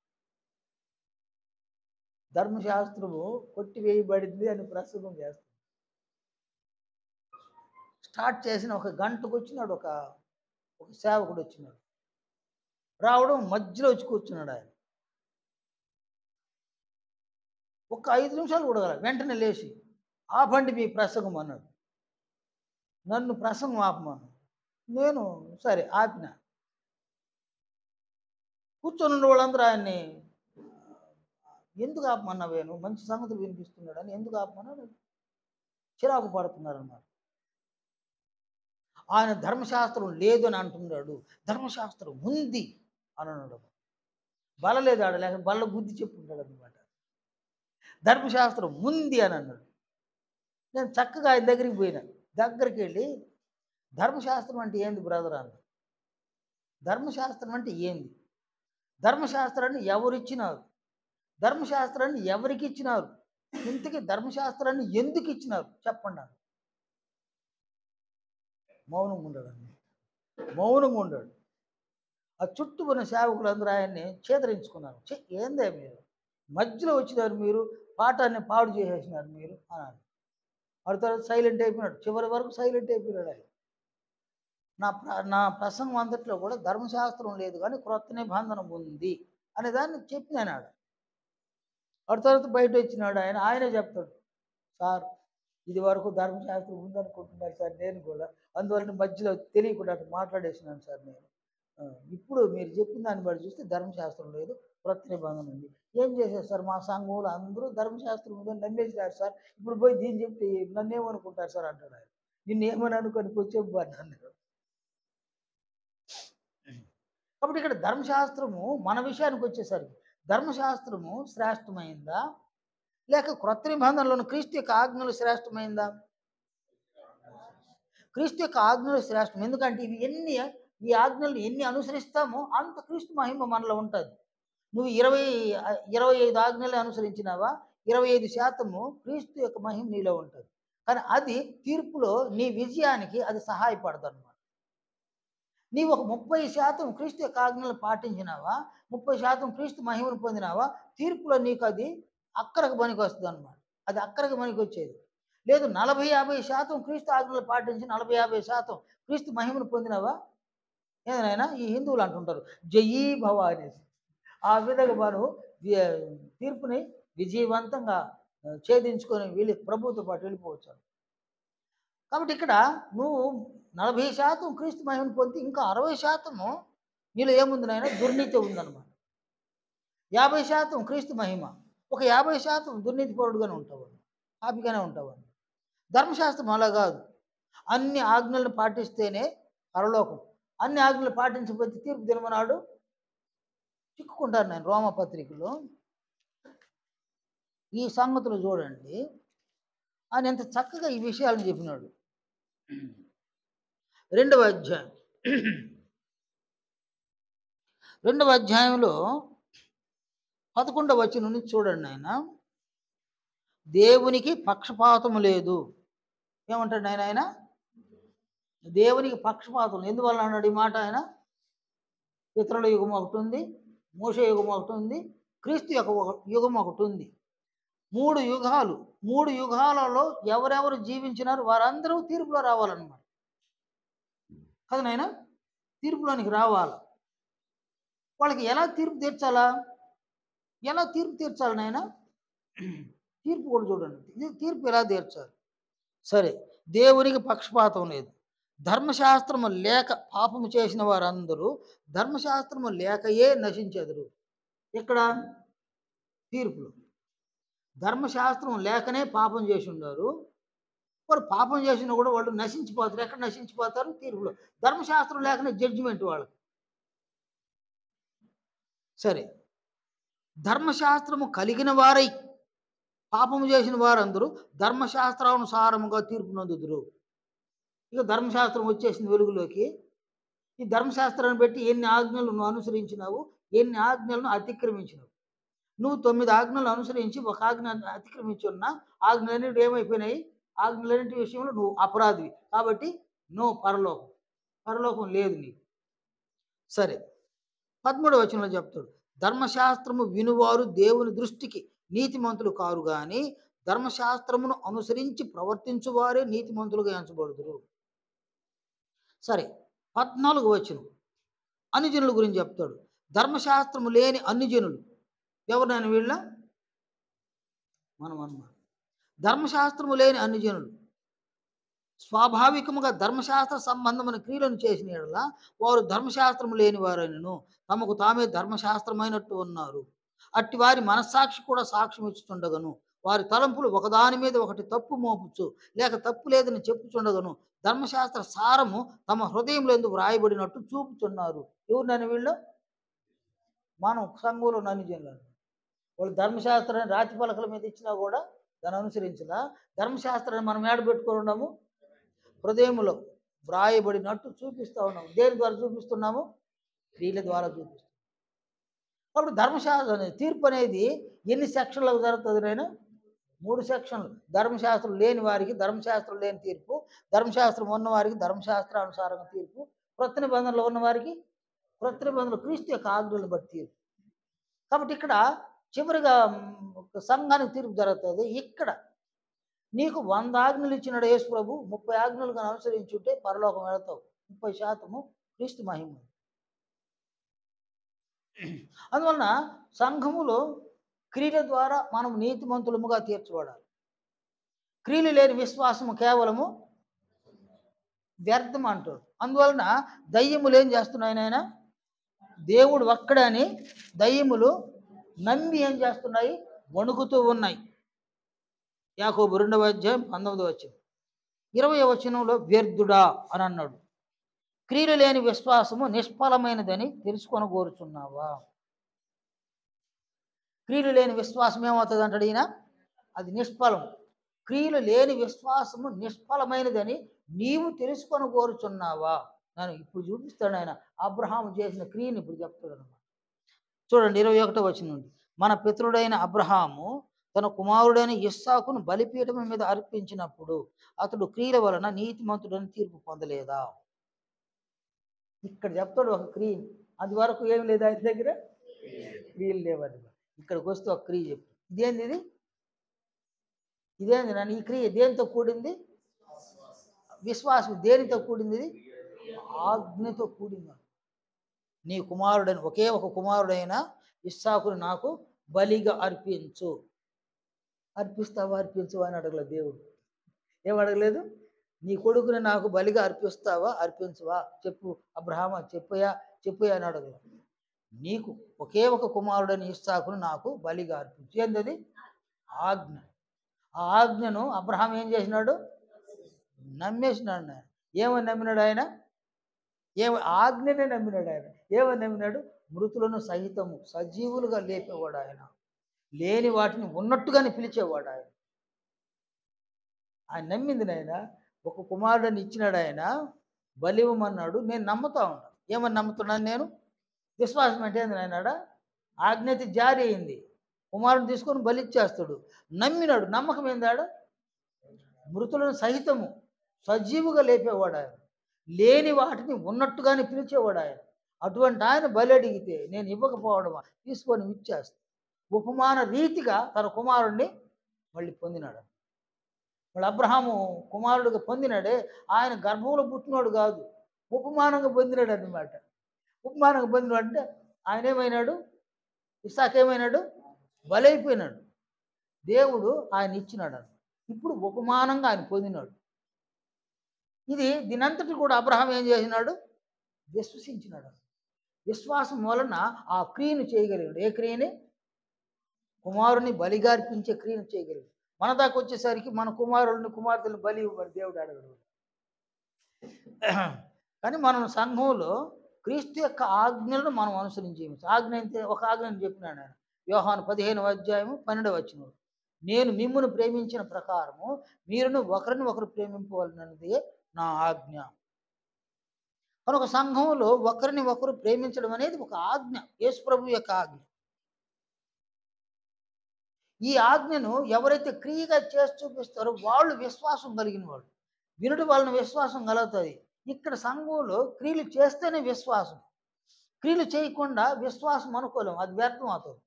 ధర్మశాస్త్రము కొట్టివేయబడింది అని ప్రసంగం చేస్తున్నాడు. స్టార్ట్ చేసిన ఒక గంటకు వచ్చినాడు ఒక సేవకుడు వచ్చినాడు. రావడం మధ్యలో వచ్చి కూర్చున్నాడు. ఆయన ఒక 5 నిమిషాలు కూడా కాదు, వెంటనే లేచి ఆపండి మీ ప్రసంగం అన్నాడు. నన్ను ప్రసంగం ఆపమన్నాడు. నేను సరే ఆపిన. కూర్చొని ఉన్న వాళ్ళందరూ ఆయన్ని ఎందుకు ఆపమన్నావే, నువ్వు మంచి సంగతులు వినిపిస్తున్నాడు అని ఎందుకు ఆపమన్నాడు చిరాకు పడుతున్నారన్నమాట. ఆయన ధర్మశాస్త్రం లేదు అని అంటున్నాడు, ధర్మశాస్త్రం ఉంది అని అన్నాడు. బల లేదు ఆడ, లేక బల్ల బుద్ధి చెప్పుకుంటాడు అనమాట. ధర్మశాస్త్రం ఉంది అని అన్నాడు. నేను చక్కగా ఆయన దగ్గరికి పోయినా. దగ్గరికి వెళ్ళి ధర్మశాస్త్రం అంటే ఏంది బ్రదర్ అన్న. ధర్మశాస్త్రం అంటే ఏంది? ధర్మశాస్త్రాన్ని ఎవరిచ్చినారు? ధర్మశాస్త్రాన్ని ఎవరికి ఇచ్చినారు? ఇంతకీ ధర్మశాస్త్రాన్ని ఎందుకు ఇచ్చినారు చెప్పండి. మౌనంగా ఉండడు, మౌనంగా ఉండడు. ఆ చుట్టూ ఉన్న సేవకులందరూ ఆయన్ని చేదరించుకున్నారు. ఏందే మీరు మధ్యలో వచ్చినారు, మీరు పాఠాన్ని పాడు చేసేసినారు మీరు అన్నారు. వాడి తర్వాత సైలెంట్ అయిపోయినాడు. చివరి వరకు సైలెంట్ అయిపోయినాడు ఆయన. నా ప్రసంగం అంతట్లో కూడా ధర్మశాస్త్రం లేదు కానీ క్రొత్త నిబంధన ఉంది అనే దాన్ని చెప్పినాడు. వాడి తర్వాత బయట వచ్చినాడు ఆయన. ఆయనే చెప్తాడు, సార్ ఇది వరకు ధర్మశాస్త్రం ఉందనుకుంటున్నారు సార్, నేను కూడా అందువల్ల మధ్యలో తెలియకుండా మాట్లాడేసినాను సార్ నేను. ఇప్పుడు మీరు చెప్పిన దాన్ని బట్టి చూస్తే ధర్మశాస్త్రం లేదు, క్రొత్త నిబంధన ఉంది. ఏం చేశారు సార్, మా సంఘంలో అందరూ ధర్మశాస్త్రం ఉందని నమ్మేసినారు సార్, ఇప్పుడు పోయి దీన్ని చెప్తే నన్ను ఏమనుకుంటారు సార్ అంటాడు ఆయన. నిన్ను ఏమని అనుకొని చెప్పు అన్నాను. కాబట్టి ఇక్కడ ధర్మశాస్త్రము మన విషయానికి వచ్చేసరికి ధర్మశాస్త్రము శ్రేష్టమైందా, లేక క్రొత్త నిబంధనలోని క్రీస్తు యొక్క ఆజ్ఞలు శ్రేష్టమైందా? క్రీస్తు యొక్క ఆజ్ఞలు శ్రేష్టం. ఎందుకంటే ఈ ఆజ్ఞలను ఎన్ని అనుసరిస్తామో అంత క్రీస్తు మహిమ మనలో ఉంటుంది. నువ్వు 25 ఆజ్ఞలు అనుసరించినావా, 25% క్రీస్తు యొక్క మహిమ నీలో ఉంటుంది. కానీ అది తీర్పులో నీ విజయానికి అది సహాయపడదు అనమాట. నీవు ఒక 30% క్రీస్తు యొక్క ఆజ్ఞలు పాటించినావా, 30% క్రీస్తు మహిమను పొందినావా, తీర్పులో నీకు అది అక్కరకు పనికి వస్తుంది అనమాట. అది అక్కరకు పనికి వచ్చేది లేదు. 40-50% క్రీస్తు ఆజ్ఞలు పాటించి 40-50% క్రీస్తు మహిమను పొందినావా, ఏదైనా ఈ హిందువులు అంటుంటారు జయీ భవ అనేసి. ఆ విధంగా మనం తీర్పుని విజయవంతంగా ఛేదించుకొని వెళ్ళి ప్రభువుతో పాటు వెళ్ళిపోవచ్చు. కాబట్టి ఇక్కడ నువ్వు 40% క్రీస్తు మహిమను పొంది ఇంకా 60% నీలో ఏముంది నాయన, దుర్నీతి ఉందన్నమాట. 50% క్రీస్తు మహిమ, ఒక 50% దుర్నీతి పరుడుగానే ఉంటావు, పాపిగానే ఉంటావు. ధర్మశాస్త్రం అలా కాదు. అన్ని ఆజ్ఞలను పాటిస్తేనే పరలోకం. అన్ని ఆజ్ఞలు పాటించకపోతే తీర్పు దినమనాడు చిక్కుకుంటాను. నేను రోమపత్రికలో ఈ సంగతులు చూడండి, ఆయన ఎంత చక్కగా ఈ విషయాలను చెప్పినాడు. 2వ అధ్యాయం 2వ అధ్యాయంలో 11వ వచనం నుంచి చూడండి. ఆయన దేవునికి పక్షపాతము లేదు. ఏమంటాడు ఆయన? దేవునికి పక్షపాతం. ఎందువల్ల అన్నాడు ఈ మాట ఆయన? పితరుల యుగం ఒకటి ఉంది, మోషే యుగం ఒకటి ఉంది, క్రీస్తు యొక్క యుగం ఒకటి ఉంది. 3 యుగాలు. 3 యుగాలలో ఎవరెవరు జీవించినారు వారందరూ తీర్పులో రావాలన్నమాట. కదా నాయన? తీర్పులోనికి రావాలి. వాళ్ళకి ఎలా తీర్పు తీర్చాలా? ఎలా తీర్పు తీర్చాలి నాయన? తీర్పు కూడా చూడండి, ఇది తీర్పు ఎలా తీర్చాలి. సరే, దేవునికి పక్షపాతం లేదు. ధర్మశాస్త్రము లేక పాపము చేసిన వారందరూ ధర్మశాస్త్రము లేకయే నశించెదరు. ఇక్కడ తీర్పులు ధర్మశాస్త్రం లేకనే పాపం చేసి ఉన్నారు. వారు పాపం చేసినా కూడా వాళ్ళు నశించిపోతారు. ఎక్కడ నశించిపోతారు? తీర్పులో. ధర్మశాస్త్రం లేకనే జడ్జిమెంట్ వాళ్ళకి. సరే, ధర్మశాస్త్రము కలిగిన వారై పాపము చేసిన వారందరూ ధర్మశాస్త్రానుసారముగా తీర్పు నొందుదురు. ఇక ధర్మశాస్త్రం వచ్చేసింది వెలుగులోకి. ఈ ధర్మశాస్త్రాన్ని బట్టి ఎన్ని ఆజ్ఞలు నువ్వు అనుసరించినావు, ఎన్ని ఆజ్ఞలను అతిక్రమించినావు. నువ్వు 9 ఆజ్ఞలు అనుసరించి ఒక ఆజ్ఞ అతిక్రమించి ఉన్నా ఆజ్ఞలన్నిటి ఏమైపోయినాయి? ఆజ్ఞలన్నింటి విషయంలో నువ్వు అపరాధివి. కాబట్టి నువ్వు పరలోకం లేదు నీకు. సరే, 13వ వచనంలో చెప్తాడు, ధర్మశాస్త్రము వినువారు దేవుని దృష్టికి నీతిమంతులు కారు గాని ధర్మశాస్త్రమును అనుసరించి ప్రవర్తించువారే నీతిమంతులుగా ఎంచబడుదురు. సరే, 14వ వచనం అన్ని జనుల గురించి చెప్తాడు. ధర్మశాస్త్రము లేని అన్ని జనులు ఎవరినైనా వీళ్ళ మనం అన్నమాట. ధర్మశాస్త్రము లేని అన్ని జనులు స్వాభావికముగా ధర్మశాస్త్ర సంబంధమైన క్రియలను చేసిన యెడల వారు ధర్మశాస్త్రము లేని వారైనను తమకు తామే ధర్మశాస్త్రమైనట్టు ఉన్నారు. అట్టి వారి మనస్సాక్షి కూడా సాక్ష్యం ఇచ్చుచుండగను. వారి తలంపులు ఒకదాని మీద ఒకటి తప్పు మోపుచు లేక తప్పు లేదని చెప్పుచుండగను ధర్మశాస్త్ర సారము తమ హృదయంలో ఎందుకు వ్రాయబడినట్టు చూపుచున్నారు. ఎవరినైనా వీళ్ళు? మనం సంఘంలో అన్ని జనులు. వాళ్ళు ధర్మశాస్త్రాన్ని రాతి పలకల మీద ఇచ్చినా కూడా దాన్ని అనుసరించినా ధర్మశాస్త్రాన్ని మనం ఏడబెట్టుకొని ఉన్నాము, హృదయంలో వ్రాయబడినట్టు చూపిస్తూ ఉన్నాము. దేని ద్వారా చూపిస్తున్నాము? క్రియల ద్వారా చూపిస్తున్నాం. కాబట్టి ధర్మశాస్త్రం తీర్పు అనేది ఎన్ని సెక్షన్లకు జరుగుతుంది? నేను 3 సెక్షన్లు. ధర్మశాస్త్రం లేని వారికి ధర్మశాస్త్రం లేని తీర్పు, ధర్మశాస్త్రం ఉన్నవారికి ధర్మశాస్త్రానుసారంగా తీర్పు, క్రొత్త నిబంధనలు ఉన్నవారికి క్రొత్త నిబంధనలు క్రీస్తు యొక్క ఆజ్ఞలను బట్టి తీర్పు. కాబట్టి ఇక్కడ చివరిగా సంఘానికి తీర్పు జరుగుతుంది. ఇక్కడ నీకు 100 ఆజ్ఞలు ఇచ్చినాడు యేసు ప్రభు, 30 ఆజ్ఞలుగా అనుసరించుంటే పరలోకం వెళతావు. 30% క్రీస్తు మహిమ. అందువలన సంఘములో క్రియల ద్వారా మనం నీతిమంతులముగా తీర్చబడాలి. క్రియలు లేని విశ్వాసము కేవలము వ్యర్థం అంటాడు. అందువలన దయ్యములు ఏం చేస్తున్నాయనైనా? దేవుడు ఒక్కడని దయ్యములు నమ్మి ఏం చేస్తున్నాయి? వణుకుతూ ఉన్నాయి. యాకోబు 2వ అధ్యాయం 19వ వచనం 20వ వచనంలో వ్యర్థుడా అని అన్నాడు. క్రియలు లేని విశ్వాసము నిష్ఫలమైనదని తెలుసుకొనగోరుచున్నావా? క్రియలు లేని విశ్వాసం ఏమవుతుంది అంటాడు ఈయన? అది నిష్ఫలం. క్రియలు లేని విశ్వాసము నిష్ఫలమైనదని నీవు తెలుసుకొనగోరుచున్నావా? నేను ఇప్పుడు చూపిస్తాడు ఆయన అబ్రహాము చేసిన క్రియని ఇప్పుడు చెప్తాడు. చూడండి 21వ వచనం నుండి. మన పితరుడైన అబ్రహాము తన కుమారుడైన ఇస్సాకును బలిపీఠం మీద అర్పించినప్పుడు అతడు క్రియల వలన నీతిమంతుడని తీర్పు పొందలేదా? ఇక్కడ చెప్తాడు ఒక క్రియని. అది వరకు ఏం లేదు ఆయన దగ్గర, క్రియలు లేవని. ఇక్కడికి వస్తే ఒక క్రియ చెప్పు. ఇదేంది ఇది? ఇదేంది నన్ను? ఈ క్రియ దేనితో కూడింది? విశ్వాసం. దేనితో కూడింది? ఇది ఆజ్ఞతో కూడింది. నీ కుమారుడైన ఒకే ఒక కుమారుడైన ఇస్సాకును నాకు బలిగా అర్పించు. అర్పిస్తావా అర్పించు అని అడగలేదు దేవుడు. ఏమడగలేదు? నీ కొడుకుని నాకు బలిగా అర్పిస్తావా అర్పించువా చెప్పు అబ్రహామా, చెప్పయ్యా అని అడగలేదు. నీకు ఒకే ఒక కుమారుడైన ఇస్సాకును నాకు బలిగా అర్పించు. ఏంటది? ఆజ్ఞ. ఆ ఆజ్ఞను అబ్రహాం ఏం చేసినాడు? నమ్మేసినాడు. ఆయన ఏమని నమ్మినాడు? ఆయన ఆజ్ఞనే నమ్మినాడు. ఆయన ఏమని నమ్మినాడు? మృతులను సహితము సజీవులుగా లేపేవాడు ఆయన. లేని వాటిని ఉన్నట్టుగానే పిలిచేవాడు ఆయన. ఆయన నమ్మింది నాయన. ఒక కుమారుడిని ఇచ్చినాడు ఆయన, బలివ్వమన్నాడు. నేను నమ్ముతా ఉన్నాను. ఏమని నమ్ముతున్నాను నేను? విశ్వాసం అంటే ఏంది నాయనాడా? ఆజ్ఞత జారీ అయింది, కుమారుని తీసుకొని బలిచ్చేస్తాడు. నమ్మినాడు. నమ్మకం ఏందాడ? మృతులను సహితము సజీవుగా లేపేవాడు ఆయన. లేని వాటిని ఉన్నట్టుగానే పిలిచేవాడు ఆయన. అటువంటి ఆయన బలి అడిగితే నేను ఇవ్వకపోవడమా? తీసుకొని ఇచ్చేస్తాను. ఉపమాన రీతిగా తన కుమారుణ్ణి మళ్ళీ పొందినాడు. మళ్ళీ అబ్రహాము కుమారుడిగా పొందినాడే, ఆయన గర్భంలో పుట్టినోడు కాదు, ఉపమానంగా పొందినాడు అన్నమాట. ఉపమానంగా పొందినాడు అంటే ఆయన ఏమైనాడు? ఇస్సాకు ఏమైనాడు? బలైపోయినాడు. దేవుడు ఆయన ఇచ్చినాడు. ఇప్పుడు ఉపమానంగా ఆయన పొందినాడు. దీనంతటి కూడా అబ్రహాం ఏం చేసినాడు? విశ్వసించినాడు. విశ్వాసం వలన ఆ క్రియను చేయగలిగాడు. ఏ క్రియని? కుమారుని బలిగా అర్పించే క్రియను చేయగలిగాడు. మన దాకా వచ్చేసరికి మన కుమారుడిని కుమార్తెలను బలి ఇవ్వడు దేవుడు అడగడు. కానీ మనం సంఘంలో క్రీస్తు యొక్క ఆజ్ఞలను మనం అనుసరించేయచ్చు. ఆజ్ఞ అయితే ఒక ఆజ్ఞను చెప్పినాడు ఆయన. యోహాను 15వ అధ్యాయము 12వ వచనం. నేను మిమ్మును ప్రేమించిన ప్రకారము మీరును ఒకరిని ఒకరు ప్రేమింపవలనది నా ఆజ్ఞ. కనుక సంఘంలో ఒకరిని ఒకరు ప్రేమించడం అనేది ఒక ఆజ్ఞ, యేసు ప్రభు యొక్క ఆజ్ఞ. ఈ ఆజ్ఞను ఎవరైతే క్రియగా చేసి చూపిస్తారో వాళ్ళు విశ్వాసం కలిగిన వాళ్ళు. వినుడి వాళ్ళని విశ్వాసం కలుగుతుంది. ఇక్కడ సంఘంలో క్రియలు చేస్తేనే విశ్వాసం. క్రియలు చేయకుండా విశ్వాసం అనుకోలేం, అది వ్యర్థం అవుతుంది,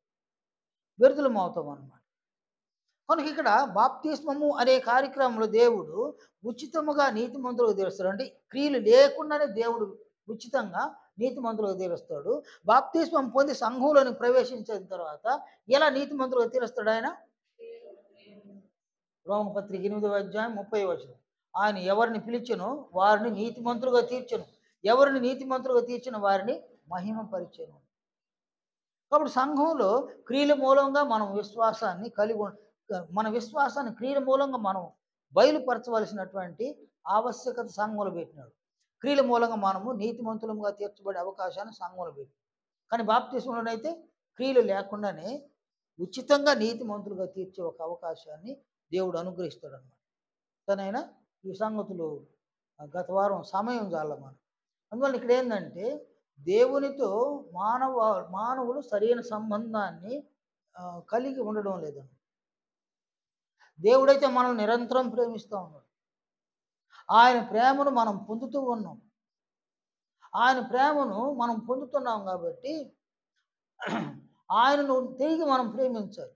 వ్యర్థులం అవుతాం అన్నమాట. కనుక ఇక్కడ బాప్తిస్మము అనే కార్యక్రమంలో దేవుడు ఉచితముగా నీతిమంతులకు తీరుస్తాడు. అంటే క్రియలు లేకుండానే దేవుడు ఉచితంగా నీతిమంతులకు తీరుస్తాడు. బాప్తిస్మం పొంది సంఘంలోని ప్రవేశించిన తర్వాత ఎలా నీతిమంతులకు తీరుస్తాడు ఆయన? రోమపత్రిక 8వ అధ్యాయం 30వ వచనం. ఆయన ఎవరిని పిలిచెనో వారిని నీతిమంతులుగా తీర్చెను, ఎవరిని నీతిమంతులుగా తీర్చిన వారిని మహిమపరిచెను. కాబట్టి సంఘంలో క్రియల మూలంగా మనం విశ్వాసాన్ని కలిగి మన విశ్వాసాన్ని క్రియల మూలంగా మనం బయలుపరచవలసినటువంటి ఆవశ్యకత సంఘంలో పెట్టినాడు. క్రియల మూలంగా మనము నీతిమంతులుగా తీర్చబడే అవకాశాన్ని సంఘంలో పెట్టినాడు. కానీ బాప్తిస్మలోనైతే క్రియలు లేకుండానే ఉచితంగా నీతిమంతులుగా తీర్చే ఒక అవకాశాన్ని దేవుడు అనుగ్రహిస్తాడు అన్నమాట. తనైనా ఈ సంగతులు గత వారం సమయం చాలా మనం. అందువల్ల ఇక్కడ ఏంటంటే దేవునితో మానవులు సరైన సంబంధాన్ని కలిగి ఉండడం లేదండి. దేవుడైతే మనల్ని నిరంతరం ప్రేమిస్తూ ఉన్నాడు. ఆయన ప్రేమను మనం పొందుతూ ఉన్నాం. ఆయన ప్రేమను మనం పొందుతున్నాం కాబట్టి ఆయనను తిరిగి మనం ప్రేమించాలి.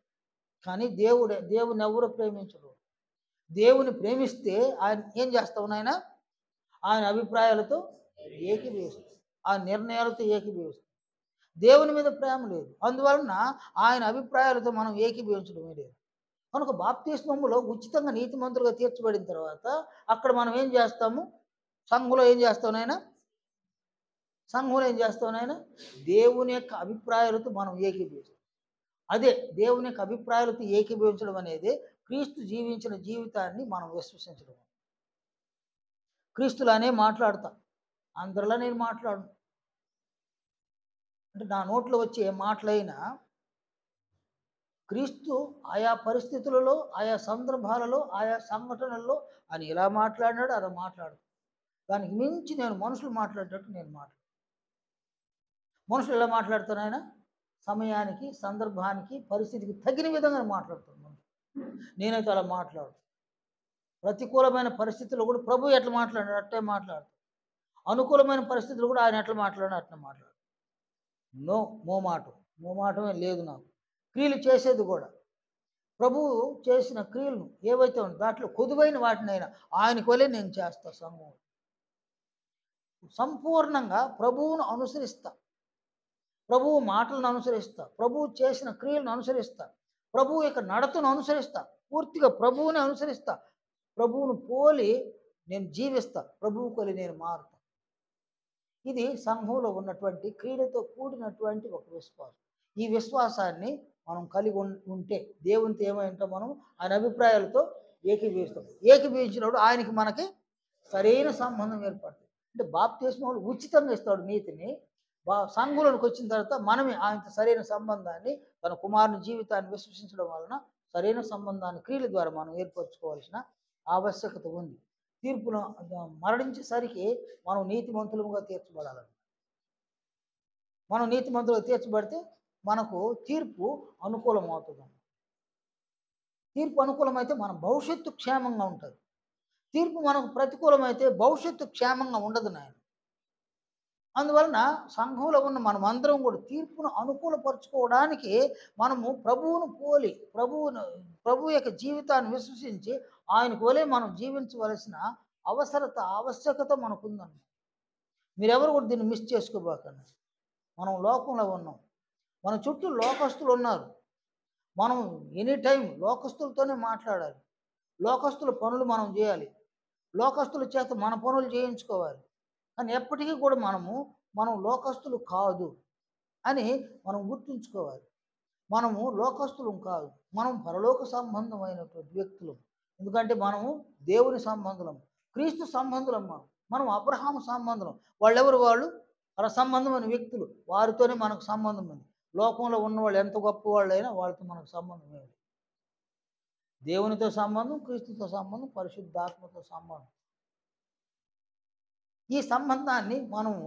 కానీ దేవుని ఎవరు ప్రేమించరు. దేవుని ప్రేమిస్తే ఆయన ఏం చేస్తావు నాయన? ఆయన అభిప్రాయాలతో ఏకీభవిస్తాడు, ఆయన నిర్ణయాలతో ఏకీభవిస్తాడు. దేవుని మీద ప్రేమ లేదు, అందువలన ఆయన అభిప్రాయాలతో మనం ఏకీభవించడమే లేదు. కనుక బాప్తిస్మములో ఉచితంగా నీతిమంతులుగా తీర్చబడిన తర్వాత అక్కడ మనం ఏం చేస్తాము? సంఘంలో ఏం చేస్తావునైనా? సంఘంలో ఏం చేస్తావునైనా? దేవుని యొక్క అభిప్రాయాలతో మనం ఏకీభవిస్తాం. అదే దేవుని యొక్క అభిప్రాయాలతో ఏకీభవించడం అనేది క్రీస్తు జీవించిన జీవితాన్ని మనం విశ్వసించడం. క్రీస్తులానే మాట్లాడతాం, అందరిలా నేను మాట్లాడను. అంటే నా నోట్లో వచ్చే మాటలైనా క్రీస్తు ఆయా పరిస్థితులలో, ఆయా సందర్భాలలో, ఆయా సంఘటనల్లో ఆయన ఇలా మాట్లాడినాడు, అలా మాట్లాడు. దానికి మించి నేను మనుషులు మాట్లాడేటట్టు నేను మాట్లాడు. మనుషులు ఎలా మాట్లాడతాను ఆయన? సమయానికి, సందర్భానికి, పరిస్థితికి తగిన విధంగా మాట్లాడుతాను మనుషులు. నేనైతే అలా మాట్లాడు. ప్రతికూలమైన పరిస్థితుల్లో కూడా ప్రభు ఎట్లా మాట్లాడాడు అట్టే మాట్లాడు. అనుకూలమైన పరిస్థితులు కూడా ఆయన ఎట్లా మాట్లాడాడు అట్లా మాట్లాడు. నో మోమాటమే లేదు నాకు. క్రియలు చేసేది కూడా ప్రభువు చేసిన క్రియలను ఏవైతే ఉన్నాయి దాంట్లో కొదువైన వాటినైనా ఆయనకు వలే నేను చేస్తా. సంఘం సంపూర్ణంగా ప్రభువును అనుసరిస్తా, ప్రభువు మాటలను అనుసరిస్తా, ప్రభువు చేసిన క్రియలను అనుసరిస్తా, ప్రభువు యొక్క నడతను అనుసరిస్తా, పూర్తిగా ప్రభువుని అనుసరిస్తా, ప్రభువును పోలి నేను జీవిస్తా, ప్రభువు కొలి నేను మారుతా. ఇది సంఘంలో ఉన్నటువంటి క్రియలతో కూడినటువంటి ఒక విశ్వాసం. ఈ విశ్వాసాన్ని మనం కలిగి ఉంటే దేవునితో ఏమైంటాం? మనం ఆయన అభిప్రాయాలతో ఏకీభవిస్తాం. ఏకీభవించినప్పుడు ఆయనకి మనకి సరైన సంబంధం ఏర్పడుతుంది. అంటే బాప్తిస్మం ఉచితంగా ఇస్తాడు నీతిని. సంఘంలోకి వచ్చిన తర్వాత మనమే ఆయనతో సరైన సంబంధాన్ని, తన కుమారుని జీవితాన్ని విశ్వసించడం వలన సరైన సంబంధాన్ని క్రియల ద్వారా మనం ఏర్పరచుకోవాల్సిన ఆవశ్యకత ఉంది. తీర్పును మరణించేసరికి మనం నీతిమంతులుగా తీర్చబడాలి. మనం నీతిమంతులుగా తీర్చబడితే మనకు తీర్పు అనుకూలం అవుతుంది. తీర్పు అనుకూలమైతే మన భవిష్యత్తు క్షేమంగా ఉంటుంది. తీర్పు మనకు ప్రతికూలమైతే భవిష్యత్తు క్షేమంగా ఉండదు నాయన. అందువలన సంఘంలో ఉన్న మనమందరం కూడా తీర్పును అనుకూలపరుచుకోవడానికి మనము ప్రభువును పోలి, ప్రభు యొక్క జీవితాన్ని విశ్వసించి ఆయనకు వలె మనం జీవించవలసిన ఆవశ్యకత మనకుందన్నమాట. మీరెవరు కూడా దీన్ని మిస్ చేసుకోబాకండి. మనం లోకంలో ఉన్నాం, మన చుట్టూ లోకస్తులు ఉన్నారు. మనం ఎనీ టైం లోకస్తులతోనే మాట్లాడాలి, లోకస్తుల పనులు మనం చేయాలి, లోకస్తుల చేత మన పనులు చేయించుకోవాలి. కానీ ఎప్పటికీ కూడా మనం లోకస్తులు కాదు అని మనం గుర్తుంచుకోవాలి. మనము లోకస్తులం కాదు, మనం పరలోక సంబంధమైనటువంటి వ్యక్తులం. ఎందుకంటే మనము దేవుని సంబంధులం, క్రీస్తు సంబంధులం. మనం అబ్రహాము సంబంధులం. వాళ్ళు పర సంబంధమైన వ్యక్తులు, వారితోనే మనకు సంబంధం ఉంది. లోకంలో ఉన్నవాళ్ళు ఎంత గొప్ప వాళ్ళైనా వాళ్ళతో మనకు సంబంధం లేదు. దేవునితో సంబంధం, క్రీస్తుతో సంబంధం, పరిశుద్ధాత్మతో సంబంధం. ఈ సంబంధాన్ని మనము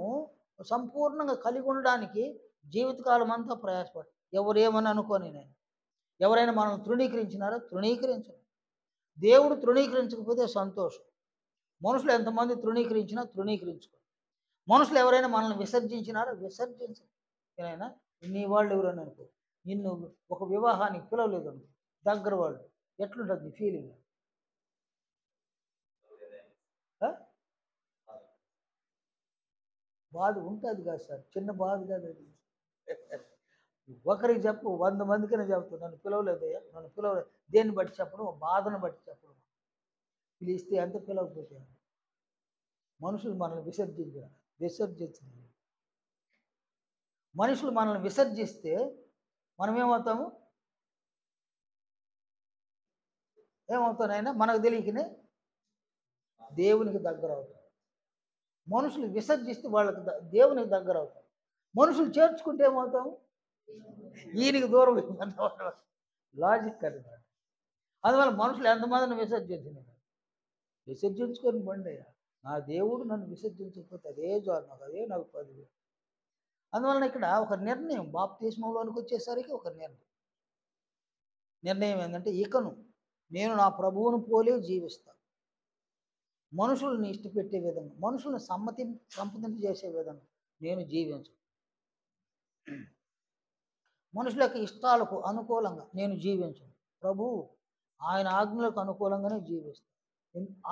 సంపూర్ణంగా కలిగి ఉండడానికి జీవితకాలం అంతా ప్రయాసపడి, ఎవరేమని అనుకోని నేను ఎవరైనా మనల్ని తృణీకరించినారో తృణీకరించరు. దేవుడు తృణీకరించకపోతే సంతోషం. మనుషులు ఎంతమంది తృణీకరించినా తృణీకరించుకో. మనుషులు ఎవరైనా మనల్ని విసర్జించినారో విసర్జించరు. ఏమైనా నీ వాళ్ళు ఎవరైనా అనుకో, నిన్ను ఒక వివాహానికి పిలవలేదు అనుకో, దగ్గర వాళ్ళు, ఎట్లుంటుంది ఫీలింగ్? బాధ ఉంటుంది కదా సార్, చిన్న బాధ కాదు అది. ఒకరికి చెప్పు, 100 మందికైనా చెప్తాను, నన్ను పిలవలేదయ్యా, నన్ను పిలవలేదు. దేన్ని బట్టి చెప్పడం? బాధను బట్టి చెప్పడం. పిలిస్తే ఎంత, పిలవకపోతే. మనుషులు మనల్ని విసర్జించారు. మనుషులు మనల్ని విసర్జిస్తే మనం ఏమవుతానైనా మనకు తెలియకనే దేవునికి దగ్గర అవుతాం. మనుషులు విసర్జిస్తే వాళ్ళకి దేవునికి దగ్గర అవుతాం. మనుషులు చేర్చుకుంటే ఏమవుతాము? ఈయనకి దూరం లాజిక్ అది. అందువల్ల మనుషులు ఎంతమందిని విసర్జించుకొని బండి. నా దేవుడు నన్ను విసర్జించకపోతే అదే చాలు, నాకు 10,000. అందువలన ఇక్కడ ఒక నిర్ణయం, బాప్తిస్మంలోనికి వచ్చేసరికి ఒక నిర్ణయం ఏంటంటే, ఇకను నేను నా ప్రభువును పోలే జీవిస్తాను. మనుషుల్ని ఇష్టపెట్టే విధంగా, మనుషుల్ని సంపదింపజేసే విధంగా నేను జీవించను. మనుషుల యొక్క ఇష్టాలకు అనుకూలంగా నేను జీవించను. ప్రభువు ఆయన ఆజ్ఞలకు అనుకూలంగానే జీవిస్తాను.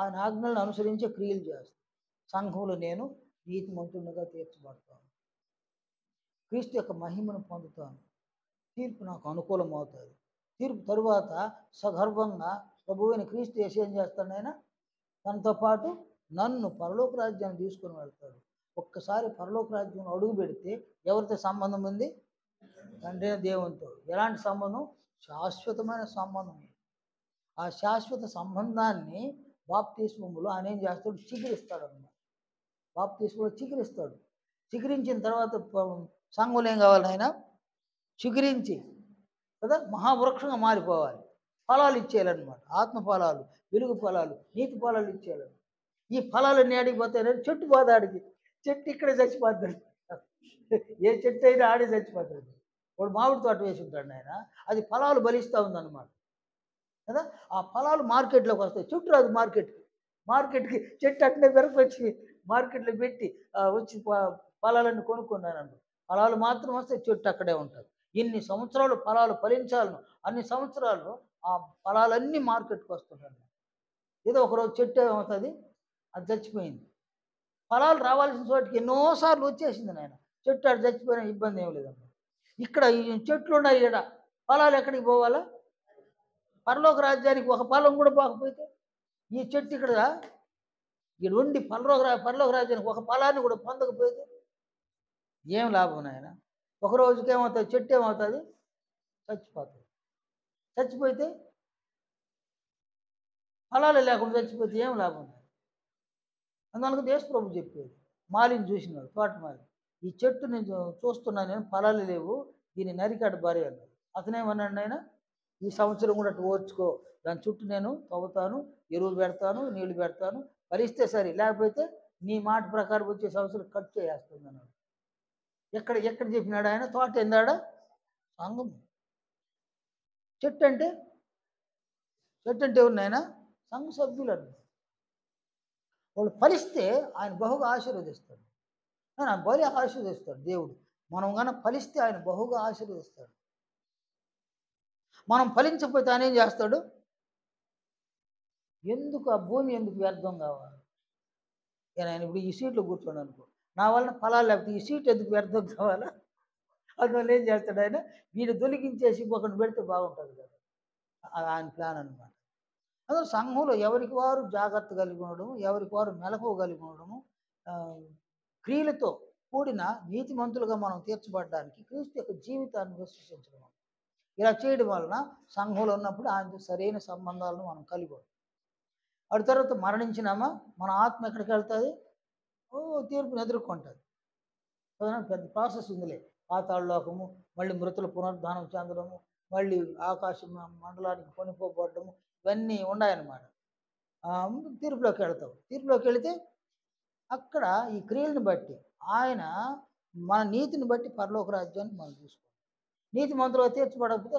ఆయన ఆజ్ఞలను అనుసరించే క్రియలు చేస్తాను. సంఘంలో నేను నీతిమంతునిగా తీర్చబడతాను. క్రీస్తు యొక్క మహిమను పొందుతాను. తీర్పు నాకు అనుకూలం అవుతుంది. తీర్పు తరువాత సగర్వంగా ప్రభువైన క్రీస్తు ఏం చేస్తాడు? ఆయన తనతో పాటు నన్ను పరలోక రాజ్యాన్ని తీసుకొని వెళ్తాడు. ఒక్కసారి పరలోక రాజ్యంలో అడుగు పెడితే ఎవరితో సంబంధం ఉంది? తండ్రి దేవునితో. ఎలాంటి సంబంధం? శాశ్వతమైన సంబంధం. ఆ శాశ్వత సంబంధాన్ని బాప్తిస్మములో ఆయన ఏం చేస్తాడు? చిగురిస్తాడు అన్నమాట. బాప్తిస్మలో చిగురిస్తాడు. చిగురించిన తర్వాత సంఘంలో ఏం కావాలి ఆయన? చిగురించి కదా మహావృక్షంగా మారిపోవాలి. ఫలాలు ఇచ్చేయాలన్నమాట. ఆత్మ ఫలాలు, వెలుగు ఫలాలు, నీతి ఫలాలు ఇచ్చేయాలి. ఈ ఫలాలన్నీ ఆడిపోతాయి. చెట్టు పోతే ఆడికి, చెట్టు ఇక్కడే చచ్చిపోతాడు. ఏ చెట్టు అయినా ఆడే చచ్చిపోతాడు. వాడు మామిడి తోట వేసి ఉంటాడు ఆయన, అది ఫలాలు బలిస్తూ ఉందన్నమాట కదా. ఆ ఫలాలు మార్కెట్లోకి వస్తాయి. చుట్టూ రాదు మార్కెట్కి చెట్టు అట్నే పెరగొచ్చి మార్కెట్లో పెట్టి వచ్చి ఫలాలన్నీ కొనుక్కున్నాను. ఫలాలు మాత్రం వస్తే చెట్టు అక్కడే ఉంటుంది. ఎన్ని సంవత్సరాలు ఫలాలు ఫలించాలను అన్ని సంవత్సరాలు ఆ ఫలాలన్నీ మార్కెట్కి వస్తుంటాయి. ఏదో ఒకరోజు చెట్టు ఏమవుతుంది, అది చచ్చిపోయింది. ఫలాలు రావాల్సిన చోటికి ఎన్నోసార్లు వచ్చేసింది నాయన. చెట్టు అటు చచ్చిపోయినా ఇబ్బంది ఏం లేదమ్మా. ఇక్కడ ఈ చెట్లు ఉన్నాయి, ఇక్కడ ఫలాలు ఎక్కడికి పోవాలా? పరలోక రాజ్యానికి ఒక ఫలం కూడా పోకపోతే, ఈ చెట్టు ఇక్కడ ఉండి పరలోక రాజ్యానికి ఒక ఫలాన్ని కూడా పొందకపోతే ఏం లాభం నాయన? ఒక రోజుకి ఏమవుతుంది? చెట్టు ఏమవుతుంది? చచ్చిపోతుంది. చచ్చిపోతే ఫలాలు లేకుండా చచ్చిపోతే ఏం లాభం? అందువల్ల దేశప్రభు చెప్పేది, మాలిని చూసినాడు, తోటమాలి, ఈ చెట్టు నేను చూస్తున్నాను, నేను ఫలాలు లేవు, దీన్ని నరికాడు భార్య అన్నాడు. అతనేమన్నాడు ఆయన, ఈ సంవత్సరం కూడా అటు ఓర్చుకో, దాని చుట్టూ నేను తవ్వుతాను, ఎరువులు పెడతాను, నీళ్లు పెడతాను, ఫలిస్తే సరే, లేకపోతే నీ మాట ప్రకారం వచ్చే సంవత్సరం కట్ చేస్తుంది అన్నాడు. ఎక్కడ చెప్పినాడు ఆయన? తోట ఎందాడ సంఘం. చెట్టు అంటే ఉన్నాయన సంఘ సభ్యులు అన్న. వాళ్ళు ఫలిస్తే ఆయన బహుగా ఆశీర్వదిస్తాడు. ఆయన బలి ఆశీర్వదిస్తాడు దేవుడు. మనం కనుక ఫలిస్తే ఆయన బహుగా ఆశీర్వదిస్తాడు. మనం ఫలించకపోతే ఆయన ఏం చేస్తాడు? ఎందుకు ఆ భూమి ఎందుకు వ్యర్థం కావాలి? ఆయన ఇప్పుడు ఈ సీట్లో కూర్చోండి అనుకో, నా వలన ఫలాలు లేకపోతే ఈ సీట్ ఎందుకు వ్యర్థం కావాలా? అందువల్ల ఏం చేస్తాడు ఆయన? వీడు తొలగించేసి ఒకరిని పెడితే బాగుంటుంది కదా, ఆయన ప్లాన్ అనమాట. అందులో సంఘంలో ఎవరికి వారు జాగ్రత్త కలిగి ఉండడము, ఎవరికి వారు మెలకువ కలిగి ఉండడము, క్రియలతో కూడిన నీతిమంతులుగా మనం తీర్చబడడానికి క్రీస్తు యొక్క జీవితాన్ని విశ్వసించడం, ఇలా చేయడం వలన సంఘంలో ఉన్నప్పుడు ఆయనతో సరైన సంబంధాలను మనం కలిగి ఉంటాం. అటు తర్వాత మరణించినామా మన ఆత్మ ఎక్కడికి వెళ్తుంది? తీర్పుని ఎదుర్కొంటుంది. పెద్ద ప్రాసెస్ ఉందిలే. పాతాళలోకము, మళ్ళీ మృతుల పునరుద్ధానం చెందడము, మళ్ళీ ఆకాశ మండలానికి కొనిపోబడము, ఇవన్నీ ఉన్నాయన్నమాట. తీర్పులోకి వెళ్తాం. తీర్పులోకి వెళితే అక్కడ ఈ క్రియలను బట్టి ఆయన మన నీతిని బట్టి పరలోక రాజ్యాన్ని మనం చూసుకోవాలి. నీతి మంత్రులు తీర్చబడకపోతే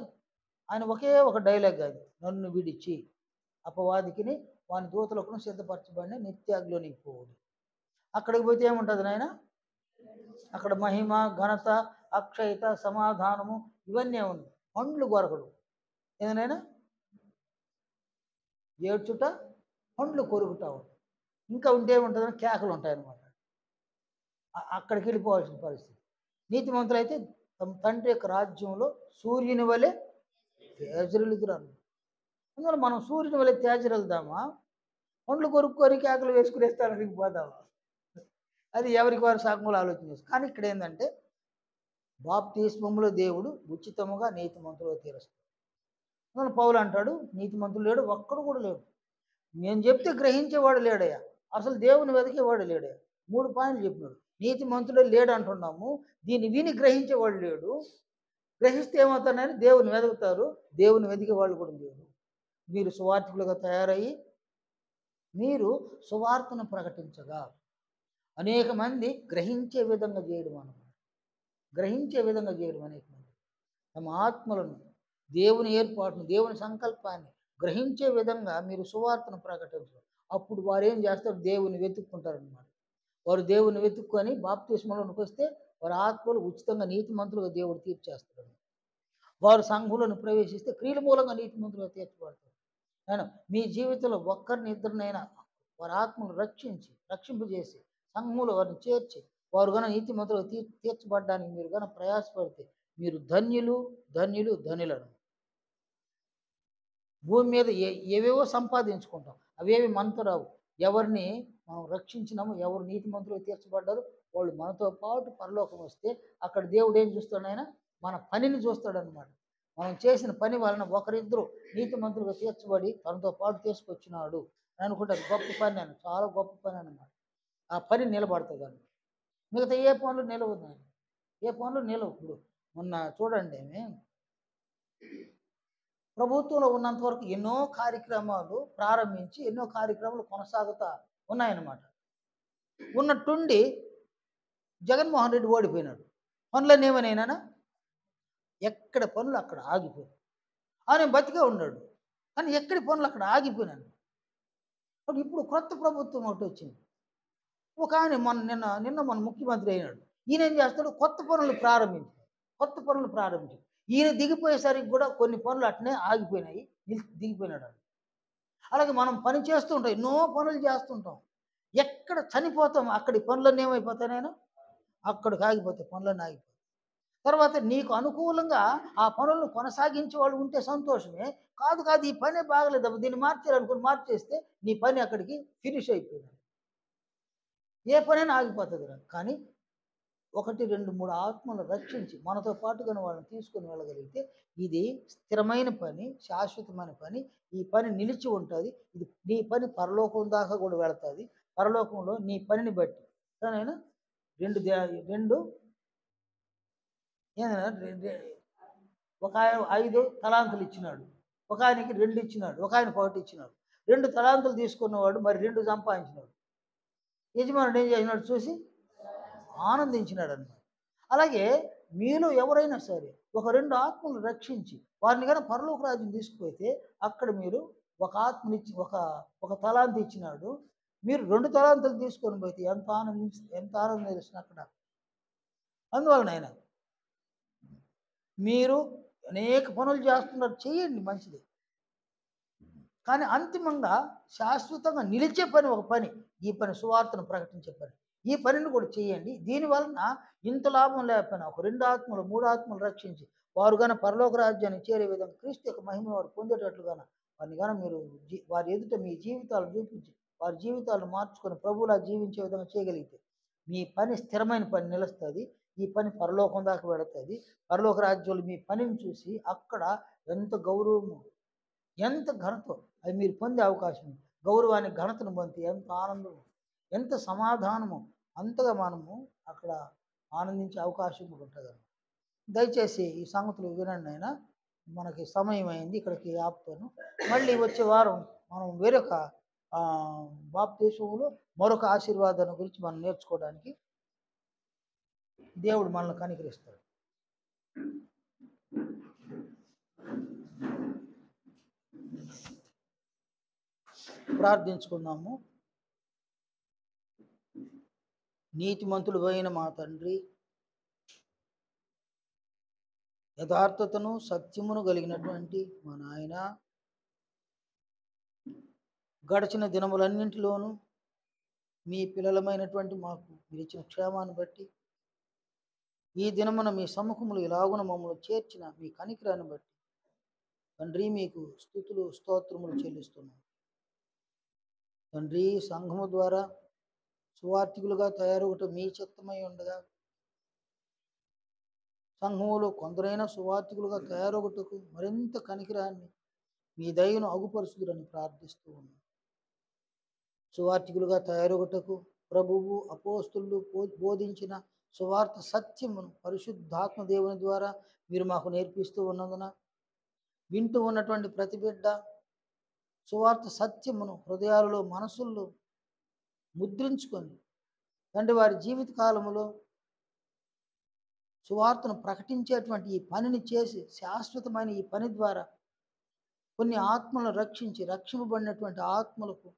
ఆయన ఒకే ఒక డైలాగ్, అది నన్ను విడిచి అపవాదికిని వాని దూతలకు సిద్ధపరచబడిన నిత్యాగ్లోనికి పోవుడు. అక్కడికి పోతే ఏముంటుంది నాయన? అక్కడ మహిమ, ఘనత, అక్షయత, సమాధానము ఇవన్నీ ఉన్నాయి. పండ్లు కొరకడు ఏదైనా, ఏడ్చుట, పండ్లు కొరుకుట ఉంటుంది. ఇంకా ఉంటేముంటుందని కేకలు ఉంటాయన్నమాట. అక్కడికి వెళ్ళిపోవాల్సిన పరిస్థితి. నీతిమంతులు అయితే తమ తండ్రి యొక్క రాజ్యంలో సూర్యుని వలె తేజరులుదురాను. అందువల్ల మనం సూర్యుని వలె తేజరులుదామా, పండ్లు కొరుక్కొని కేకలు వేసుకునేస్తానికి పోదామా? అది ఎవరికి వారు సాగులు ఆలోచన చేస్తారు. కానీ ఇక్కడ ఏంటంటే బాప్తిస్మములో దేవుడు ఉచితముగా నీతిమంతులుగా తీరుస్తాడు. అందువల్ల పౌలు అంటాడు, నీతిమంతులు లేడు, ఒక్కడు కూడా లేడు. నేను చెప్తే గ్రహించేవాడు లేడయ్యా, అసలు దేవుని వెతికేవాడు లేడయ్యా. 3 పాయింట్లు చెప్పినాడు. నీతిమంతుడే లేడు అంటున్నాము, దీన్ని విని గ్రహించేవాడు లేడు. గ్రహిస్తే ఏమవుతానని దేవుని వెతుకుతారు, దేవుని వెతికే వాళ్ళు కూడా లేరు. మీరు సువార్థికులుగా తయారయ్యి మీరు సువార్తను ప్రకటించగా అనేక మంది గ్రహించే విధంగా చేయడం అన్నమాట. గ్రహించే విధంగా చేయడం అనేక మంది తమ ఆత్మలను, దేవుని ఏర్పాటును, దేవుని సంకల్పాన్ని గ్రహించే విధంగా మీరు సువార్తను ప్రకటించరు. అప్పుడు వారు ఏం చేస్తారు? దేవుని వెతుక్కుంటారనమాట. వారు దేవుని వెతుక్కొని బాప్తిస్మలోనికి వస్తే వారి ఆత్మలు ఉచితంగా నీతిమంతులుగా దేవుడు తీర్చేస్తాడు. వారు సంఘంలోని ప్రవేశిస్తే క్రియల మూలంగా నీతిమంతులుగా తీర్చబడతారు. నేను మీ జీవితంలో ఒక్కరిని ఇద్దరినైనా వారి ఆత్మను రక్షింపజేసి సంఘంలో వారిని చేర్చి వారు కనుక నీతిమంతులుగా తీర్చబడడానికి మీరు కనుక ప్రయాసపడితే మీరు ధన్యులను. భూమి మీద ఏవేవో సంపాదించుకుంటాం, అవేవి మనతో రావు. ఎవరిని మనం రక్షించినామో, ఎవరు నీతిమంతులుగా తీర్చబడ్డారో వాళ్ళు మనతో పాటు పరలోకం వస్తే అక్కడ దేవుడు ఏం చూస్తాడు? ఆయన మన పనిని చూస్తాడనమాట. మనం చేసిన పని వలన ఒకరిద్దరు నీతిమంతులుగా తీర్చబడి తనతో పాటు తీసుకొచ్చినాడు అని అనుకుంటారు. గొప్ప పని అని, చాలా గొప్ప పని అన్నమాట. ఆ పని నిలబడుతుందండి. మిగతా ఏ పనులు నిలవదు. ఏ పనులు నిలవు. ఇప్పుడు మొన్న చూడండి, ప్రభుత్వంలో ఉన్నంత వరకు ఎన్నో కార్యక్రమాలు ప్రారంభించి ఎన్నో కార్యక్రమాలు కొనసాగుతా ఉన్నాయన్నమాట. ఉన్నట్టుండి జగన్మోహన్ రెడ్డి ఓడిపోయినాడు. పనులన్నీ ఏమైనా ఎక్కడ పనులు అక్కడ ఆగిపోయాయి. ఆయన బతికే ఉన్నాడు, కానీ ఎక్కడి పనులు అక్కడ ఆగిపోయినాను. ఇప్పుడు కొత్త ప్రభుత్వం ఒకటి వచ్చింది. ఒక ఆయన నిన్న ముఖ్యమంత్రి అయినాడు. ఈయన ఏం చేస్తాడు? కొత్త పనులు ప్రారంభించాడు. ఈయన దిగిపోయేసరికి కూడా కొన్ని పనులు అట్నే ఆగిపోయినాయి, దిగిపోయినాడు. అలాగే మనం పని చేస్తూ ఉంటాం, ఎన్నో పనులు చేస్తుంటాం. ఎక్కడ చనిపోతాం అక్కడి పనులన్నీ ఏమైపోతాయి? నేను అక్కడికి ఆగిపోతాయి, పనులన్నీ ఆగిపోతాయి. తర్వాత నీకు అనుకూలంగా ఆ పనులను కొనసాగించే వాళ్ళు ఉంటే సంతోషమే. కాదు ఈ పనే బాగలేదు, దీన్ని మార్చాలనుకుని మార్చేస్తే నీ పని అక్కడికి ఫినిష్ అయిపోయింది. ఏ పనైనా ఆగిపోతుంది. కానీ 1, 2, 3 ఆత్మలను రక్షించి మనతో పాటుగా వాళ్ళని తీసుకొని వెళ్ళగలిగితే ఇది స్థిరమైన పని, శాశ్వతమైన పని. ఈ పని నిలిచి ఉంటుంది. ఇది నీ పని పరలోకం దాకా కూడా వెళుతుంది. పరలోకంలో నీ పనిని బట్టి కానీ రెండు ఒక ఆయన 5 తలాంతులు ఇచ్చినాడు, ఒక ఆయనకి 2 ఇచ్చినాడు, ఒక ఆయనకి 1 ఇచ్చినాడు. 2 తలాంతులు తీసుకున్నవాడు మరి 2 సంపాదించినాడు. యజమానుడు ఏం చేసినాడు? చూసి ఆనందించినాడు అన్నమాట. అలాగే మీలో ఎవరైనా సరే ఒక 2 ఆత్మలు రక్షించి వారిని కానీ పరలోక రాజ్యం తీసుకుపోతే అక్కడ మీరు ఒక ఆత్మనిచ్చి ఒక తలాంతి ఇచ్చినాడు, మీరు 2 తలాంతులు తీసుకొని పోతే ఎంత ఆనందం తెలుస్తుంది అక్కడ. అందువలన ఆయన మీరు అనేక పనులు చేస్తున్నారు, చేయండి, మంచిది. కానీ అంతిమంగా శాశ్వతంగా నిలిచే పని ఒక పని, ఈ పని సువార్తను ప్రకటించే పని. ఈ పనిని కూడా చేయండి. దీనివలన ఇంత లాభం లేకపోయినా ఒక 2 ఆత్మలు 3 ఆత్మలు రక్షించి వారు కానీ పరలోక రాజ్యాన్ని చేరే విధంగా క్రీస్తు యొక్క మహిమను వారు పొందేటట్లుగాన వారిని కానీ మీరు వారి ఎదుట మీ జీవితాలు చూపించి వారి జీవితాలను మార్చుకొని ప్రభువులా జీవించే విధంగా చేయగలిగితే మీ పని స్థిరమైన పని నిలుస్తుంది. ఈ పని పరలోకం దాకా పెడుతుంది. పరలోక రాజ్యాలు మీ పనిని చూసి అక్కడ ఎంత గౌరవము, ఎంత ఘనత అది మీరు పొందే అవకాశం ఉంది. గౌరవాన్ని ఘనతను పొంది ఎంత ఆనందము, ఎంత సమాధానము, అంతగా మనము అక్కడ ఆనందించే అవకాశం ఉంటుంది. దయచేసి ఈ సంగతులు వినండి. అయినా మనకి సమయం అయింది, ఇక్కడికి ఆపుతాను. మళ్ళీ వచ్చే వారం మనం వేరొక బాప్తిస్మములో మరొక ఆశీర్వాదాన్ని గురించి మనం నేర్చుకోవడానికి దేవుడు మనల్ని కనికరిస్తాడు. ప్రార్థించుకుందాము. నీతిమంతుడు అయిన మా తండ్రి, యథార్థతను సత్యమును కలిగినటువంటి మా నాయన, గడిచిన దినములన్నింటిలోనూ మీ పిల్లలమైనటువంటి మాకు మీరు ఇచ్చిన క్షేమాన్ని బట్టి ఈ దినమున మీ సముఖములు ఇలాగున మమ్మల్ని చేర్చిన మీ కనికరాన్ని బట్టి తండ్రి మీకు స్తుతులు స్తోత్రములు చెల్లిస్తున్నాం. తండ్రి, సంఘము ద్వారా సువార్థికులుగా తయారవటం మీ చిత్తమై ఉండగా సంఘములో కొందరైనా సువార్థికులుగా తయారొకటకు మరింత కనికరాన్ని మీ దయను అగుపరుచుదురని ప్రార్థిస్తూ ఉన్నాం. సువార్థికులుగా తయారొకటకు ప్రభువు అపోస్తులు బోధించిన సువార్త సత్యమును పరిశుద్ధాత్మ దేవుని ద్వారా మీరు మాకు నేర్పిస్తూ ఉన్నందున వింటూ ఉన్నటువంటి ప్రతి బిడ్డ సువార్త సత్యమును హృదయాలలో మనసుల్లో ముద్రించుకొని తండ్రి వారి జీవిత కాలంలో సువార్తను ప్రకటించేటువంటి ఈ పనిని చేసి శాశ్వతమైన ఈ పని ద్వారా కొన్ని ఆత్మలను రక్షించి రక్షింపబడినటువంటి ఆత్మలకు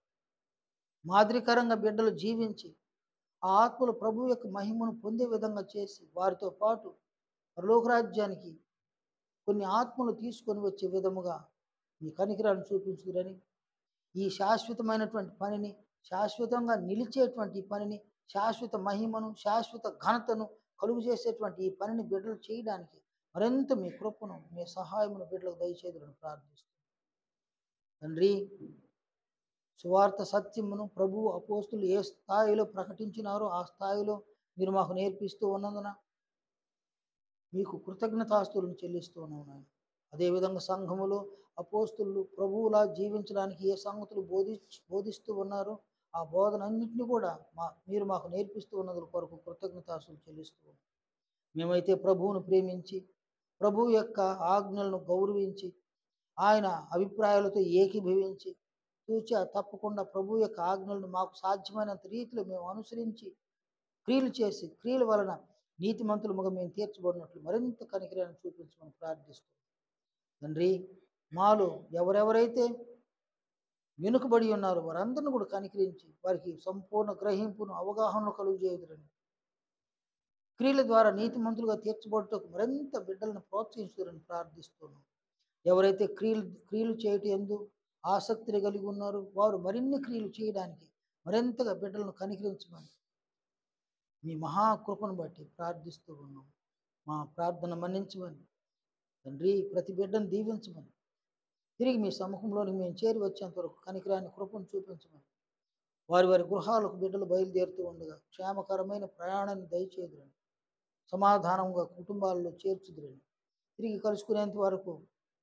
మాదిరికరంగా బిడ్డలు జీవించి ఆ ఆత్మలు ప్రభు యొక్క మహిమను పొందే విధంగా చేసి వారితో పాటు పరలోకరాజ్యానికి కొన్ని ఆత్మలు తీసుకొని వచ్చే విధముగా మీ కనికరాన్ని చూపించుదురని, ఈ శాశ్వతమైనటువంటి పనిని, శాశ్వతంగా నిలిచేటువంటి పనిని, శాశ్వత మహిమను, శాశ్వత ఘనతను కలుగు చేసేటువంటి ఈ పనిని బిడ్డలు చేయడానికి మరింత మీ కృపను, మీ సహాయమును బిడ్డలకు దయచేదురని ప్రార్థిస్తున్నాను. తండ్రి, సువార్త సత్యమును ప్రభువు అపోస్తులు ఏ స్థాయిలో ప్రకటించినారో ఆ స్థాయిలో మీరు మాకు నేర్పిస్తూ ఉన్నందున మీకు కృతజ్ఞతాస్తులను చెల్లిస్తూ ఉన్నాను. అదేవిధంగా సంఘములో అపోస్తులు ప్రభువులా జీవించడానికి ఏ సంగతులు బోధిస్తూ ఉన్నారో ఆ బోధన అన్నింటినీ కూడా మీరు మాకు నేర్పిస్తూ ఉన్నది కొరకు కృతజ్ఞతాస్తులు చెల్లిస్తూ ఉన్నాం. మేమైతే ప్రభువును ప్రేమించి ప్రభువు యొక్క ఆజ్ఞలను గౌరవించి ఆయన అభిప్రాయాలతో ఏకీభవించి తూచా తప్పకుండా ప్రభు యొక్క ఆజ్ఞలను మాకు సాధ్యమైనంత రీతిలో మేము అనుసరించి క్రియలు చేసి క్రియల వలన నీతిమంతులుగా మేము తీర్చబడినట్లు మరింత కనికరాన్ని చూపించమని ప్రార్థిస్తున్నాం. తండ్రి, మాలో ఎవరెవరైతే వెనుకబడి ఉన్నారో వారందరిని కూడా కనికరించి వారికి సంపూర్ణ గ్రహింపును అవగాహనను కలుగజేయుదురని, క్రియల ద్వారా నీతిమంతులుగా తీర్చబడుటకు మరింత బిడ్డలను ప్రోత్సహించుదని ప్రార్థిస్తున్నాం. ఎవరైతే క్రియలు చేయటం ఎందు ఆసక్తిని కలిగి ఉన్నారో వారు మరిన్ని క్రియలు చేయడానికి మరింతగా బిడ్డలను కనికరించమని మీ మహాకృపను బట్టి ప్రార్థిస్తూ ఉన్నాం. మా ప్రార్థన మన్నించమని తండ్రి, ప్రతి బిడ్డను దీవించమని, తిరిగి మీ సముఖంలోని మేము చేరి వచ్చేంత వరకు కనికరాన్ని కృపను చూపించమని, వారి వారి గృహాలకు బిడ్డలు బయలుదేరుతూ ఉండగా క్షేమకరమైన ప్రయాణాన్ని దయచేదురని, సమాధానంగా కుటుంబాల్లో చేర్చుదురని, తిరిగి కలుసుకునేంత వరకు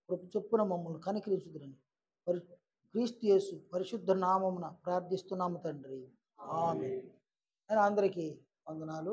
కృప చొప్పున మమ్మల్ని కనికరించుదురని క్రీస్తు యేసు పరిశుద్ధ నామమున ప్రార్థిస్తున్నాము తండ్రి. ఆమేన్. అందరికీ వందనాలు.